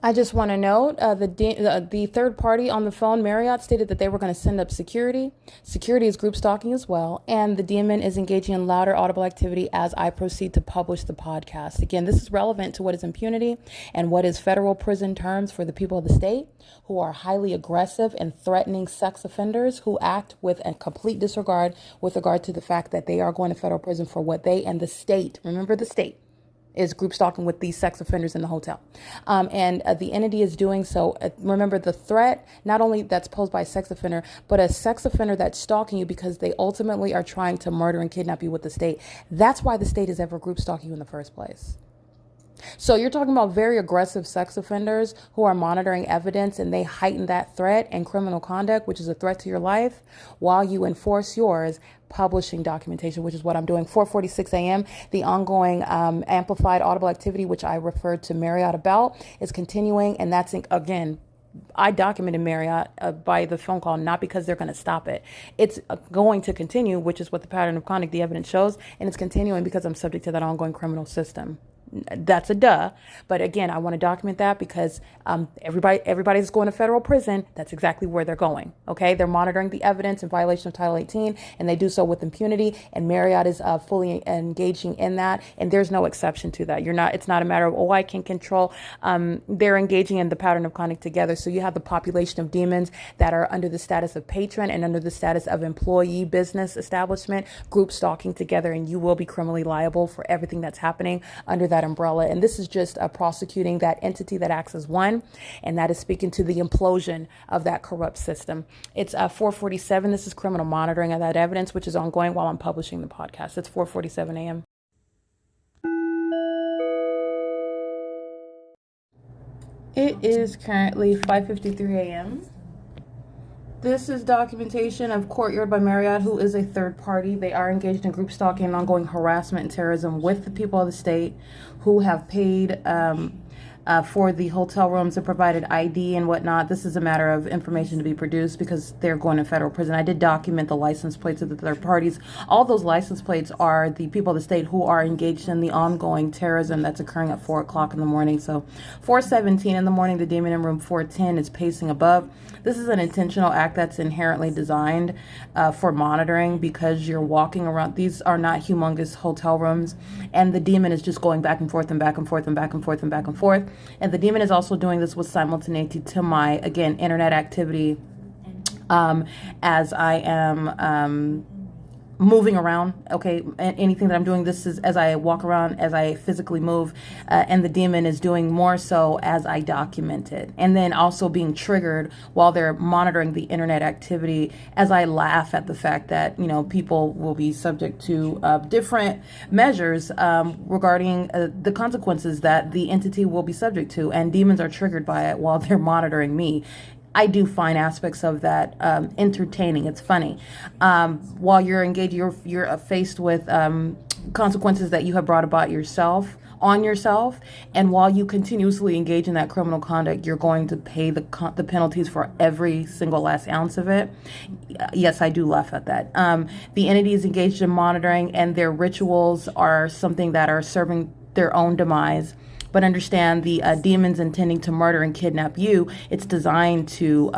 I just want to note the third party on the phone, Marriott, stated that they were going to send up security. Security is group stalking as well. And the demon is engaging in louder audible activity as I proceed to publish the podcast. Again, this is relevant to what is impunity and what is federal prison terms for the people of the state who are highly aggressive and threatening sex offenders who act with a complete disregard with regard to the fact that they are going to federal prison for what they and the state, remember the state, is group stalking with these sex offenders in the hotel. And the entity is doing so. Remember the threat, not only that's posed by a sex offender, but a sex offender that's stalking you because they ultimately are trying to murder and kidnap you with the state. That's why the state is ever group stalking you in the first place. So you're talking about very aggressive sex offenders who are monitoring evidence, and they heighten that threat and criminal conduct, which is a threat to your life, while you enforce yours, publishing documentation, which is what I'm doing. 4:46 a.m. The ongoing amplified audible activity, which I referred to Marriott about, is continuing, and that's again. I documented Marriott by the phone call, not because they're going to stop it. It's going to continue, which is what the pattern of conduct, the evidence shows, and it's continuing because I'm subject to that ongoing criminal system. That's a duh. But again, I want to document that because everybody's going to federal prison. That's exactly where they're going. Okay. They're monitoring the evidence in violation of Title 18, and they do so with impunity. And Marriott is fully engaging in that. And there's no exception to that. It's not a matter of, I can control. They're engaging in the pattern of conduct together. So you have the population of demons that are under the status of patron and under the status of employee business establishment, group stalking together. And you will be criminally liable for everything that's happening under that umbrella. And this is just prosecuting that entity that acts as one, and that is speaking to the implosion of that corrupt system. It's 4:47. This is criminal monitoring of that evidence, which is ongoing while I'm publishing the podcast. It's 4:47 a.m. It is currently 5:53 a.m. This is documentation of Courtyard by Marriott, who is a third party. They are engaged in group stalking and ongoing harassment and terrorism with the people of the state who have paid for the hotel rooms and provided ID and whatnot. This is a matter of information to be produced because they're going to federal prison. I did document the license plates of the third parties. All those license plates are the people of the state who are engaged in the ongoing terrorism that's occurring at 4 o'clock in the morning. So 4:17 in the morning, the demon in room 410 is pacing above. This is an intentional act that's inherently designed for monitoring because you're walking around. These are not humongous hotel rooms, and the demon is just going back and forth and back and forth and back and forth and back and forth. And the demon is also doing this with simultaneity to my, again, internet activity as I am moving around. Okay, and anything that I'm doing, this is as I walk around, as I physically move, and the demon is doing more so as I document it. And then also being triggered while they're monitoring the internet activity as I laugh at the fact that, people will be subject to different measures regarding the consequences that the entity will be subject to. And demons are triggered by it while they're monitoring me. I do find aspects of that entertaining. It's funny. While you're engaged, you're faced with consequences that you have brought about on yourself, and while you continuously engage in that criminal conduct, you're going to pay the penalties for every single last ounce of it. Yes, I do laugh at that. The entity is engaged in monitoring, and their rituals are something that are serving their own demise. But understand the demons intending to murder and kidnap you, it's designed to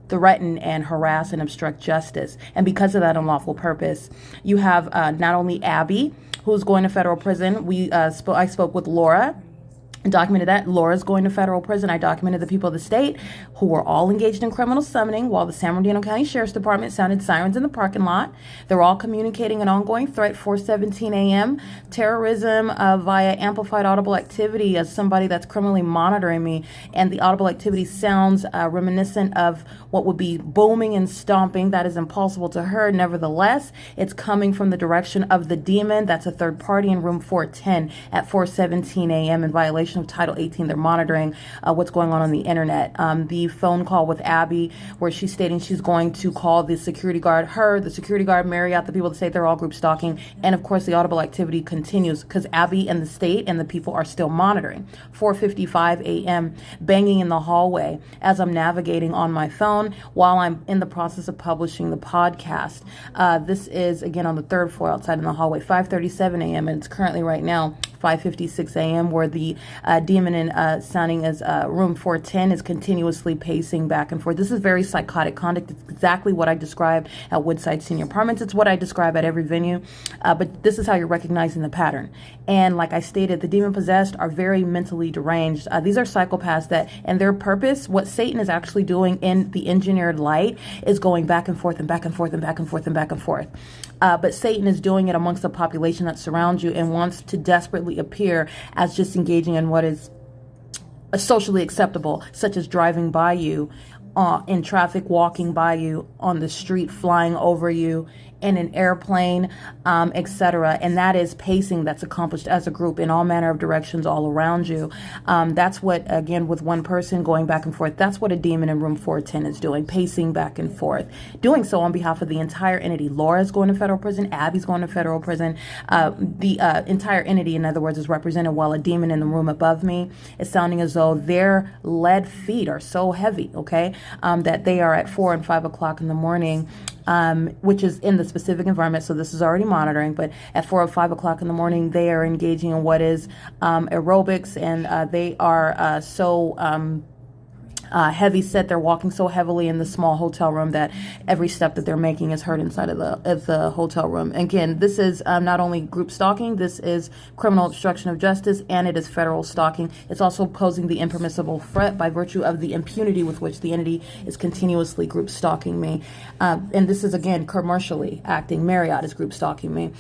threaten and harass and obstruct justice. And because of that unlawful purpose, you have not only Abby, who's going to federal prison. I spoke with Laura and documented that. Laura's going to federal prison. I documented the people of the state who were all engaged in criminal summoning while the San Bernardino County Sheriff's Department sounded sirens in the parking lot. They're all communicating an ongoing threat. 4:17 a.m. Terrorism via amplified audible activity as somebody that's criminally monitoring me. And the audible activity sounds reminiscent of what would be booming and stomping. That is impossible to hear. Nevertheless, it's coming from the direction of the demon. That's a third party in room 410 at 4:17 a.m. in violation of Title 18. They're monitoring what's going on the internet. The phone call with Abby, where she's stating she's going to call the security guard, the security guard, Marriott, the people that say they're all group stalking. And of course, the audible activity continues because Abby and the state and the people are still monitoring. 4:55 a.m., banging in the hallway as I'm navigating on my phone while I'm in the process of publishing the podcast. This is, again, on the third floor outside in the hallway. 5:37 a.m., and it's currently right now 5:56 a.m., where the demon in sounding as room 410 is continuously pacing back and forth. This is very psychotic conduct. It's exactly what I described at Woodside Senior Apartments. It's what I describe at every venue, but this is how you're recognizing the pattern. And like I stated, the demon possessed are very mentally deranged. These are psychopaths that, and their purpose, what Satan is actually doing in the engineered light, is going back and forth and back and forth and back and forth and back and forth. But Satan is doing it amongst the population that surrounds you and wants to desperately appear as just engaging in what is socially acceptable, such as driving by you in traffic, walking by you on the street, flying over you in an airplane, etc. And that is pacing that's accomplished as a group in all manner of directions all around you. That's what, again, with one person going back and forth, that's what a demon in room 410 is doing, pacing back and forth, doing so on behalf of the entire entity. Laura's going to federal prison, Abby's going to federal prison. The entire entity, in other words, is represented, while a demon in the room above me is sounding as though their lead feet are so heavy, okay, that they are at 4 and 5 o'clock in the morning, which is in the specific environment. So this is already monitoring, but at 4 or 5 o'clock in the morning, they are engaging in what is aerobics, and they are so heavy set. They're walking so heavily in the small hotel room that every step that they're making is heard inside of the hotel room. Again, this is not only group stalking, this is criminal obstruction of justice, and it is federal stalking. It's also posing the impermissible threat by virtue of the impunity with which the entity is continuously group stalking me. And this is, again, commercially acting. Marriott is group stalking me.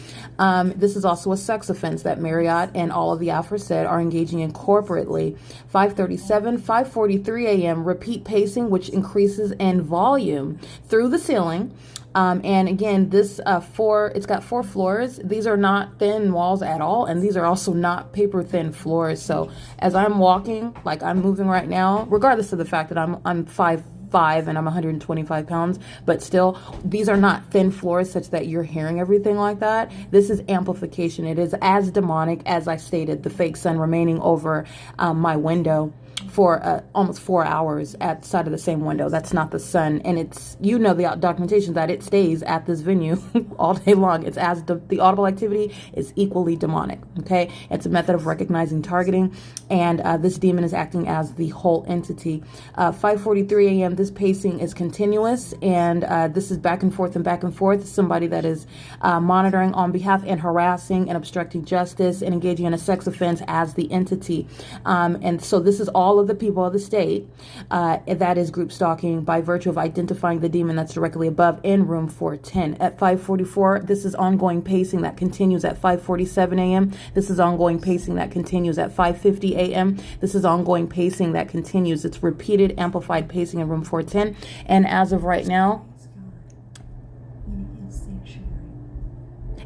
This is also a sex offense that Marriott and all of the aforesaid are engaging in corporately. 5:37, 5:43 a.m. repeat pacing, which increases in volume through the ceiling. And again, this it's got 4 floors. These are not thin walls at all, and these are also not paper thin floors. So as I'm walking, like I'm moving right now, regardless of the fact that I'm 5'5" and I'm 125 pounds, but still, these are not thin floors such that you're hearing everything like that. This is amplification. It is as demonic as I stated, the fake sun remaining over my window for almost 4 hours at the side of the same window. That's not the sun. And it's, the documentation that it stays at this venue all day long. It's as the audible activity is equally demonic. Okay. It's a method of recognizing targeting. And this demon is acting as the whole entity. 5:43 a.m. This pacing is continuous. And this is back and forth and back and forth. Somebody that is monitoring on behalf and harassing and obstructing justice and engaging in a sex offense as the entity. And so this is all of the people of the state that is group stalking by virtue of identifying the demon that's directly above in room 410. At 5:44, this is ongoing pacing that continues. At 5:47 a.m., this is ongoing pacing that continues. At 5:50 a.m., this is ongoing pacing that continues. It's repeated, amplified pacing in room 410. And as of right now,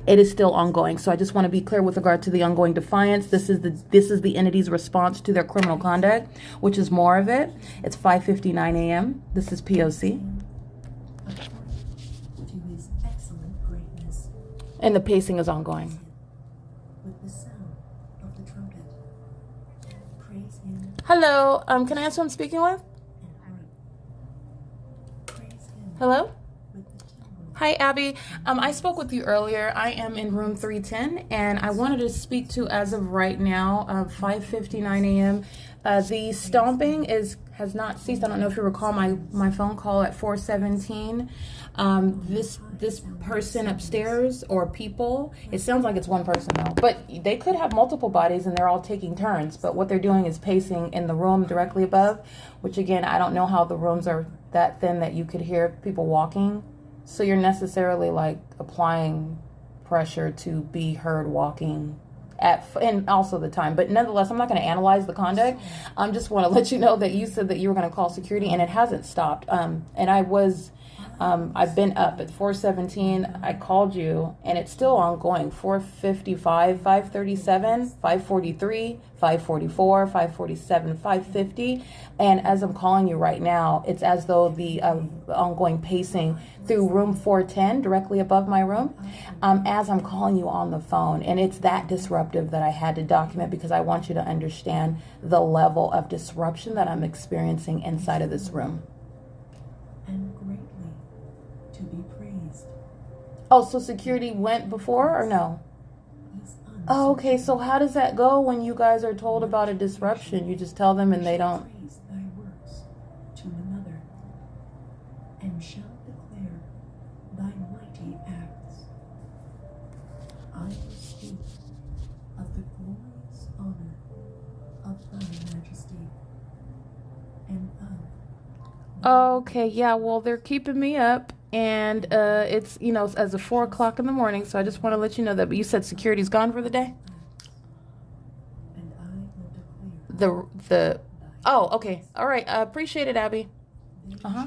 it is still ongoing. So I just want to be clear with regard to the ongoing defiance. This is the entity's response to their criminal conduct, which is more of it. It's 5:59 a.m. This is P.O.C. To his excellent greatness, And the pacing is ongoing. with the sound of the trumpet, praise him Hello. Can I ask who I'm speaking with? and harp. Praise him Hello? with the timbrel. Hi, Abby. I spoke with you earlier. I am in room 310, and I wanted to speak to, as of right now, 5:59 a.m. The stomping has not ceased. I don't know if you recall my phone call at 4:17. This person upstairs, or people, it sounds like it's one person though, but they could have multiple bodies and they're all taking turns. But what they're doing is pacing in the room directly above, which again, I don't know how the rooms are that thin that you could hear people walking. So you're necessarily like applying pressure to be heard walking and also the time. But nonetheless, I'm not going to analyze the conduct. I just want to let you know that you said that you were going to call security, and it hasn't stopped. And I've been up at 4:17. I called you, and it's still ongoing. 4:55, 5:37, 5:43, 5:44, 5:47, 5:50. And as I'm calling you right now, it's as though the ongoing pacing through room 410, directly above my room, as I'm calling you on the phone. And it's that disruptive that I had to document, because I want you to understand the level of disruption that I'm experiencing inside of this room. And greatly to be praised. Oh, so security went before or no? He's Oh, okay, so how does that go when you guys are told about a disruption? You just tell them and they don't. Praise thy works to another, and shall declare thy mighty acts. I will speak of the glorious honor of thy majesty, and of Okay, yeah, well, they're keeping me up, and it's, as of 4 o'clock in the morning, so I just want to let you know that. But you said security's gone for the day? and I will declare The, oh, okay. All right, appreciate it, Abby. Uh-huh.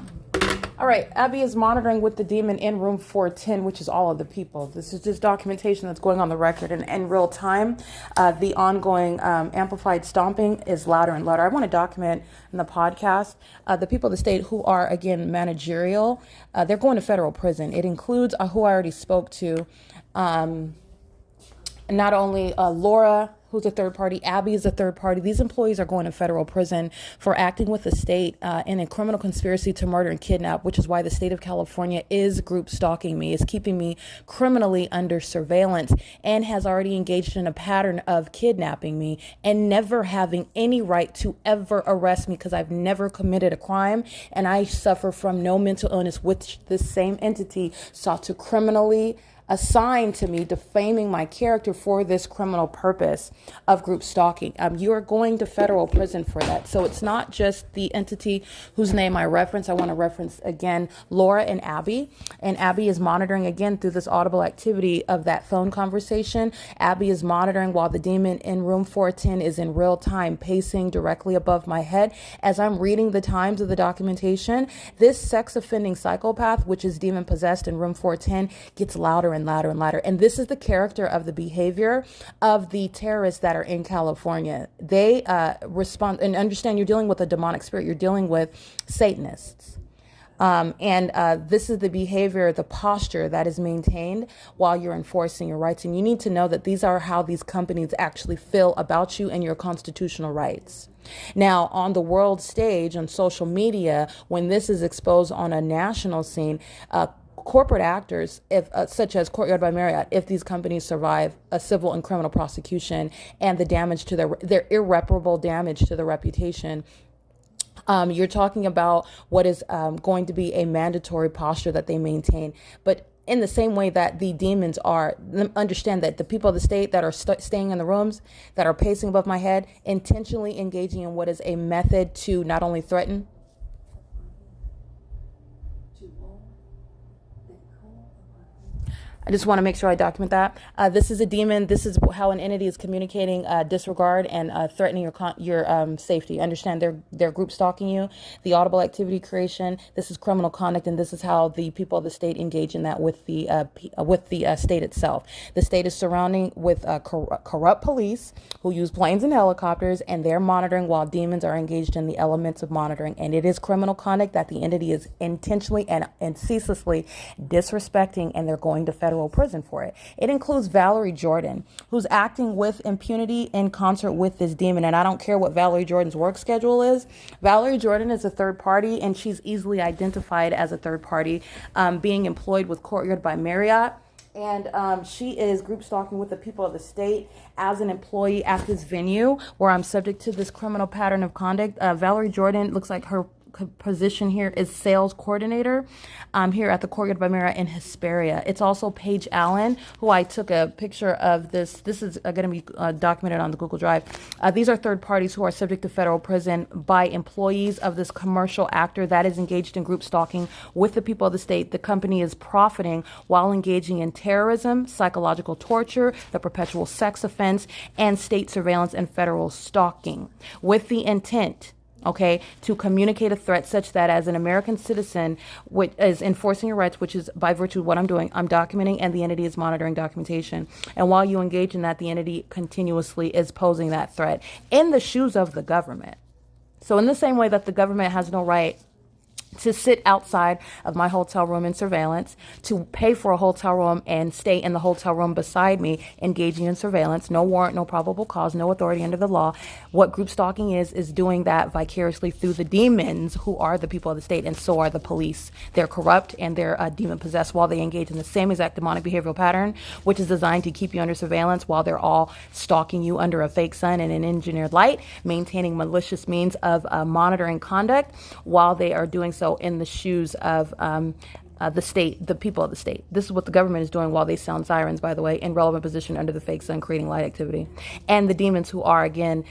All right, Abby is monitoring with the demon in room 410, which is all of the people. This is just documentation that's going on the record and in real time. The ongoing amplified stomping is louder and louder. I want to document in the podcast the people of the state who are, again, managerial. They're going to federal prison. It includes who I already spoke to. Not only Laura, who's a third party, Abby is a third party. These employees are going to federal prison for acting with the state in a criminal conspiracy to murder and kidnap, which is why the state of California is group stalking me, is keeping me criminally under surveillance, and has already engaged in a pattern of kidnapping me and never having any right to ever arrest me because I've never committed a crime and I suffer from no mental illness, which this same entity sought to criminally assigned to me, defaming my character for this criminal purpose of group stalking. You are going to federal prison for that. So it's not just the entity whose name I reference. I want to reference again Laura and Abby. And Abby is monitoring again through this audible activity of that phone conversation. Abby is monitoring while the demon in room 410 is in real time pacing directly above my head. As I'm reading the times of the documentation, this sex offending psychopath, which is demon possessed in room 410, gets louder and louder and louder. And this is the character of the behavior of the terrorists that are in California. They respond, and understand you're dealing with a demonic spirit. You're dealing with Satanists. This is the behavior, the posture that is maintained while you're enforcing your rights. And you need to know that these are how these companies actually feel about you and your constitutional rights. Now, on the world stage, on social media, when this is exposed on a national scene, corporate actors, if such as Courtyard by Marriott, if these companies survive a civil and criminal prosecution and the damage to their irreparable damage to their reputation, you're talking about what is going to be a mandatory posture that they maintain. But in the same way that the demons are, understand that the people of the state that are staying in the rooms, that are pacing above my head, intentionally engaging in what is a method to not only threaten, I just want to make sure I document that. This is a demon. This is how an entity is communicating disregard and threatening your safety. Understand they're group stalking you. The audible activity creation. This is criminal conduct, and this is how the people of the state engage in that with the state itself. The state is surrounding with corrupt police who use planes and helicopters, and they're monitoring while demons are engaged in the elements of monitoring. And it is criminal conduct that the entity is intentionally and ceaselessly disrespecting, and they're going to federal prison for it. It includes Valerie Jordan, who's acting with impunity in concert with this demon. And I don't care what Valerie Jordan's work schedule is. Valerie Jordan is a third party, and she's easily identified as a third party, being employed with Courtyard by Marriott. And she is group stalking with the people of the state as an employee at this venue where I'm subject to this criminal pattern of conduct. Valerie Jordan, looks like her position here is sales coordinator here at the Courtyard by Marriott in Hesperia. It's also Paige Allen, who I took a picture of this. This is going to be documented on the Google Drive. These are third parties who are subject to federal prison by employees of this commercial actor that is engaged in group stalking with the people of the state. The company is profiting while engaging in terrorism, psychological torture, the perpetual sex offense, and state surveillance and federal stalking with the intent, to communicate a threat such that as an American citizen, which is enforcing your rights, which is by virtue of what I'm doing, I'm documenting, and the entity is monitoring documentation. And while you engage in that, the entity continuously is posing that threat in the shoes of the government. So in the same way that the government has no right to sit outside of my hotel room in surveillance, to pay for a hotel room and stay in the hotel room beside me, engaging in surveillance, no warrant, no probable cause, no authority under the law. What group stalking is doing that vicariously through the demons who are the people of the state, and so are the police. They're corrupt and they're demon possessed while they engage in the same exact demonic behavioral pattern, which is designed to keep you under surveillance while they're all stalking you under a fake sun and an engineered light, maintaining malicious means of monitoring conduct while they are doing so in the shoes of the state, the people of the state. This is what the government is doing while they sound sirens, by the way, in relevant position under the fake sun, creating light activity. And the demons who are, again,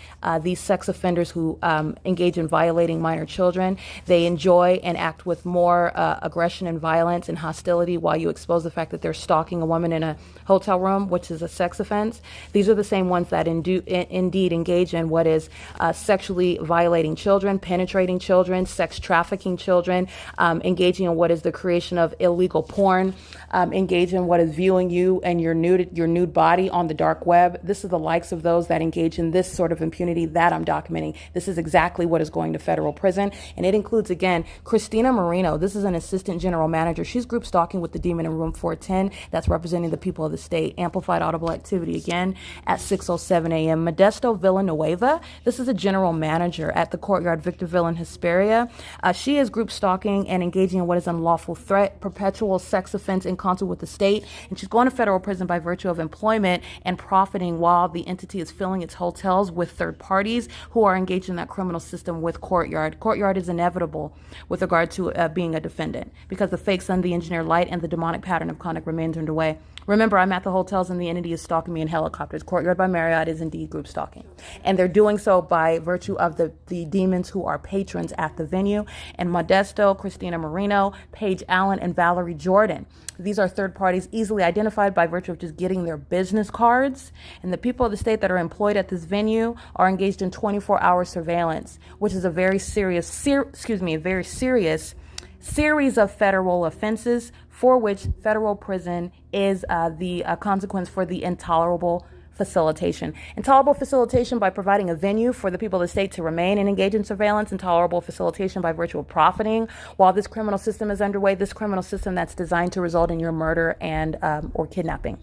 these sex offenders who engage in violating minor children. They enjoy and act with more aggression and violence and hostility while you expose the fact that they're stalking a woman in a hotel room, which is a sex offense. These are the same ones that indeed engage in what is sexually violating children, penetrating children, sex trafficking children, engaging in what is the creation of illegal porn, engage in what is viewing you and your nude body on the dark web. This is the likes of those that engage in this sort of impunity that I'm documenting. This is exactly what is going to federal prison. And it includes, again, Christina Marino. This is an assistant general manager. She's group stalking with the demon in room 410 that's representing the people of the state. Amplified audible activity again at 6:07 a.m. Modesto Villanueva. This is a general manager at the Courtyard Victorville in Hesperia. She is group stalking and engaging in what is unlawful threat, perpetual sex offense in concert with the state, and she's going to federal prison by virtue of employment and profiting while the entity is filling its hotels with third parties who are engaged in that criminal system with Courtyard. Courtyard is inevitable with regard to being a defendant because the fake sun, the engineered light, and the demonic pattern of conduct remains underway. Remember, I'm at the hotels and the entity is stalking me in helicopters. Courtyard by Marriott is indeed group stalking. And they're doing so by virtue of the demons who are patrons at the venue. And Modesto, Christina Marino, Paige Allen, and Valerie Jordan. These are third parties easily identified by virtue of just getting their business cards. And the people of the state that are employed at this venue are engaged in 24-hour surveillance, which is a very serious series of federal offenses for which federal prison is the consequence for the intolerable facilitation. Intolerable facilitation by providing a venue for the people of the state to remain and engage in surveillance. Intolerable facilitation by virtue of profiting while this criminal system is underway, this criminal system that's designed to result in your murder and or kidnapping.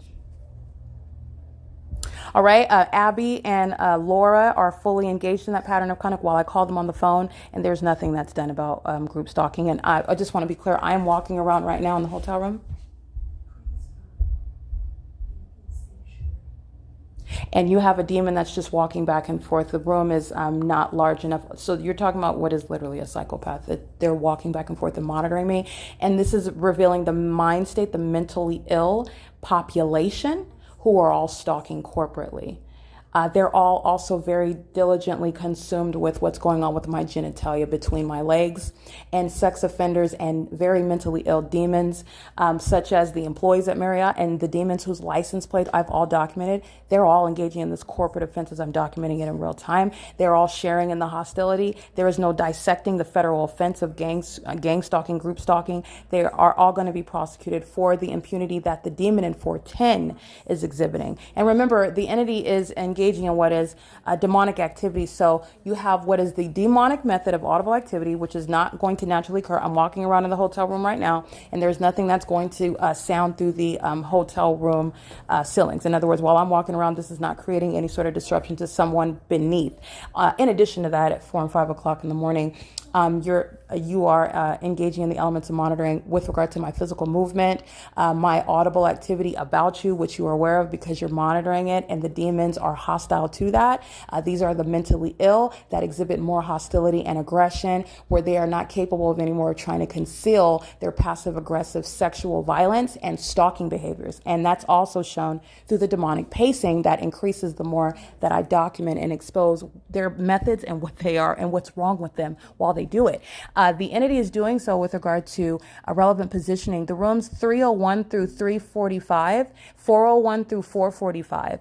All right, Abby and Laura are fully engaged in that pattern of conduct while I call them on the phone, and there's nothing that's done about group stalking. And I just want to be clear, I am walking around right now in the hotel room. And you have a demon that's just walking back and forth. The room is not large enough. So you're talking about what is literally a psychopath. That they're walking back and forth and monitoring me. And this is revealing the mind state, the mentally ill population who are all stalking corporately. They're all also very diligently consumed with what's going on with my genitalia between my legs, and sex offenders and very mentally ill demons, such as the employees at Marriott and the demons whose license plate I've all documented. They're all engaging in this corporate offense as I'm documenting it in real time. They're all sharing in the hostility. There is no dissecting the federal offense of gang stalking, group stalking. They are all going to be prosecuted for the impunity that the demon in 410 is exhibiting. And remember, the entity is engaging in what is demonic activity. So you have what is the demonic method of audible activity, which is not going to naturally occur. I'm walking around in the hotel room right now, and there's nothing that's going to sound through the hotel room ceilings. In other words, while I'm walking around, this is not creating any sort of disruption to someone beneath. In addition to that, at 4 and 5 o'clock in the morning, you are engaging in the elements of monitoring with regard to my physical movement, my audible activity about you, which you are aware of because you're monitoring it, and the demons are hostile to that. These are the mentally ill that exhibit more hostility and aggression, where they are not capable of anymore trying to conceal their passive aggressive sexual violence and stalking behaviors. And that's also shown through the demonic pacing that increases the more that I document and expose their methods and what they are and what's wrong with them while they do it. The entity is doing so with regard to relevant positioning. The rooms 301 through 345, 401 through 445.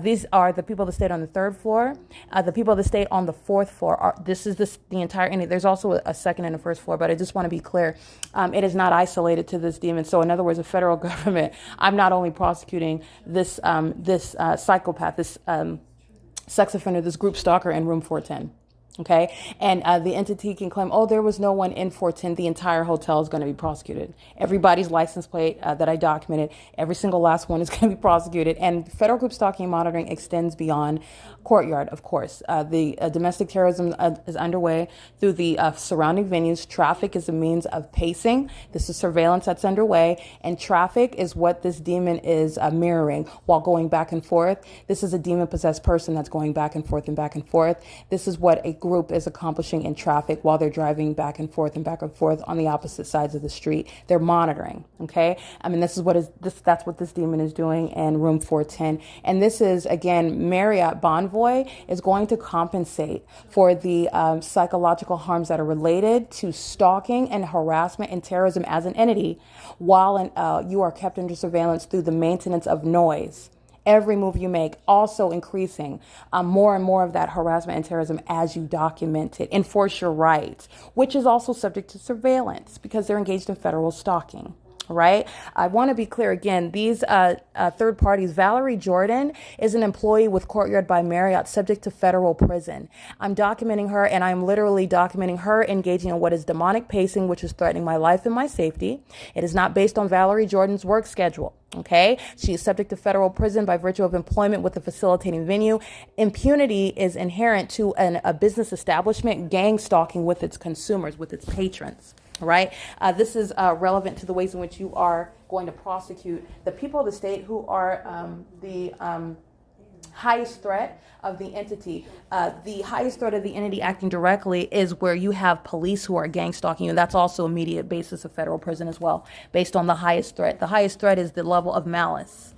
These are the people that stayed on the third floor. The people that stayed on the fourth floor. This is the entire entity. There's also a second and a first floor, but I just want to be clear. It is not isolated to this demon. So in other words, the federal government, I'm not only prosecuting this psychopath, this sex offender, this group stalker in room 410. Okay, and the entity can claim, oh, there was no one in 410. The entire hotel is going to be prosecuted. Everybody's license plate that I documented, every single last one is going to be prosecuted. And federal group stalking and monitoring extends beyond Courtyard, of course. The domestic terrorism is underway through the surrounding venues. Traffic is a means of pacing. This is surveillance that's underway, and traffic is what this demon is mirroring while going back and forth. This is a demon-possessed person that's going back and forth and back and forth. This is what a group is accomplishing in traffic while they're driving back and forth on the opposite sides of the street. They're monitoring. Okay, I mean, that's what this demon is doing in room 410. And this is, again, Marriott Bonvoy is going to compensate for the psychological harms that are related to stalking and harassment and terrorism as an entity, while you are kept under surveillance through the maintenance of noise. Every move you make, also increasing more and more of that harassment and terrorism as you document it. Enforce your rights, which is also subject to surveillance because they're engaged in federal stalking. Right? I want to be clear again, these third parties, Valerie Jordan is an employee with Courtyard by Marriott subject to federal prison. I'm documenting her, and I'm literally documenting her engaging in what is demonic pacing, which is threatening my life and my safety. It is not based on Valerie Jordan's work schedule. Okay, she is subject to federal prison by virtue of employment with a facilitating venue. Impunity is inherent to a business establishment gang stalking with its consumers, with its patrons. Right? This is relevant to the ways in which you are going to prosecute the people of the state who are the highest threat of the entity. The highest threat of the entity acting directly is where you have police who are gang stalking you, and that's also immediate basis of federal prison as well, based on the highest threat. The highest threat is the level of malice.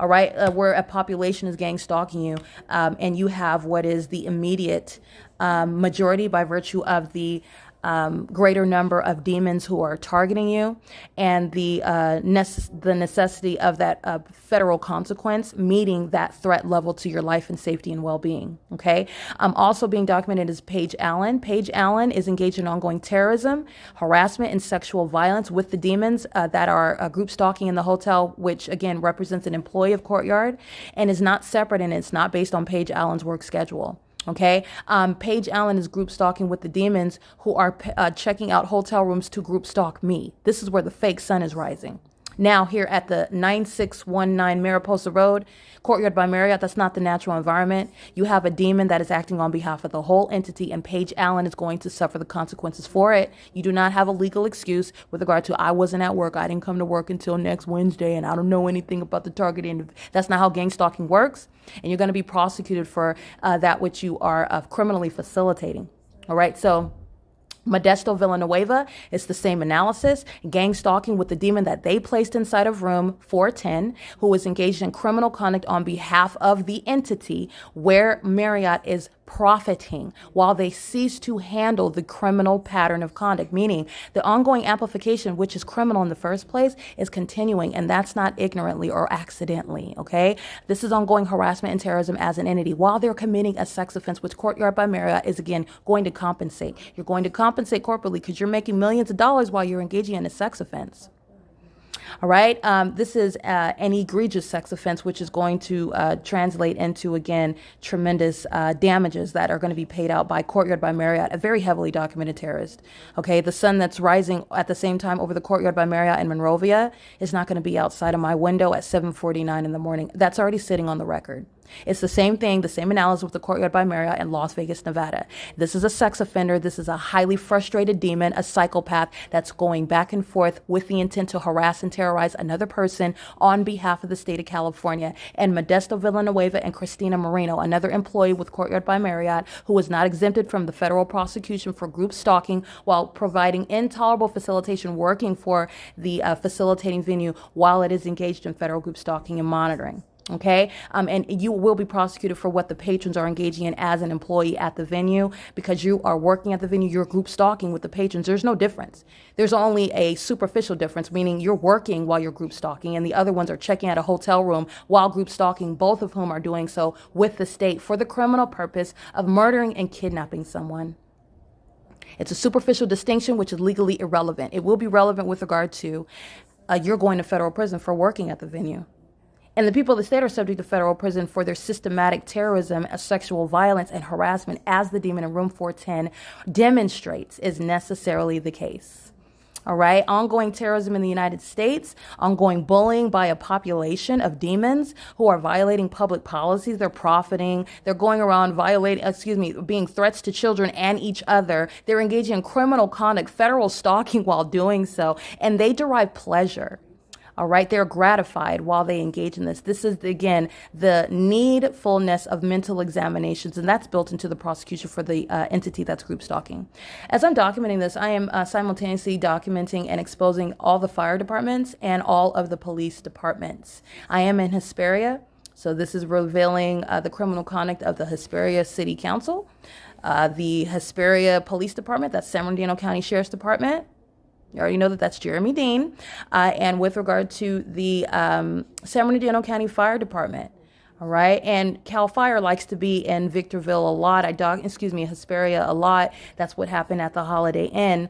All right, where a population is gang stalking you, and you have what is the immediate majority by virtue of the greater number of demons who are targeting you, and the necessity of that federal consequence meeting that threat level to your life and safety and well-being. Okay. Also being documented is Paige Allen. Paige Allen is engaged in ongoing terrorism, harassment, and sexual violence with the demons that are group stalking in the hotel, which again represents an employee of Courtyard and is not separate, and it's not based on Paige Allen's work schedule. Okay. Paige Allen is group stalking with the demons who are checking out hotel rooms to group stalk me. This is where the fake sun is rising. Now here at the 9619 Mariposa Road, Courtyard by Marriott, that's not the natural environment. You have a demon that is acting on behalf of the whole entity, and Paige Allen is going to suffer the consequences for it. You do not have a legal excuse with regard to, I wasn't at work, I didn't come to work until next Wednesday, and I don't know anything about the targeting. That's not how gang stalking works, and you're going to be prosecuted for that which you are criminally facilitating. All right, so Modesto Villanueva, it's the same analysis. Gang stalking with the demon that they placed inside of room 410, who was engaged in criminal conduct on behalf of the entity where Marriott is profiting while they cease to handle the criminal pattern of conduct, meaning the ongoing amplification, which is criminal in the first place, is continuing, and that's not ignorantly or accidentally. Okay, this is ongoing harassment and terrorism as an entity while they're committing a sex offense, which Courtyard by Marriott is again going to compensate. You're going to compensate corporately because you're making millions of dollars while you're engaging in a sex offense. All right. This is an egregious sex offense, which is going to translate into, again, tremendous damages that are going to be paid out by Courtyard by Marriott, a very heavily documented terrorist. Okay. The sun that's rising at the same time over the Courtyard by Marriott in Monrovia is not going to be outside of my window at 7:49 in the morning. That's already sitting on the record. It's the same thing, the same analysis with the Courtyard by Marriott in Las Vegas, Nevada. This is a sex offender. This is a highly frustrated demon, a psychopath that's going back and forth with the intent to harass and terrorize another person on behalf of the state of California. And Modesto Villanueva and Christina Marino, another employee with Courtyard by Marriott, who was not exempted from the federal prosecution for group stalking while providing intolerable facilitation, working for the facilitating venue while it is engaged in federal group stalking and monitoring. Okay. And you will be prosecuted for what the patrons are engaging in as an employee at the venue, because you are working at the venue, you're group stalking with the patrons. There's no difference. There's only a superficial difference, meaning you're working while you're group stalking, and the other ones are checking out a hotel room while group stalking, both of whom are doing so with the state for the criminal purpose of murdering and kidnapping someone. It's a superficial distinction, which is legally irrelevant. It will be relevant with regard to you're going to federal prison for working at the venue. And the people of the state are subject to federal prison for their systematic terrorism, sexual violence, and harassment, as the demon in room 410 demonstrates is necessarily the case. All right. Ongoing terrorism in the United States, ongoing bullying by a population of demons who are violating public policies. They're profiting. They're going around being threats to children and each other. They're engaging in criminal conduct, federal stalking while doing so, and they derive pleasure. All right. They're gratified while they engage in this. This is, again, the needfulness of mental examinations, and that's built into the prosecution for the entity that's group stalking. As I'm documenting this, I am simultaneously documenting and exposing all the fire departments and all of the police departments. I am in Hesperia, so this is revealing the criminal conduct of the Hesperia City Council, the Hesperia Police Department, that's San Bernardino County Sheriff's Department. You already know that that's Jeremy Dean. And with regard to the San Bernardino County Fire Department, all right? And CAL FIRE likes to be in Victorville a lot. Hesperia a lot. That's what happened at the Holiday Inn.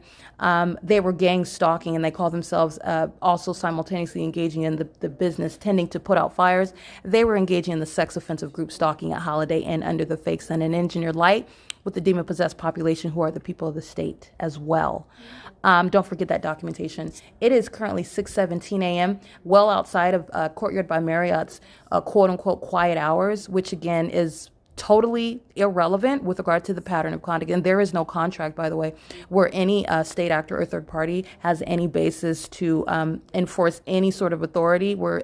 They were gang stalking, and they call themselves also simultaneously engaging in the business, tending to put out fires. They were engaging in the sex offensive group stalking at Holiday Inn under the fake sun and engineered light with the demon-possessed population, who are the people of the state as well. Don't forget that documentation. It is currently 6:17 a.m., well outside of Courtyard by Marriott's quote-unquote quiet hours, which again is totally irrelevant with regard to the pattern of conduct. And there is no contract, by the way, where any state actor or third party has any basis to enforce any sort of authority where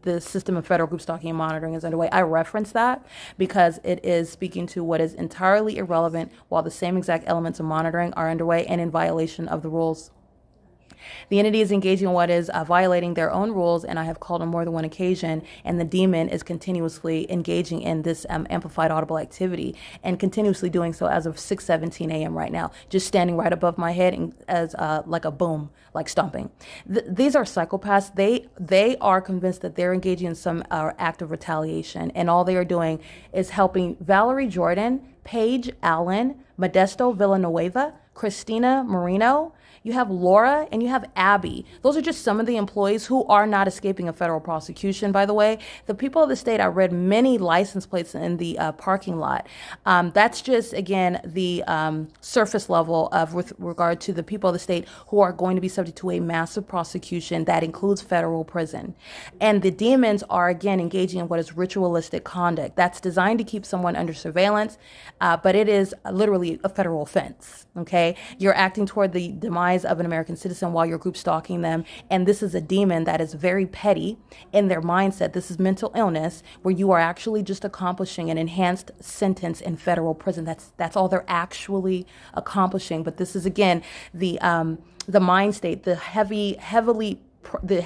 the system of federal group stalking and monitoring is underway. I reference that because it is speaking to what is entirely irrelevant while the same exact elements of monitoring are underway and in violation of the rules. The entity is engaging in what is violating their own rules, and I have called on more than one occasion, and the demon is continuously engaging in this amplified audible activity and continuously doing so as of 6:17 a.m. right now, just standing right above my head and as like a boom, like stomping. These are psychopaths. They are convinced that they're engaging in some act of retaliation, and all they are doing is helping Valerie Jordan, Paige Allen, Modesto Villanueva, Christina Marino. You have Laura and you have Abby. Those are just some of the employees who are not escaping a federal prosecution, by the way. The people of the state, I read many license plates in the parking lot. That's just, again, the surface level of with regard to the people of the state who are going to be subject to a massive prosecution that includes federal prison. And the demons are, again, engaging in what is ritualistic conduct. That's designed to keep someone under surveillance, but it is literally a federal offense, okay? You're acting toward the demise of an American citizen while you're group stalking them. And this is a demon that is very petty in their mindset. This is mental illness where you are actually just accomplishing an enhanced sentence in federal prison. That's all they're actually accomplishing. But this is, again, the mind state, the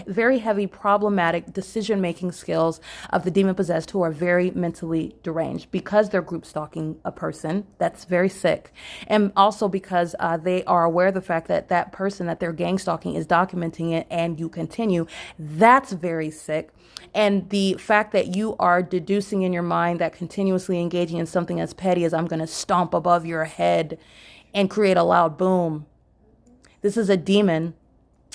very heavy problematic decision-making skills of the demon-possessed who are very mentally deranged because they're group stalking a person. That's very sick. And also because they are aware of the fact that that person that they're gang stalking is documenting it and you continue. That's very sick. And the fact that you are deducing in your mind that continuously engaging in something as petty as I'm going to stomp above your head and create a loud boom. This is a demon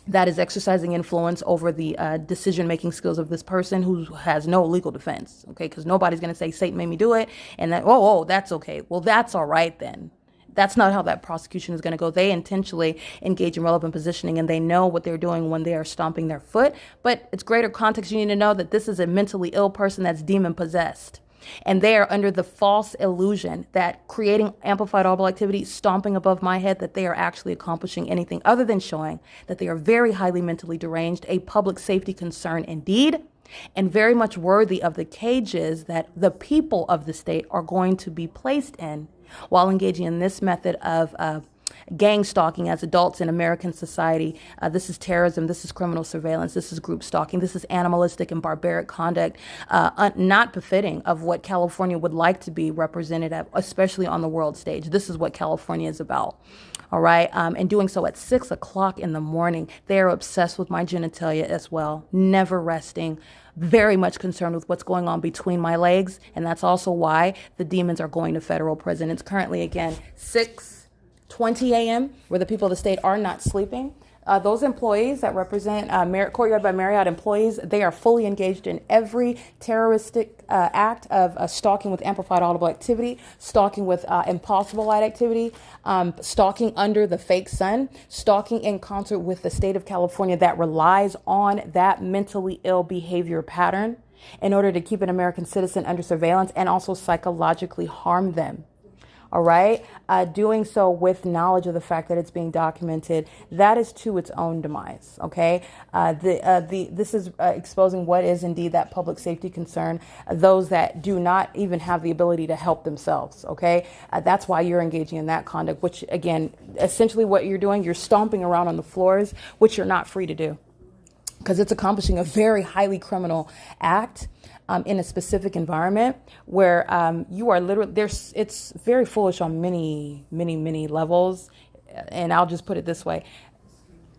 that is exercising influence over the decision-making skills of this person who has no legal defense, okay? Because nobody's going to say, Satan made me do it, and that, oh, that's okay. Well, that's all right then. That's not how that prosecution is going to go. They intentionally engage in relevant positioning, and they know what they're doing when they are stomping their foot. But it's greater context. You need to know that this is a mentally ill person that's demon-possessed. And they are under the false illusion that creating amplified audible activity, stomping above my head, that they are actually accomplishing anything other than showing that they are very highly mentally deranged, a public safety concern indeed, and very much worthy of the cages that the people of the state are going to be placed in while engaging in this method of gang stalking as adults in American society. This is terrorism. This is criminal surveillance. This is group stalking. This is animalistic and barbaric conduct, not befitting of what California would like to be represented at, especially on the world stage. This is what California is about. All right. And doing so at 6 o'clock in the morning. They are obsessed with my genitalia as well, never resting, very much concerned with what's going on between my legs. And that's also why the demons are going to federal prison. It's currently, again, 6:20 a.m., where the people of the state are not sleeping. Those employees that represent Courtyard by Marriott employees, they are fully engaged in every terroristic act of stalking with amplified audible activity, stalking with impossible light activity, stalking under the fake sun, stalking in concert with the state of California that relies on that mentally ill behavior pattern in order to keep an American citizen under surveillance and also psychologically harm them. All right. Doing so with knowledge of the fact that it's being documented, that is to its own demise. OK, this is exposing what is indeed that public safety concern, those that do not even have the ability to help themselves. OK, that's why you're engaging in that conduct, which, again, essentially what you're doing, you're stomping around on the floors, which you're not free to do because it's accomplishing a very highly criminal act. In a specific environment where you are literally it's very foolish on many levels, and I'll just put it this way: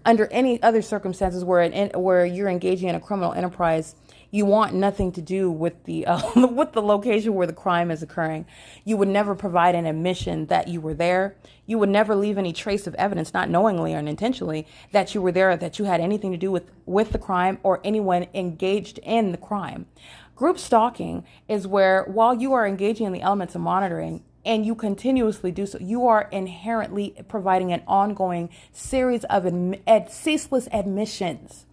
under any other circumstances where you're engaging in a criminal enterprise, you want nothing to do with the with the location where the crime is occurring. You would never provide an admission that you were there. You would never leave any trace of evidence, not knowingly or unintentionally, that you were there, that you had anything to do with the crime or anyone engaged in the crime. Group stalking is where, while you are engaging in the elements of monitoring and you continuously do so, you are inherently providing an ongoing series of ceaseless admissions.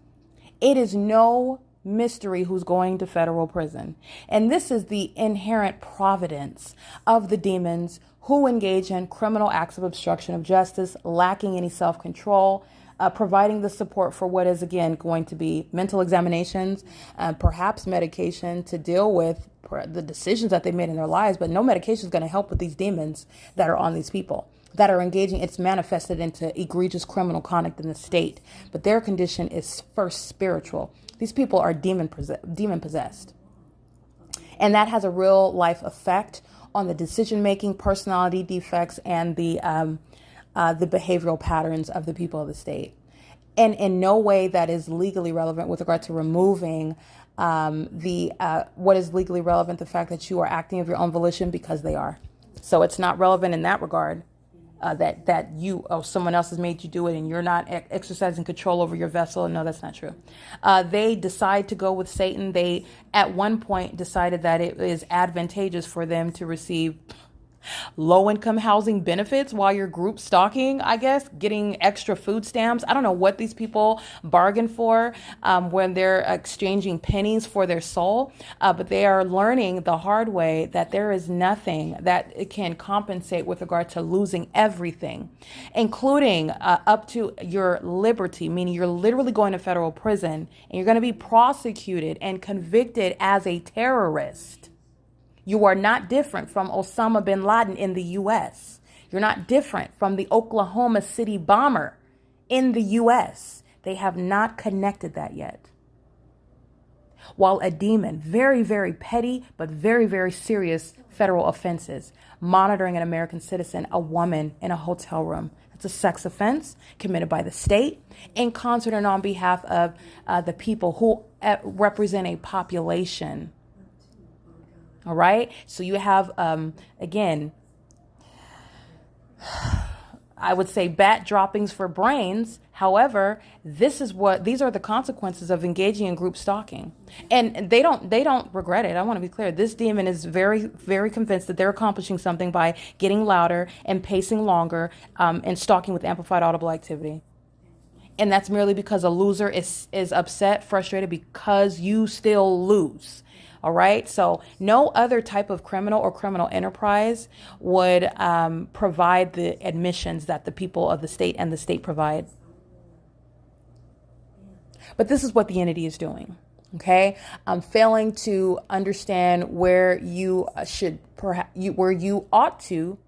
It is no mystery who's going to federal prison. And this is the inherent providence of the demons who engage in criminal acts of obstruction of justice, lacking any self-control, providing the support for what is, again, going to be mental examinations, perhaps medication to deal with the decisions that they made in their lives. But no medication is going to help with these demons that are on these people that are engaging. It's manifested into egregious criminal conduct in the state. But their condition is first spiritual. These people are demon possessed. And that has a real life effect on the decision-making, personality defects, and the behavioral patterns of the people of the state. And in no way that is legally relevant with regard to removing what is legally relevant, the fact that you are acting of your own volition, because they are. So it's not relevant in that regard, that you or someone else has made you do it and you're not exercising control over your vessel. No, that's not true. They decide to go with Satan. They at one point decided that it is advantageous for them to receive low-income housing benefits while you're group stalking, I guess, getting extra food stamps. I don't know what these people bargain for when they're exchanging pennies for their soul, but they are learning the hard way that there is nothing that can compensate with regard to losing everything, including up to your liberty, meaning you're literally going to federal prison and you're going to be prosecuted and convicted as a terrorist. You are not different from Osama bin Laden in the U.S. You're not different from the Oklahoma City bomber in the U.S. They have not connected that yet. While a demon, very, very petty, but very, very serious federal offenses, monitoring an American citizen, a woman in a hotel room. It's a sex offense committed by the state in concert and on behalf of the people who represent a population. All right. So you have, again, I would say bat droppings for brains. However, these are the consequences of engaging in group stalking. And they don't regret it. I want to be clear. This demon is very, very convinced that they're accomplishing something by getting louder and pacing longer and stalking with amplified audible activity. And that's merely because a loser is upset, frustrated because you still lose. All right. So no other type of criminal or criminal enterprise would provide the admissions that the people of the state and the state provide. But this is what the entity is doing. OK, failing to understand where you where you ought to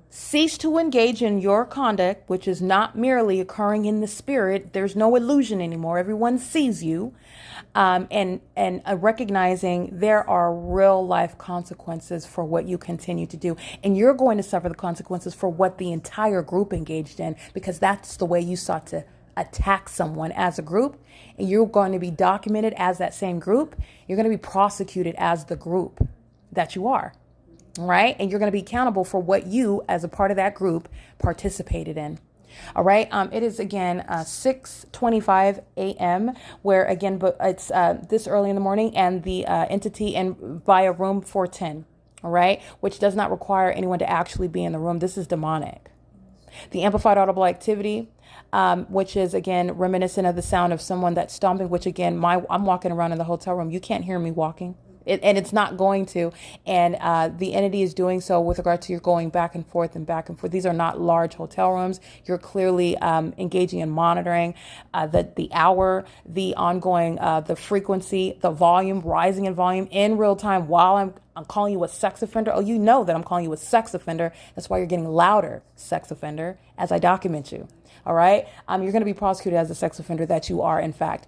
cease to engage in your conduct, which is not merely occurring in the spirit. There's no illusion anymore. Everyone sees you. And recognizing there are real life consequences for what you continue to do. And you're going to suffer the consequences for what the entire group engaged in, because that's the way you sought to attack someone as a group. And you're going to be documented as that same group. You're going to be prosecuted as the group that you are. Right? And you're going to be accountable for what you, as a part of that group, participated in. All right. It is again 6:25 a.m. where again, but it's this early in the morning, and the entity in via room 410. All right, which does not require anyone to actually be in the room. This is demonic. The amplified audible activity, which is again reminiscent of the sound of someone that's stomping. Which again, I'm walking around in the hotel room. You can't hear me walking. And it's not going to. And the entity is doing so with regard to your going back and forth and back and forth. These are not large hotel rooms. You're clearly engaging in monitoring the hour, the ongoing, the frequency, the volume, rising in volume in real time while I'm calling you a sex offender. Oh, you know that I'm calling you a sex offender. That's why you're getting louder, sex offender, as I document you. All right. You're going to be prosecuted as a sex offender that you are, in fact.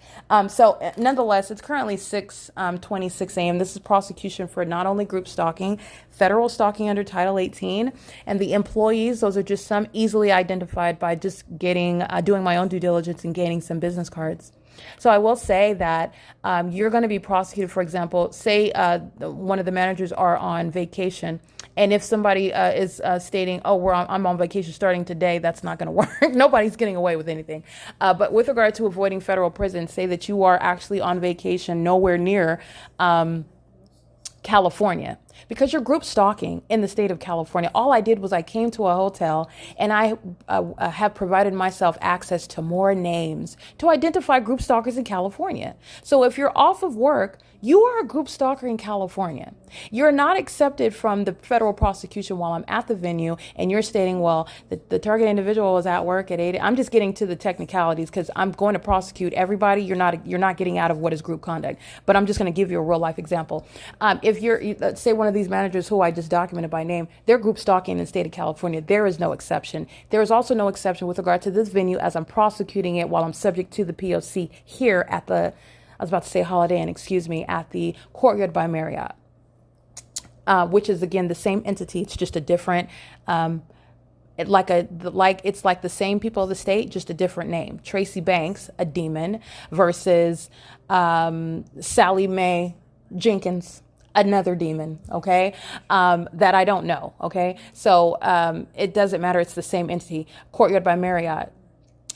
So nonetheless, it's currently 6:26 a.m. This is prosecution for not only group stalking, federal stalking under Title 18, and the employees. Those are just some easily identified by just doing my own due diligence and gaining some business cards. So I will say that you're going to be prosecuted, for example, say one of the managers are on vacation. And if somebody is stating, oh, I'm on vacation starting today, that's not going to work. Nobody's getting away with anything. But with regard to avoiding federal prison, say that you are actually on vacation nowhere near California, because you're group stalking in the state of California. All I did was I came to a hotel and I have provided myself access to more names to identify group stalkers in California. So if you're off of work, you are a group stalker in California. You're not accepted from the federal prosecution while I'm at the venue, and you're stating, well, the target individual was at work at 8. I'm just getting to the technicalities because I'm going to prosecute everybody. You're not getting out of what is group conduct. But I'm just going to give you a real life example. If let's say one of these managers who I just documented by name, they're group stalking in the state of California. There is no exception. There is also no exception with regard to this venue as I'm prosecuting it while I'm subject to the P.O.C. here at the, I was about to say Holiday Inn, excuse me, at the Courtyard by Marriott, which is again the same entity. It's just a different, it's like the same people of the state, just a different name. Tracy Banks, a demon, versus Sally Mae Jenkins, another demon, okay, that I don't know, okay? So it doesn't matter. It's the same entity. Courtyard by Marriott,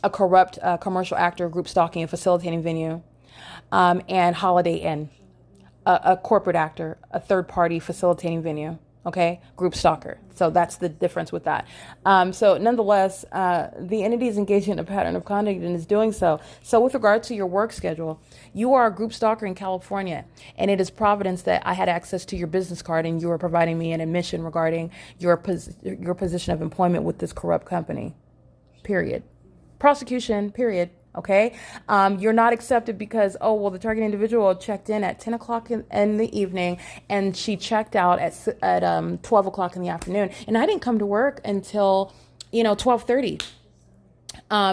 a corrupt commercial actor, group stalking and facilitating venue, and Holiday Inn, a corporate actor, a third party facilitating venue, okay, group stalker. So that's the difference with that. So nonetheless, the entity is engaging in a pattern of conduct and is doing so. So with regard to your work schedule, you are a group stalker in California, and it is Providence that I had access to your business card and you were providing me an admission regarding your position of employment with this corrupt company, period. Prosecution, period. Okay. You're not accepted because, oh, well, the target individual checked in at 10 o'clock in the evening and she checked out at 12 o'clock in the afternoon. And I didn't come to work until, 12:30.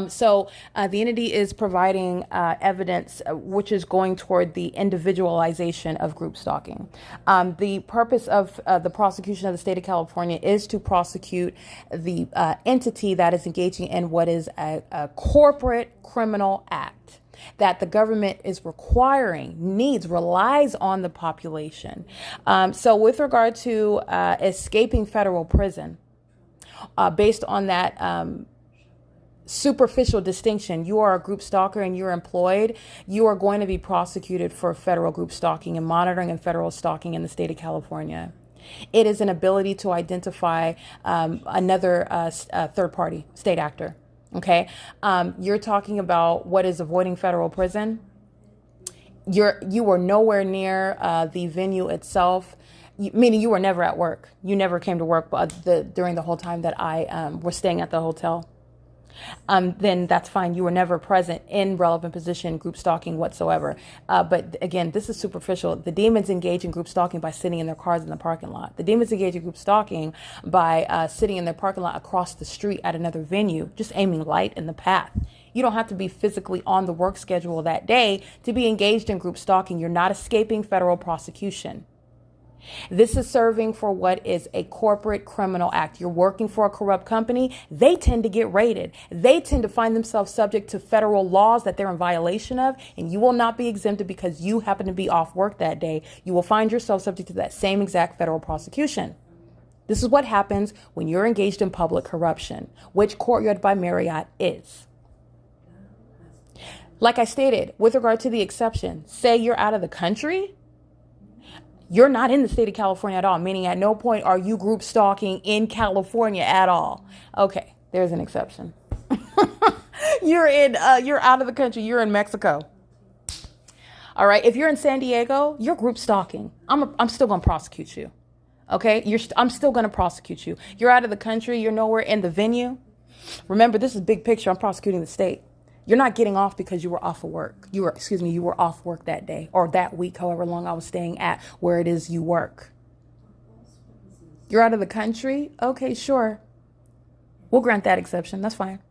So the entity is providing evidence which is going toward the individualization of group stalking. The purpose of the prosecution of the state of California is to prosecute the entity that is engaging in what is a corporate criminal act that the government is relies on the population. So with regard to escaping federal prison, based on that superficial distinction, you are a group stalker and you're employed, you are going to be prosecuted for federal group stalking and monitoring and federal stalking in the state of California. It is an ability to identify another third party state actor. Okay. You're talking about what is avoiding federal prison. You were nowhere near the venue itself, meaning you were never at work. You never came to work during the whole time that I was staying at the hotel. Then that's fine. You were never present in relevant position, group stalking whatsoever. But again, this is superficial. The demons engage in group stalking by sitting in their cars in the parking lot. The demons engage in group stalking by sitting in their parking lot across the street at another venue, just aiming light in the path. You don't have to be physically on the work schedule that day to be engaged in group stalking. You're not escaping federal prosecution. This is serving for what is a corporate criminal act. You're working for a corrupt company. They tend to get raided. They tend to find themselves subject to federal laws that they're in violation of, and you will not be exempted because you happen to be off work that day. You will find yourself subject to that same exact federal prosecution. This is what happens when you're engaged in public corruption, which Courtyard by Marriott is. Like I stated, with regard to the exception, say you're out of the country, you're not in the state of California at all, meaning at no point are you group stalking in California at all. Okay, there's an exception. You're out of the country, you're in Mexico. All right, if you're in San Diego, you're group stalking. I'm still going to prosecute you. Okay, I'm still going to prosecute you. You're out of the country, you're nowhere in the venue. Remember, this is big picture. I'm prosecuting the state. You're not getting off because you were off of work. You were off work that day or that week, however long I was staying at where it is you work. You're out of the country? Okay, sure. We'll grant that exception. That's fine.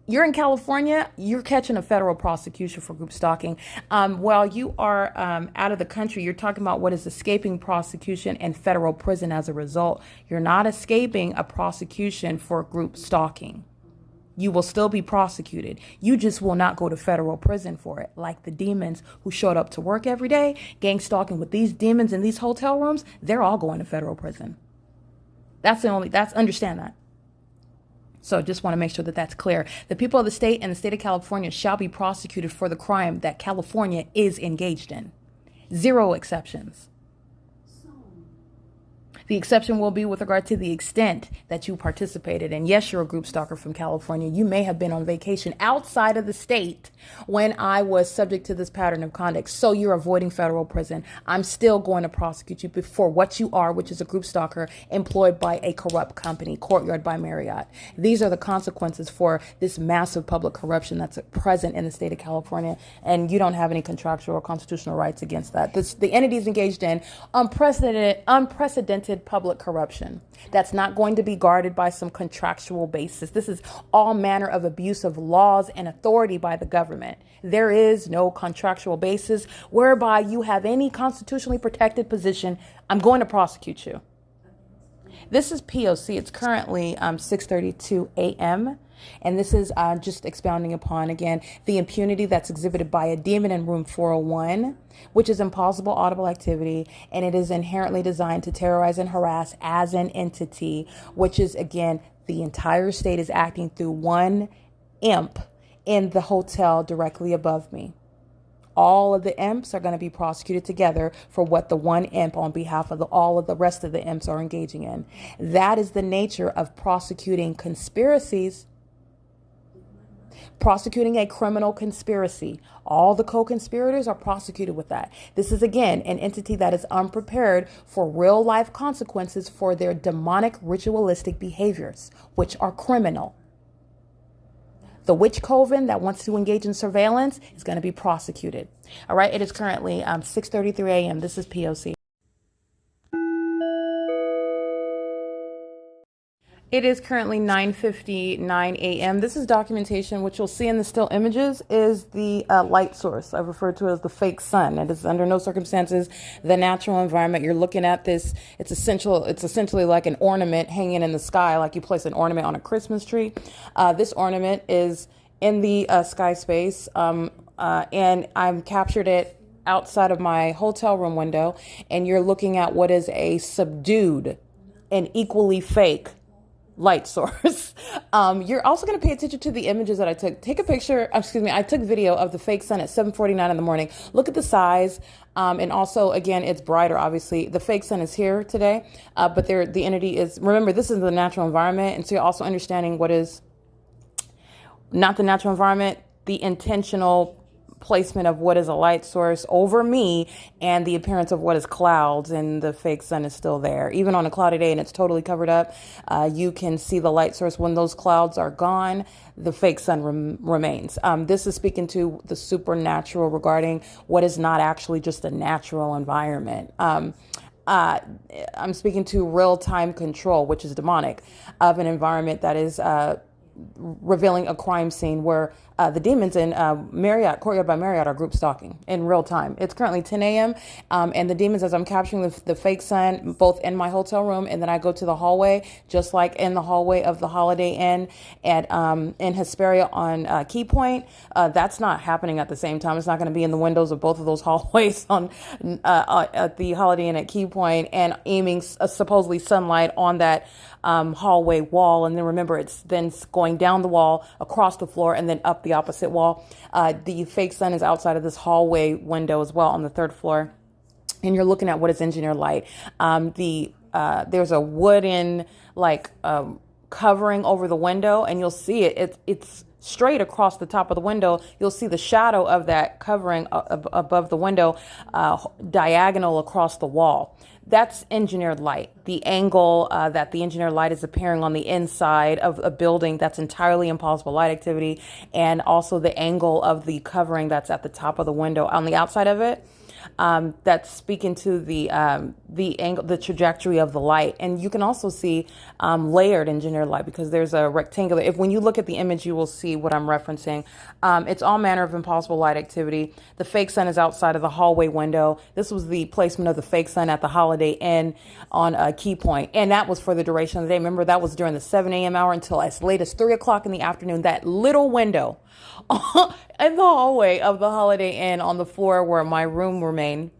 You're in California, you're catching a federal prosecution for group stalking. While you are out of the country, you're talking about what is escaping prosecution and federal prison as a result. You're not escaping a prosecution for group stalking. You will still be prosecuted. You just will not go to federal prison for it. Like the demons who showed up to work every day, gang stalking with these demons in these hotel rooms, they're all going to federal prison. Understand that. So just want to make sure that that's clear. The people of the state and the state of California shall be prosecuted for the crime that California is engaged in. 0 exceptions. The exception will be with regard to the extent that you participated. And yes, you're a group stalker from California. You may have been on vacation outside of the state when I was subject to this pattern of conduct. So you're avoiding federal prison. I'm still going to prosecute you for what you are, which is a group stalker employed by a corrupt company, Courtyard by Marriott. These are the consequences for this massive public corruption that's present in the state of California. And you don't have any contractual or constitutional rights against that. The entities engaged in unprecedented public corruption that's not going to be guarded by some contractual basis. This is all manner of abuse of laws and authority by the government. There is no contractual basis whereby you have any constitutionally protected position. I'm going to prosecute you. This is P.O.C. It's currently 6:32 a.m. And this is just expounding upon, again, the impunity that's exhibited by a demon in room 401, which is impossible audible activity. And it is inherently designed to terrorize and harass as an entity, which is, again, the entire state is acting through one imp in the hotel directly above me. All of the imps are going to be prosecuted together for what the one imp on behalf of all of the rest of the imps are engaging in. That is the nature of prosecuting conspiracies. Prosecuting a criminal conspiracy. All the co-conspirators are prosecuted with that. This is, again, an entity that is unprepared for real life consequences for their demonic ritualistic behaviors, which are criminal. The witch coven that wants to engage in surveillance is going to be prosecuted. All right. It is currently 6:33 a.m. This is P.O.C. It is currently 9:59 a.m. This is documentation. What you'll see in the still images is the light source. I refer to it as the fake sun. It is under no circumstances the natural environment. You're looking at this. It's essentially like an ornament hanging in the sky, like you place an ornament on a Christmas tree. This ornament is in the sky space, and I've captured it outside of my hotel room window. And you're looking at what is a subdued and equally fake light source. You're also going to pay attention to the images that I took. I took video of the fake sun at 7:49 in the morning. Look at the size. And also, again, it's brighter, obviously. The fake sun is here today, but the entity is, remember, this is the natural environment. And so you're also understanding what is not the natural environment, the intentional placement of what is a light source over me and the appearance of what is clouds, and the fake sun is still there. Even on a cloudy day and it's totally covered up, you can see the light source. When those clouds are gone, the fake sun remains. This is speaking to the supernatural regarding what is not actually just a natural environment. I'm speaking to real-time control, which is demonic, of an environment that is revealing a crime scene where the demons in Marriott, Courtyard by Marriott, are group stalking in real time. It's currently 10 a.m. And the demons, as I'm capturing the fake sun, both in my hotel room, and then I go to the hallway, just like in the hallway of the Holiday Inn at in Hesperia on Key Point. That's not happening at the same time. It's not going to be in the windows of both of those hallways on at the Holiday Inn at Key Point and aiming supposedly sunlight on that hallway wall. And then remember, it's then going down the wall, across the floor, and then up the opposite wall. The fake sun is outside of this hallway window as well on the third floor. And you're looking at what is engineered light. There's a wooden covering over the window, and you'll see it's straight across the top of the window. You'll see the shadow of that covering above the window, diagonal across the wall. That's engineered light. The angle that the engineered light is appearing on the inside of a building, that's entirely impossible light activity. And also the angle of the covering that's at the top of the window on the outside of it. That's speaking to the angle, the trajectory of the light. And you can also see layered engineered light, because there's a rectangular. When you look at the image, you will see what I'm referencing. It's all manner of impossible light activity. The fake sun is outside of the hallway window. This was the placement of the fake sun at the Holiday Inn on Key Point. And that was for the duration of the day. Remember, that was during the 7 a.m. hour until as late as 3 o'clock in the afternoon. That little window in the hallway of the Holiday Inn on the floor where my room remained.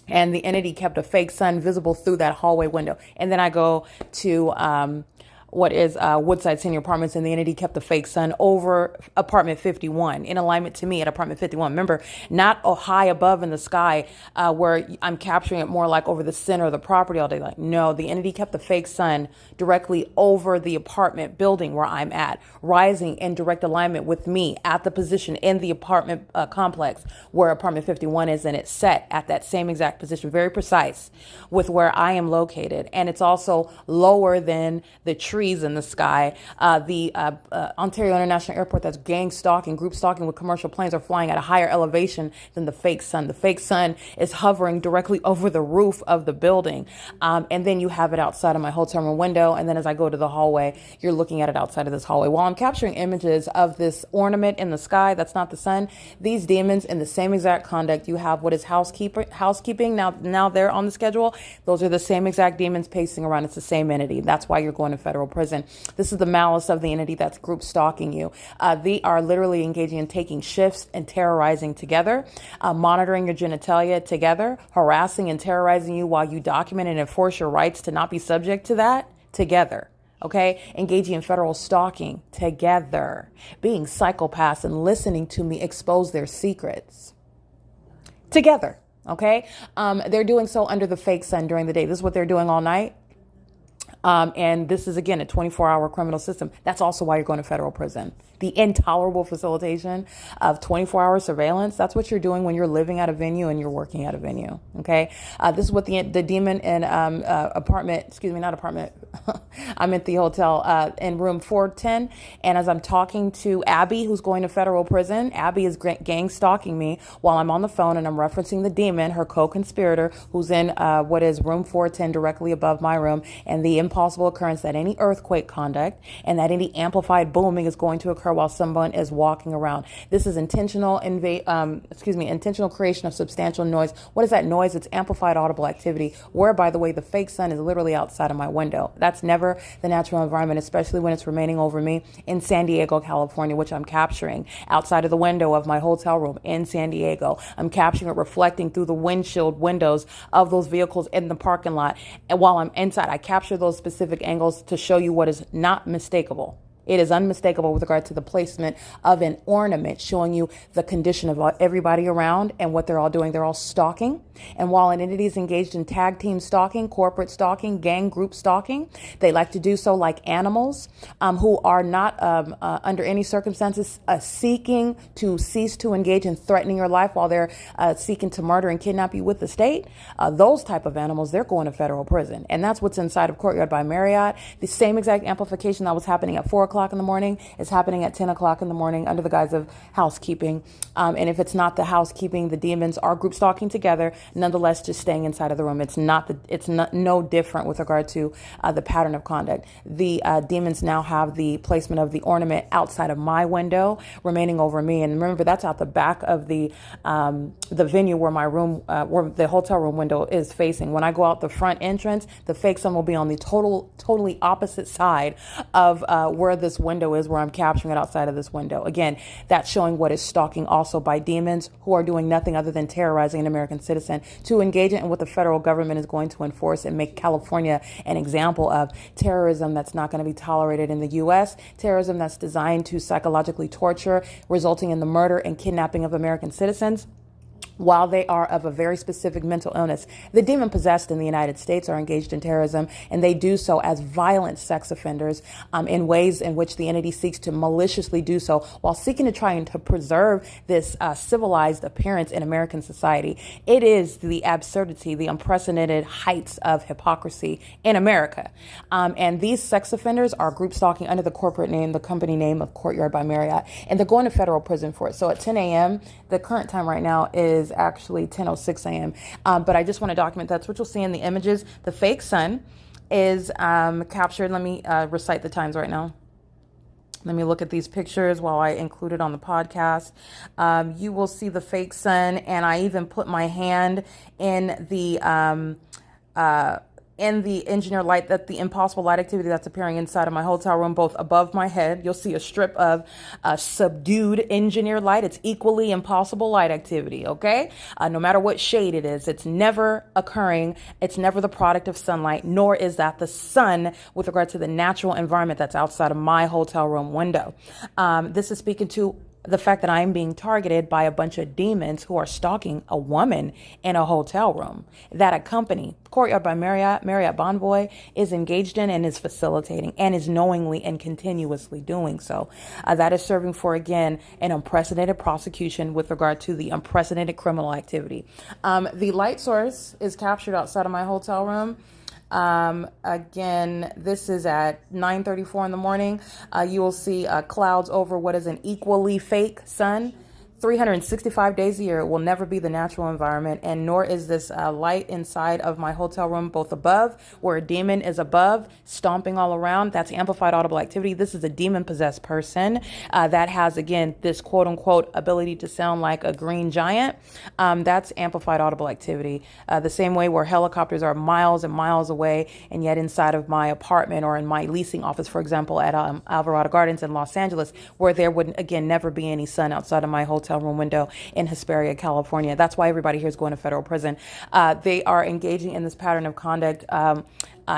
And the entity kept a fake sun visible through that hallway window. And then I go to what is Woodside Senior Apartments, and the entity kept the fake sun over apartment 51 in alignment to me at apartment 51. Remember, not high above in the sky where I'm capturing it more like over the center of the property all day. Like, no, the entity kept the fake sun directly over the apartment building where I'm at, rising in direct alignment with me at the position in the apartment complex where apartment 51 is, and it's set at that same exact position, very precise with where I am located. And it's also lower than the trees in the sky. The Ontario International Airport, that's gang stalking, group stalking with commercial planes, are flying at a higher elevation than the fake sun. The fake sun is hovering directly over the roof of the building. And then you have it outside of my hotel room window. And then as I go to the hallway, you're looking at it outside of this hallway. While I'm capturing images of this ornament in the sky, that's not the sun, these demons in the same exact conduct, you have what is housekeeping. Now they're on the schedule. Those are the same exact demons pacing around. It's the same entity. That's why you're going to federal prison. This is the malice of the entity that's group stalking you. They are literally engaging in taking shifts and terrorizing together, monitoring your genitalia together, harassing and terrorizing you while you document and enforce your rights to not be subject to that together. Okay, engaging in federal stalking together, being psychopaths and listening to me expose their secrets together. Okay, they're doing so under the fake sun during the day. This is what they're doing all night. And this is, again, a 24-hour criminal system. That's also why you're going to federal prison. The intolerable facilitation of 24-hour surveillance, that's what you're doing when you're living at a venue and you're working at a venue, okay? This is what the demon in I'm at the hotel in room 410, and as I'm talking to Abby, who's going to federal prison, Abby is gang stalking me while I'm on the phone, and I'm referencing the demon, her co-conspirator, who's in what is room 410 directly above my room, and the impossible occurrence that any earthquake conduct and that any amplified booming is going to occur while someone is walking around. This is intentional creation of substantial noise. What is that noise? It's amplified audible activity, where, by the way, the fake sun is literally outside of my window. That's never the natural environment, especially when it's remaining over me in San Diego, California, which I'm capturing outside of the window of my hotel room in San Diego. I'm capturing it reflecting through the windshield windows of those vehicles in the parking lot. And while I'm inside, I capture those specific angles to show you what is not mistakable. It is unmistakable with regard to the placement of an ornament showing you the condition of everybody around and what they're all doing. They're all stalking. And while an entity is engaged in tag team stalking, corporate stalking, gang group stalking, they like to do so like animals who are not under any circumstances seeking to cease to engage in threatening your life while they're seeking to murder and kidnap you with the state. Those type of animals, they're going to federal prison. And that's what's inside of Courtyard by Marriott. The same exact amplification that was happening at 4 o'clock o'clock in the morning, it's happening at 10 o'clock in the morning under the guise of housekeeping. And if it's not the housekeeping, the demons are group stalking together, nonetheless, just staying inside of the room. It's no different with regard to the pattern of conduct. The demons now have the placement of the ornament outside of my window, remaining over me. And remember, that's out the back of the venue where my room, where the hotel room window is facing. When I go out the front entrance, the fake sun will be on the totally opposite side of where this window is, where I'm capturing it outside of this window. Again, that's showing what is stalking also by demons who are doing nothing other than terrorizing an American citizen to engage in what the federal government is going to enforce and make California an example of terrorism that's not going to be tolerated in the U.S., terrorism that's designed to psychologically torture, resulting in the murder and kidnapping of American citizens. While they are of a very specific mental illness, the demon possessed in the United States are engaged in terrorism, and they do so as violent sex offenders in ways in which the entity seeks to maliciously do so while seeking to try and to preserve this civilized appearance in American society. It is the absurdity, the unprecedented heights of hypocrisy in America. And these sex offenders are group stalking under the corporate name, the company name of Courtyard by Marriott, and they're going to federal prison for it. So at 10 a.m., the current time right now is actually 10:06 a.m. But I just want to document that's what you'll see in the images. The fake sun is captured. Let me recite the times right now. Let me look at these pictures while I include it on the podcast. You will see the fake sun, and I even put my hand in the engineer light, that the impossible light activity that's appearing inside of my hotel room, both above my head. You'll see a strip of subdued engineer light. It's equally impossible light activity, okay? No matter what shade it is, it's never occurring. It's never the product of sunlight, nor is that the sun with regard to the natural environment that's outside of my hotel room window. This is speaking to the fact that I'm being targeted by a bunch of demons who are stalking a woman in a hotel room that a company, Courtyard by Marriott Bonvoy, is engaged in and is facilitating and is knowingly and continuously doing so. That is serving for, again, an unprecedented prosecution with regard to the unprecedented criminal activity. The light source is captured outside of my hotel room. Again, this is at 9:34 in the morning. You will see clouds over what is an equally fake sun. 365 days a year, it will never be the natural environment, and nor is this light inside of my hotel room, both above, where a demon is above, stomping all around. That's amplified audible activity. This is a demon-possessed person that has, again, this quote-unquote ability to sound like a green giant. That's amplified audible activity. The same way where helicopters are miles and miles away, and yet inside of my apartment or in my leasing office, for example, at Alvarado Gardens in Los Angeles, where there would, again, never be any sun outside of my hotel room window in Hesperia, California. That's why everybody here is going to federal prison. They are engaging in this pattern of conduct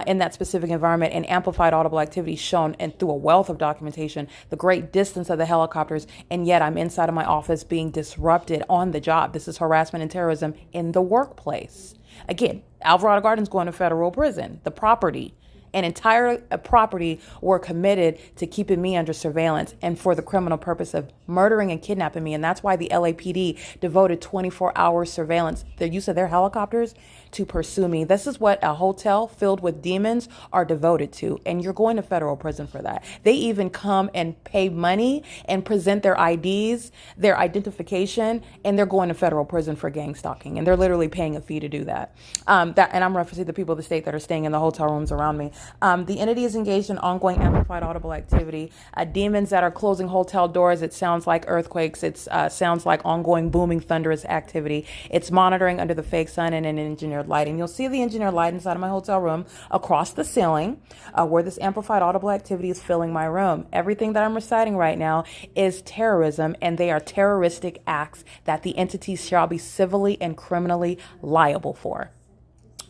in that specific environment, and amplified audible activity shown and through a wealth of documentation, the great distance of the helicopters, and yet I'm inside of my office being disrupted on the job. This is harassment and terrorism in the workplace. Again, Alvarado Gardens going to federal prison. The property, an entire property, were committed to keeping me under surveillance and for the criminal purpose of murdering and kidnapping me. And that's why the LAPD devoted 24-hour surveillance, the use of their helicopters, to pursue me. This is what a hotel filled with demons are devoted to, and you're going to federal prison for that. They even come and pay money and present their IDs, their identification, and they're going to federal prison for gang stalking, and they're literally paying a fee to do that. And I'm referencing the people of the state that are staying in the hotel rooms around me. The entity is engaged in ongoing amplified audible activity. Demons that are closing hotel doors, it sounds like earthquakes. It sounds like ongoing booming thunderous activity. It's monitoring under the fake sun and an engineered light. And you'll see the engineered light inside of my hotel room across the ceiling where this amplified audible activity is filling my room. Everything that I'm reciting right now is terrorism, and they are terroristic acts that the entities shall be civilly and criminally liable for.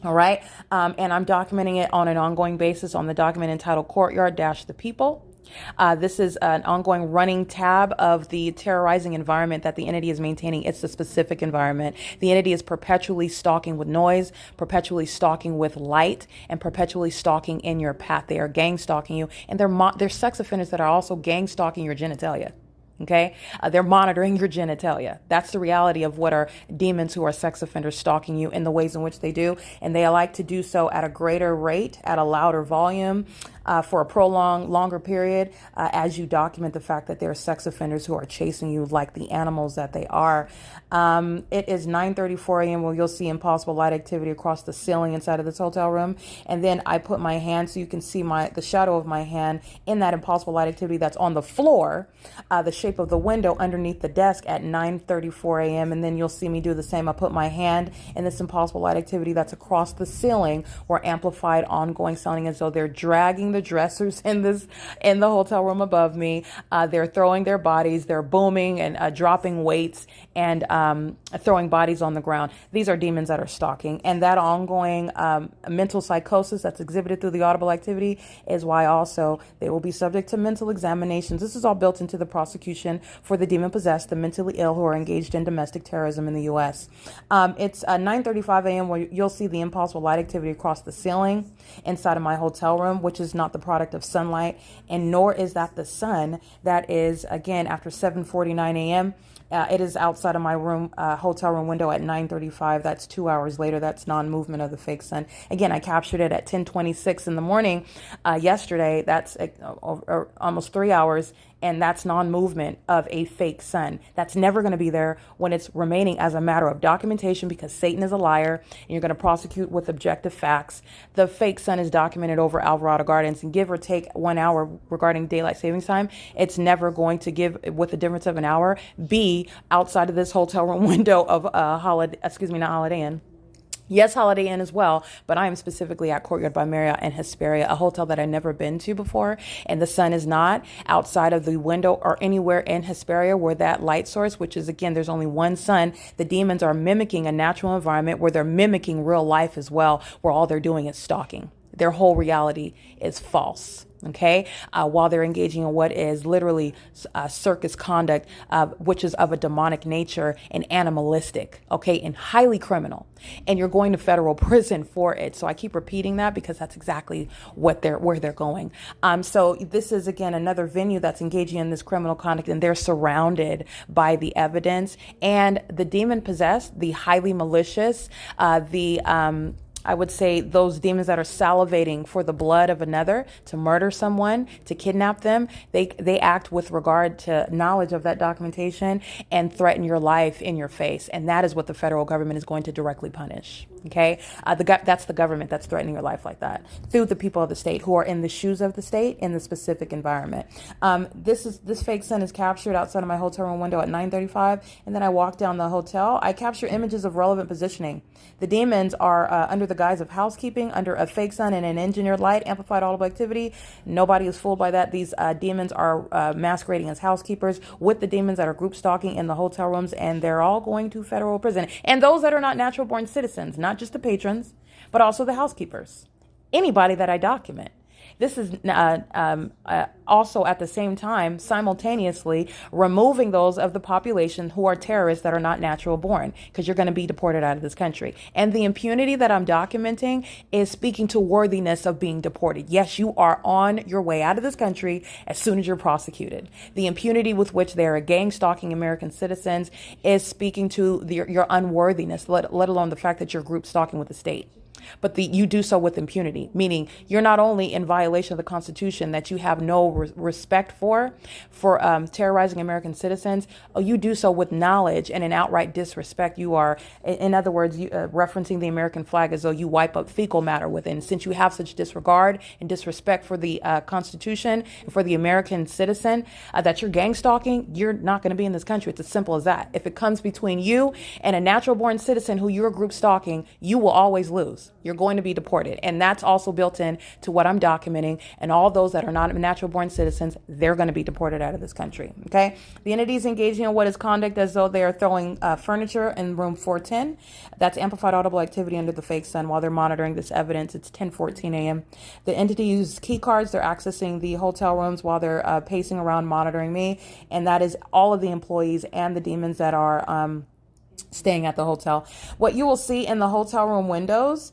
All right. And I'm documenting it on an ongoing basis on the document entitled Courtyard-The People. This is an ongoing running tab of the terrorizing environment that the entity is maintaining. It's the specific environment. The entity is perpetually stalking with noise, perpetually stalking with light, and perpetually stalking in your path. They are gang stalking you, and they're sex offenders that are also gang stalking your genitalia. Okay, they're monitoring your genitalia. That's the reality of what are demons who are sex offenders stalking you in the ways in which they do. And they like to do so at a greater rate, at a louder volume, for a prolonged, longer period, as you document the fact that there are sex offenders who are chasing you like the animals that they are. It is 9:34 a.m. where you'll see impossible light activity across the ceiling inside of this hotel room. And then I put my hand so you can see the shadow of my hand in that impossible light activity that's on the floor, the shape of the window underneath the desk at 9:34 a.m. And then you'll see me do the same. I put my hand in this impossible light activity that's across the ceiling where amplified ongoing sounding as though they're dragging the dressers in the hotel room above me. They're throwing their bodies, they're booming and dropping weights and throwing bodies on the ground. These are demons that are stalking, and that ongoing mental psychosis that's exhibited through the audible activity is why also they will be subject to mental examinations. This is all built into the prosecution for the demon possessed, the mentally ill who are engaged in domestic terrorism in the U.S. It's 9:35 a.m. where you'll see the impossible light activity across the ceiling inside of my hotel room, which is not the product of sunlight, and nor is that the sun. That is, again, after 7:49 a.m. It is outside of my room, hotel room window at 9:35. That's 2 hours later. That's non-movement of the fake sun. Again, I captured it at 10:26 in the morning yesterday. That's almost 3 hours. And that's non-movement of a fake sun. That's never going to be there when it's remaining as a matter of documentation, because Satan is a liar and you're going to prosecute with objective facts. The fake sun is documented over Alvarado Gardens, and give or take 1 hour regarding daylight savings time, it's never going to give, with a difference of an hour, be outside of this hotel room window of Holiday Inn. Yes, Holiday Inn as well, but I am specifically at Courtyard by Marriott and Hesperia, a hotel that I've never been to before, and the sun is not outside of the window or anywhere in Hesperia where that light source, which is, again, there's only one sun. The demons are mimicking a natural environment where they're mimicking real life as well, where all they're doing is stalking. Their whole reality is false. Okay, while they're engaging in what is literally circus conduct, which is of a demonic nature and animalistic, okay, and highly criminal. And you're going to federal prison for it. So I keep repeating that because that's exactly where they're going. So this is, again, another venue that's engaging in this criminal conduct, and they're surrounded by the evidence and the demon possessed, the highly malicious, I would say those demons that are salivating for the blood of another, to murder someone, to kidnap them, they act with regard to knowledge of that documentation and threaten your life in your face. And that is what the federal government is going to directly punish. Okay, that's the government that's threatening your life like that through the people of the state who are in the shoes of the state in the specific environment. This fake sun is captured outside of my hotel room window at 9:35, and then I walk down the hotel. I capture images of relevant positioning. The demons are under the guise of housekeeping, under a fake sun and an engineered light, amplified audible activity. Nobody is fooled by that. These demons are masquerading as housekeepers with the demons that are group stalking in the hotel rooms, and they're all going to federal prison. And those that are not natural born citizens, not just the patrons, but also the housekeepers, anybody that I document. This is also at the same time simultaneously removing those of the population who are terrorists that are not natural born, because you're going to be deported out of this country. And the impunity that I'm documenting is speaking to worthiness of being deported. Yes, you are on your way out of this country as soon as you're prosecuted. The impunity with which they are gang stalking American citizens is speaking to your unworthiness, let alone the fact that you're group stalking with the state. But you do so with impunity, meaning you're not only in violation of the Constitution that you have no respect for terrorizing American citizens, you do so with knowledge and an outright disrespect. You are, in other words, referencing the American flag as though you wipe up fecal matter within. Since you have such disregard and disrespect for the Constitution and for the American citizen that you're gang stalking, you're not going to be in this country. It's as simple as that. If it comes between you and a natural born citizen who you're group stalking, you will always lose. You're going to be deported. And that's also built in to what I'm documenting. And all those that are not natural born citizens, they're going to be deported out of this country. Okay. The entities engaging in what is conduct as though they are throwing furniture in room 410. That's amplified audible activity under the fake sun while they're monitoring this evidence. It's 10:14 a.m. The entity uses key cards. They're accessing the hotel rooms while they're pacing around monitoring me. And that is all of the employees and the demons that are staying at the hotel. What you will see in the hotel room windows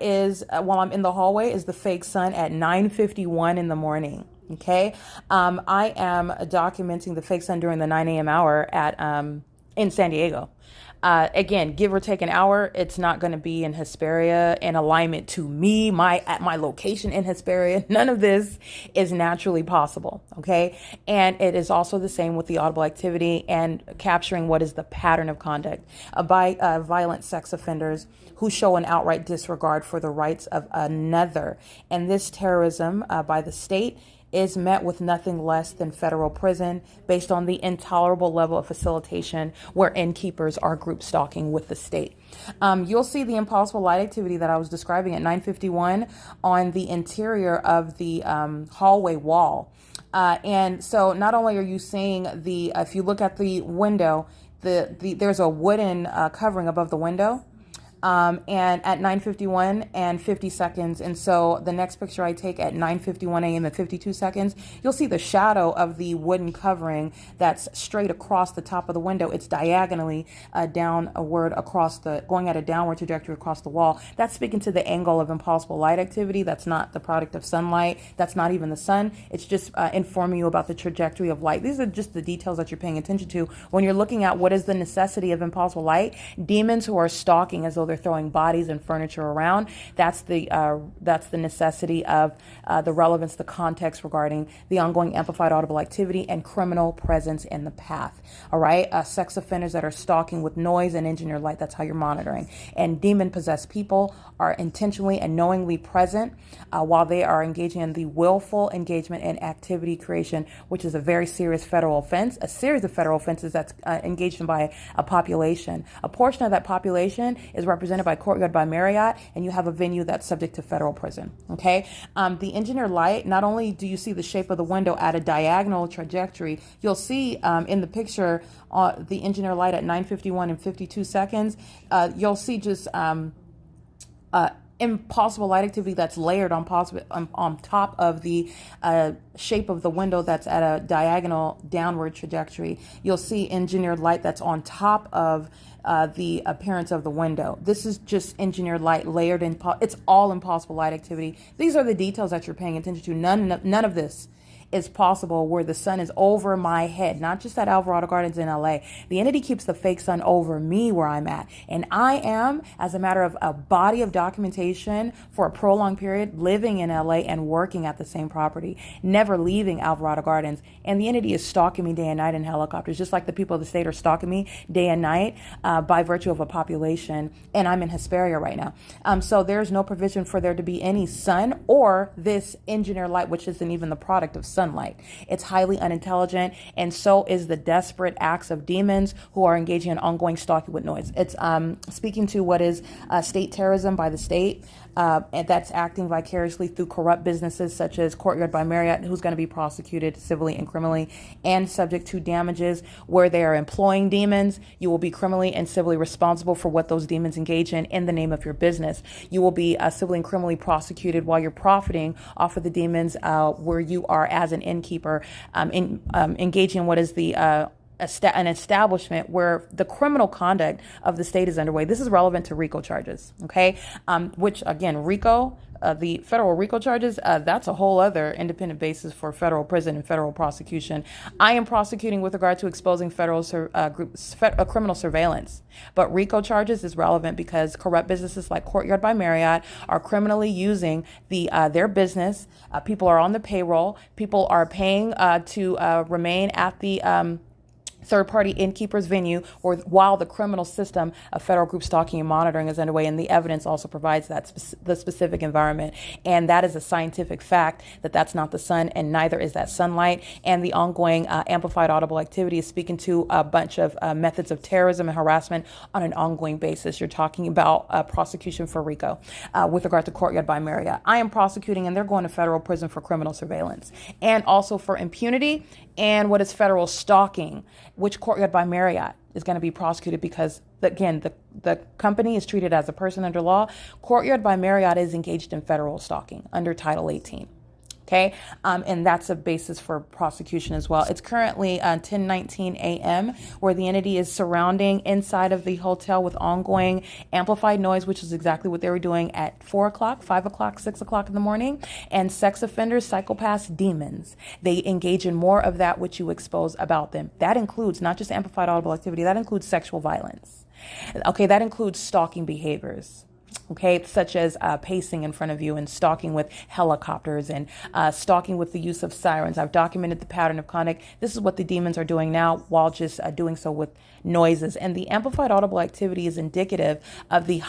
is while I'm in the hallway is the fake sun at 9:51 in the morning. Okay. I am documenting the fake sun during the 9 a.m. hour at in San Diego. Again, give or take an hour, it's not going to be in Hesperia in alignment to me, at my location in Hesperia. None of this is naturally possible. Okay. And it is also the same with the audible activity and capturing what is the pattern of conduct by violent sex offenders who show an outright disregard for the rights of another. And this terrorism by the state is met with nothing less than federal prison based on the intolerable level of facilitation where innkeepers are group stalking with the state. You'll see the impossible light activity that I was describing at 951 on the interior of the hallway wall. And so not only are you seeing if you look at the window, there's a wooden covering above the window. And at 9:51 and 50 seconds. And so the next picture I take at 9:51 a.m. and 52 seconds, you'll see the shadow of the wooden covering that's straight across the top of the window. It's diagonally going at a downward trajectory across the wall. That's speaking to the angle of impossible light activity. That's not the product of sunlight. That's not even the sun. It's just informing you about the trajectory of light. These are just the details that you're paying attention to when you're looking at what is the necessity of impossible light. Demons who are stalking as though they're throwing bodies and furniture around. That's the necessity of the relevance, the context regarding the ongoing amplified audible activity and criminal presence in the path. All right, sex offenders that are stalking with noise and engineered light. That's how you're monitoring. And demon-possessed people are intentionally and knowingly present while they are engaging in the willful engagement in activity creation, which is a very serious federal offense. A series of federal offenses that's engaged in by a population. A portion of that population is represented by Courtyard by Marriott, and you have a venue that's subject to federal prison. Okay. The engineered light, not only do you see the shape of the window at a diagonal trajectory, you'll see in the picture the engineered light at 9:51 and 52 seconds. You'll see just impossible light activity that's layered on top of the shape of the window that's at a diagonal downward trajectory. You'll see engineered light that's on top of the appearance of the window. This is just engineered light layered in. It's all impossible light activity. These are the details that you're paying attention to. None of this is possible where the sun is over my head, not just at Alvarado Gardens in LA. The entity keeps the fake sun over me where I'm at. And I am, as a matter of a body of documentation for a prolonged period, living in LA and working at the same property, never leaving Alvarado Gardens. And the entity is stalking me day and night in helicopters, just like the people of the state are stalking me day and night by virtue of a population. And I'm in Hesperia right now. So there's no provision for there to be any sun or this engineered light, which isn't even the product of sunlight. It's highly unintelligent, and so is the desperate acts of demons who are engaging in ongoing stalking with noise. It's speaking to what is state terrorism by the state, and that's acting vicariously through corrupt businesses such as Courtyard by Marriott, who's going to be prosecuted civilly and criminally and subject to damages where they are employing demons. You will be criminally and civilly responsible for what those demons engage in the name of your business. You will be civilly and criminally prosecuted while you're profiting off of the demons where you are as an innkeeper engaging in what is an establishment where the criminal conduct of the state is underway. This is relevant to RICO charges, okay? Which again, RICO, the federal RICO charges, that's a whole other independent basis for federal prison and federal prosecution. I am prosecuting with regard to exposing criminal surveillance, but RICO charges is relevant because corrupt businesses like Courtyard by Marriott are criminally using their business. People are on the payroll. People are paying to remain at the third-party innkeeper's venue while the criminal system of federal group stalking and monitoring is underway, and the evidence also provides that the specific environment. And that is a scientific fact that that's not the sun, and neither is that sunlight. And the ongoing amplified audible activity is speaking to a bunch of methods of terrorism and harassment on an ongoing basis. You're talking about prosecution for RICO with regard to Courtyard by Marriott. I am prosecuting, and they're going to federal prison for criminal surveillance and also for impunity and what is federal stalking, which Courtyard by Marriott is going to be prosecuted because, again, the company is treated as a person under law. Courtyard by Marriott is engaged in federal stalking under Title 18. Okay, and that's a basis for prosecution as well. It's currently 10:19 a.m. where the entity is surrounding inside of the hotel with ongoing amplified noise, which is exactly what they were doing at 4 o'clock, 5 o'clock, 6 o'clock in the morning. And sex offenders, psychopaths, demons, they engage in more of that which you expose about them. That includes not just amplified audible activity, that includes sexual violence. Okay, that includes stalking behaviors. Okay, such as pacing in front of you and stalking with helicopters and stalking with the use of sirens. I've documented the pattern of conduct. This is what the demons are doing now while just doing so with noises. And the amplified audible activity is indicative of the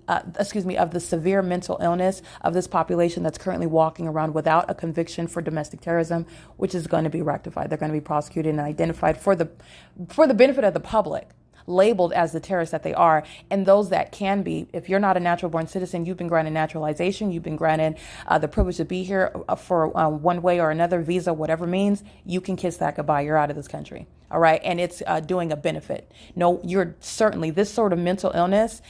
of the severe mental illness of this population that's currently walking around without a conviction for domestic terrorism, which is going to be rectified. They're going to be prosecuted and identified for the benefit of the public, labeled as the terrorists that they are. And those that can be, if you're not a natural born citizen, you've been granted naturalization, you've been granted the privilege to be here for one way or another, visa, whatever means, you can kiss that goodbye. You're out of this country. All right. And it's doing a benefit. No, you're certainly, this sort of mental illness,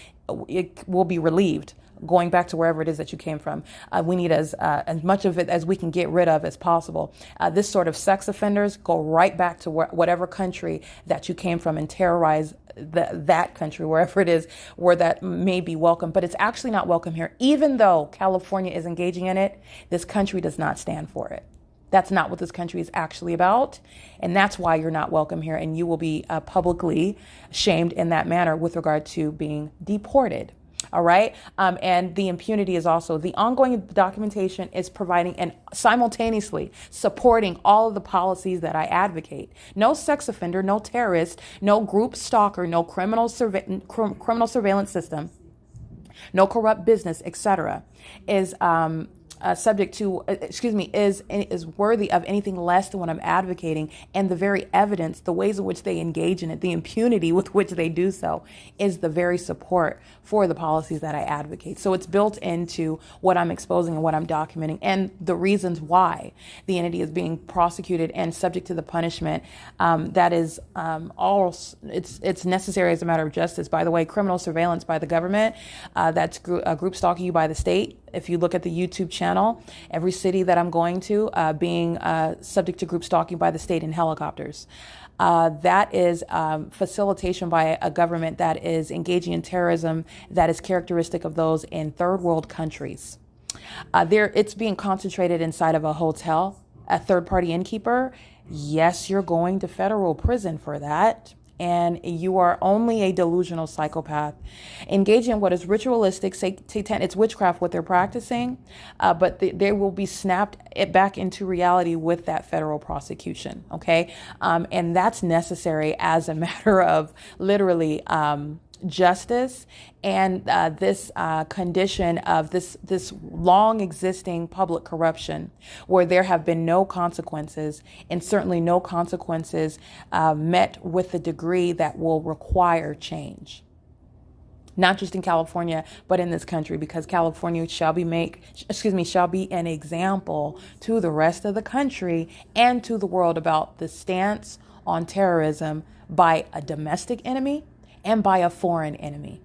it will be relieved going back to wherever it is that you came from. We need as much of it as we can get rid of as possible. This sort of sex offenders go right back to whatever country that you came from and terrorize that country, wherever it is, where that may be welcome. But it's actually not welcome here. Even though California is engaging in it, this country does not stand for it. That's not what this country is actually about. And that's why you're not welcome here. And you will be publicly shamed in that manner with regard to being deported. All right. And the impunity is also the ongoing documentation is providing and simultaneously supporting all of the policies that I advocate. No sex offender, no terrorist, no group stalker, no criminal surveillance system, no corrupt business, etc. is subject to, is worthy of anything less than what I'm advocating. And the very evidence, the ways in which they engage in it, the impunity with which they do so is the very support for the policies that I advocate. So it's built into what I'm exposing and what I'm documenting and the reasons why the entity is being prosecuted and subject to the punishment that is it's necessary as a matter of justice. By the way, criminal surveillance by the government, that's group stalking you by the state. If you look at the YouTube channel, every city that I'm going to being subject to group stalking by the state in helicopters. That is facilitation by a government that is engaging in terrorism that is characteristic of those in third world countries. It's being concentrated inside of a hotel, a third-party innkeeper. Yes, you're going to federal prison for that. And you are only a delusional psychopath engaging in what is ritualistic, it's witchcraft, what they're practicing, but they will be snapped back into reality with that federal prosecution. Okay. And that's necessary as a matter of literally, justice and this condition of this long existing public corruption where there have been no consequences and certainly no consequences met with the degree that will require change. Not just in California, but in this country, because California shall be an example to the rest of the country and to the world about the stance on terrorism by a domestic enemy and by a foreign enemy.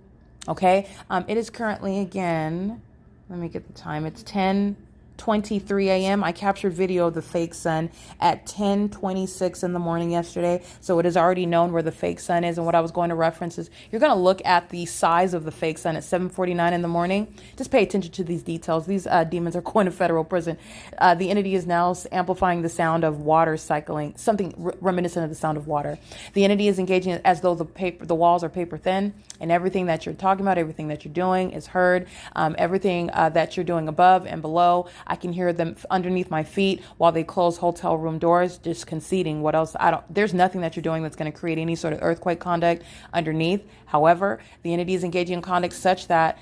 Okay. It is currently, again, let me get the time. It's 10:23 a.m. I captured video of the fake sun at 10:26 in the morning yesterday. So it is already known where the fake sun is. And what I was going to reference is you're going to look at the size of the fake sun at 7:49 in the morning. Just pay attention to these details. These demons are going to federal prison. The entity is now amplifying the sound of water cycling, something reminiscent of the sound of water. The entity is engaging as though the walls are paper thin, and everything that you're talking about, everything that you're doing is heard. Everything that you're doing above and below, I can hear them underneath my feet while they close hotel room doors, just conceding what else. There's nothing that you're doing that's going to create any sort of earthquake conduct underneath. However, the entity is engaging in conduct such that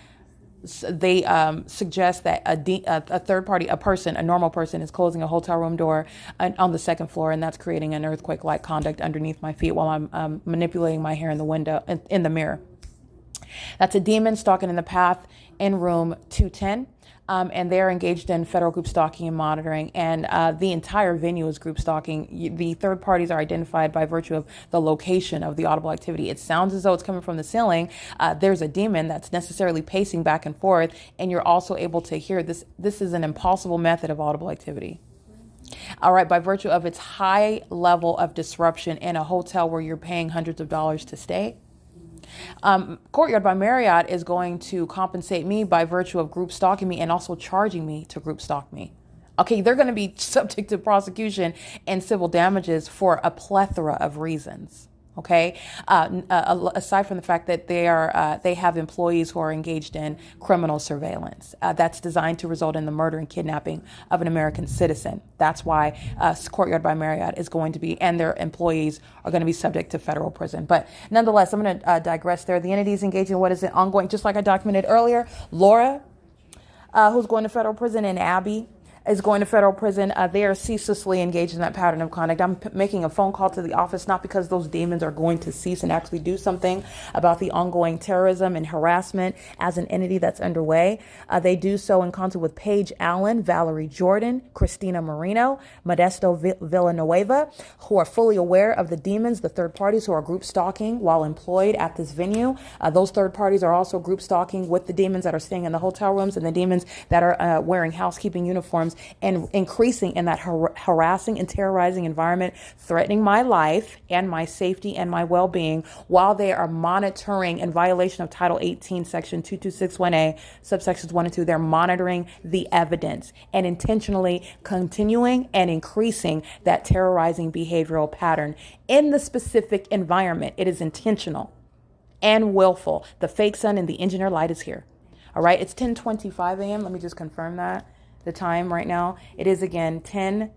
they suggest that a third party, a normal person is closing a hotel room door on the second floor, and that's creating an earthquake-like conduct underneath my feet while I'm manipulating my hair in the window, in the mirror. That's a demon stalking in the path in room 210. And they're engaged in federal group stalking and monitoring, and the entire venue is group stalking. The third parties are identified by virtue of the location of the audible activity. It sounds as though it's coming from the ceiling. There's a demon that's necessarily pacing back and forth, and you're also able to hear this. This is an impossible method of audible activity. All right, by virtue of its high level of disruption in a hotel where you're paying hundreds of dollars to stay. Courtyard by Marriott is going to compensate me by virtue of group stalking me and also charging me to group stalk me. Okay, they're going to be subject to prosecution and civil damages for a plethora of reasons. Okay, aside from the fact that they have employees who are engaged in criminal surveillance that's designed to result in the murder and kidnapping of an American citizen. That's why Courtyard by Marriott is going to be, and their employees are going to be subject to federal prison. But nonetheless, I'm going to digress there. The entities engaged in what is it ongoing, just like I documented earlier. Laura, who's going to federal prison, and Abby is going to federal prison. They are ceaselessly engaged in that pattern of conduct. I'm making a phone call to the office, not because those demons are going to cease and actually do something about the ongoing terrorism and harassment as an entity that's underway. They do so in concert with Paige Allen, Valerie Jordan, Christina Marino, Modesto Villanueva, who are fully aware of the demons, the third parties who are group stalking while employed at this venue. Those third parties are also group stalking with the demons that are staying in the hotel rooms and the demons that are wearing housekeeping uniforms and increasing in that harassing and terrorizing environment, threatening my life and my safety and my well-being while they are monitoring in violation of Title 18, Section 2261A, subsections 1 and 2. They're monitoring the evidence and intentionally continuing and increasing that terrorizing behavioral pattern in the specific environment. It is intentional and willful. The fake sun and the engineer light is here. All right, it's 10:25 a.m. Let me just confirm that. The time right now, it is again 10.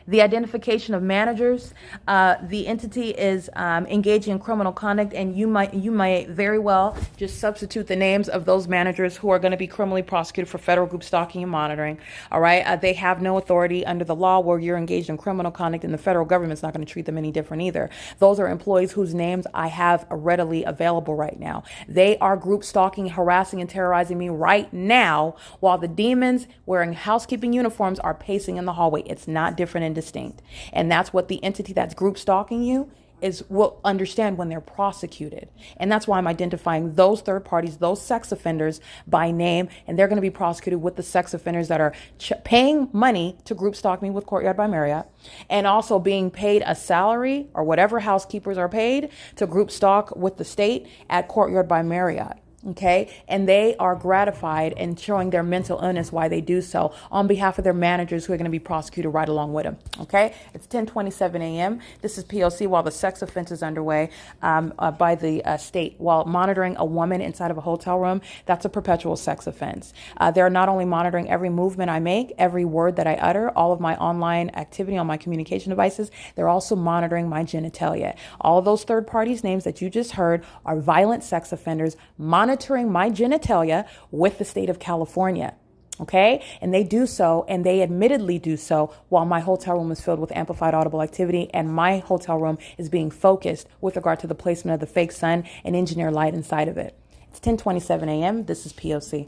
The identification of managers, the entity is engaging in criminal conduct, and you might very well just substitute the names of those managers who are going to be criminally prosecuted for federal group stalking and monitoring. All right, they have no authority under the law where you're engaged in criminal conduct, and the federal government's not going to treat them any different either. Those are employees whose names I have readily available right now. They are group stalking, harassing, and terrorizing me right now while the demons wearing housekeeping uniforms are pacing in the hallway. It's not different and distinct. And that's what the entity that's group stalking you will understand when they're prosecuted. And that's why I'm identifying those third parties, those sex offenders by name, and they're going to be prosecuted with the sex offenders that are paying money to group stalk me with Courtyard by Marriott, and also being paid a salary or whatever housekeepers are paid to group stalk with the state at Courtyard by Marriott. Okay, and they are gratified and showing their mental illness why they do so on behalf of their managers who are going to be prosecuted right along with them. Okay, it's 10:27 a.m. This is P.O.C. while the sex offense is underway by the state while monitoring a woman inside of a hotel room. That's a perpetual sex offense. They're not only monitoring every movement I make, every word that I utter, all of my online activity on my communication devices. They're also monitoring my genitalia. All of those third parties' names that you just heard are violent sex offenders monitoring my genitalia with the state of California. Okay. And they do so, and they admittedly do so while my hotel room is filled with amplified audible activity, and my hotel room is being focused with regard to the placement of the fake sun and engineer light inside of it. It's 10:27 a.m. This is P.O.C.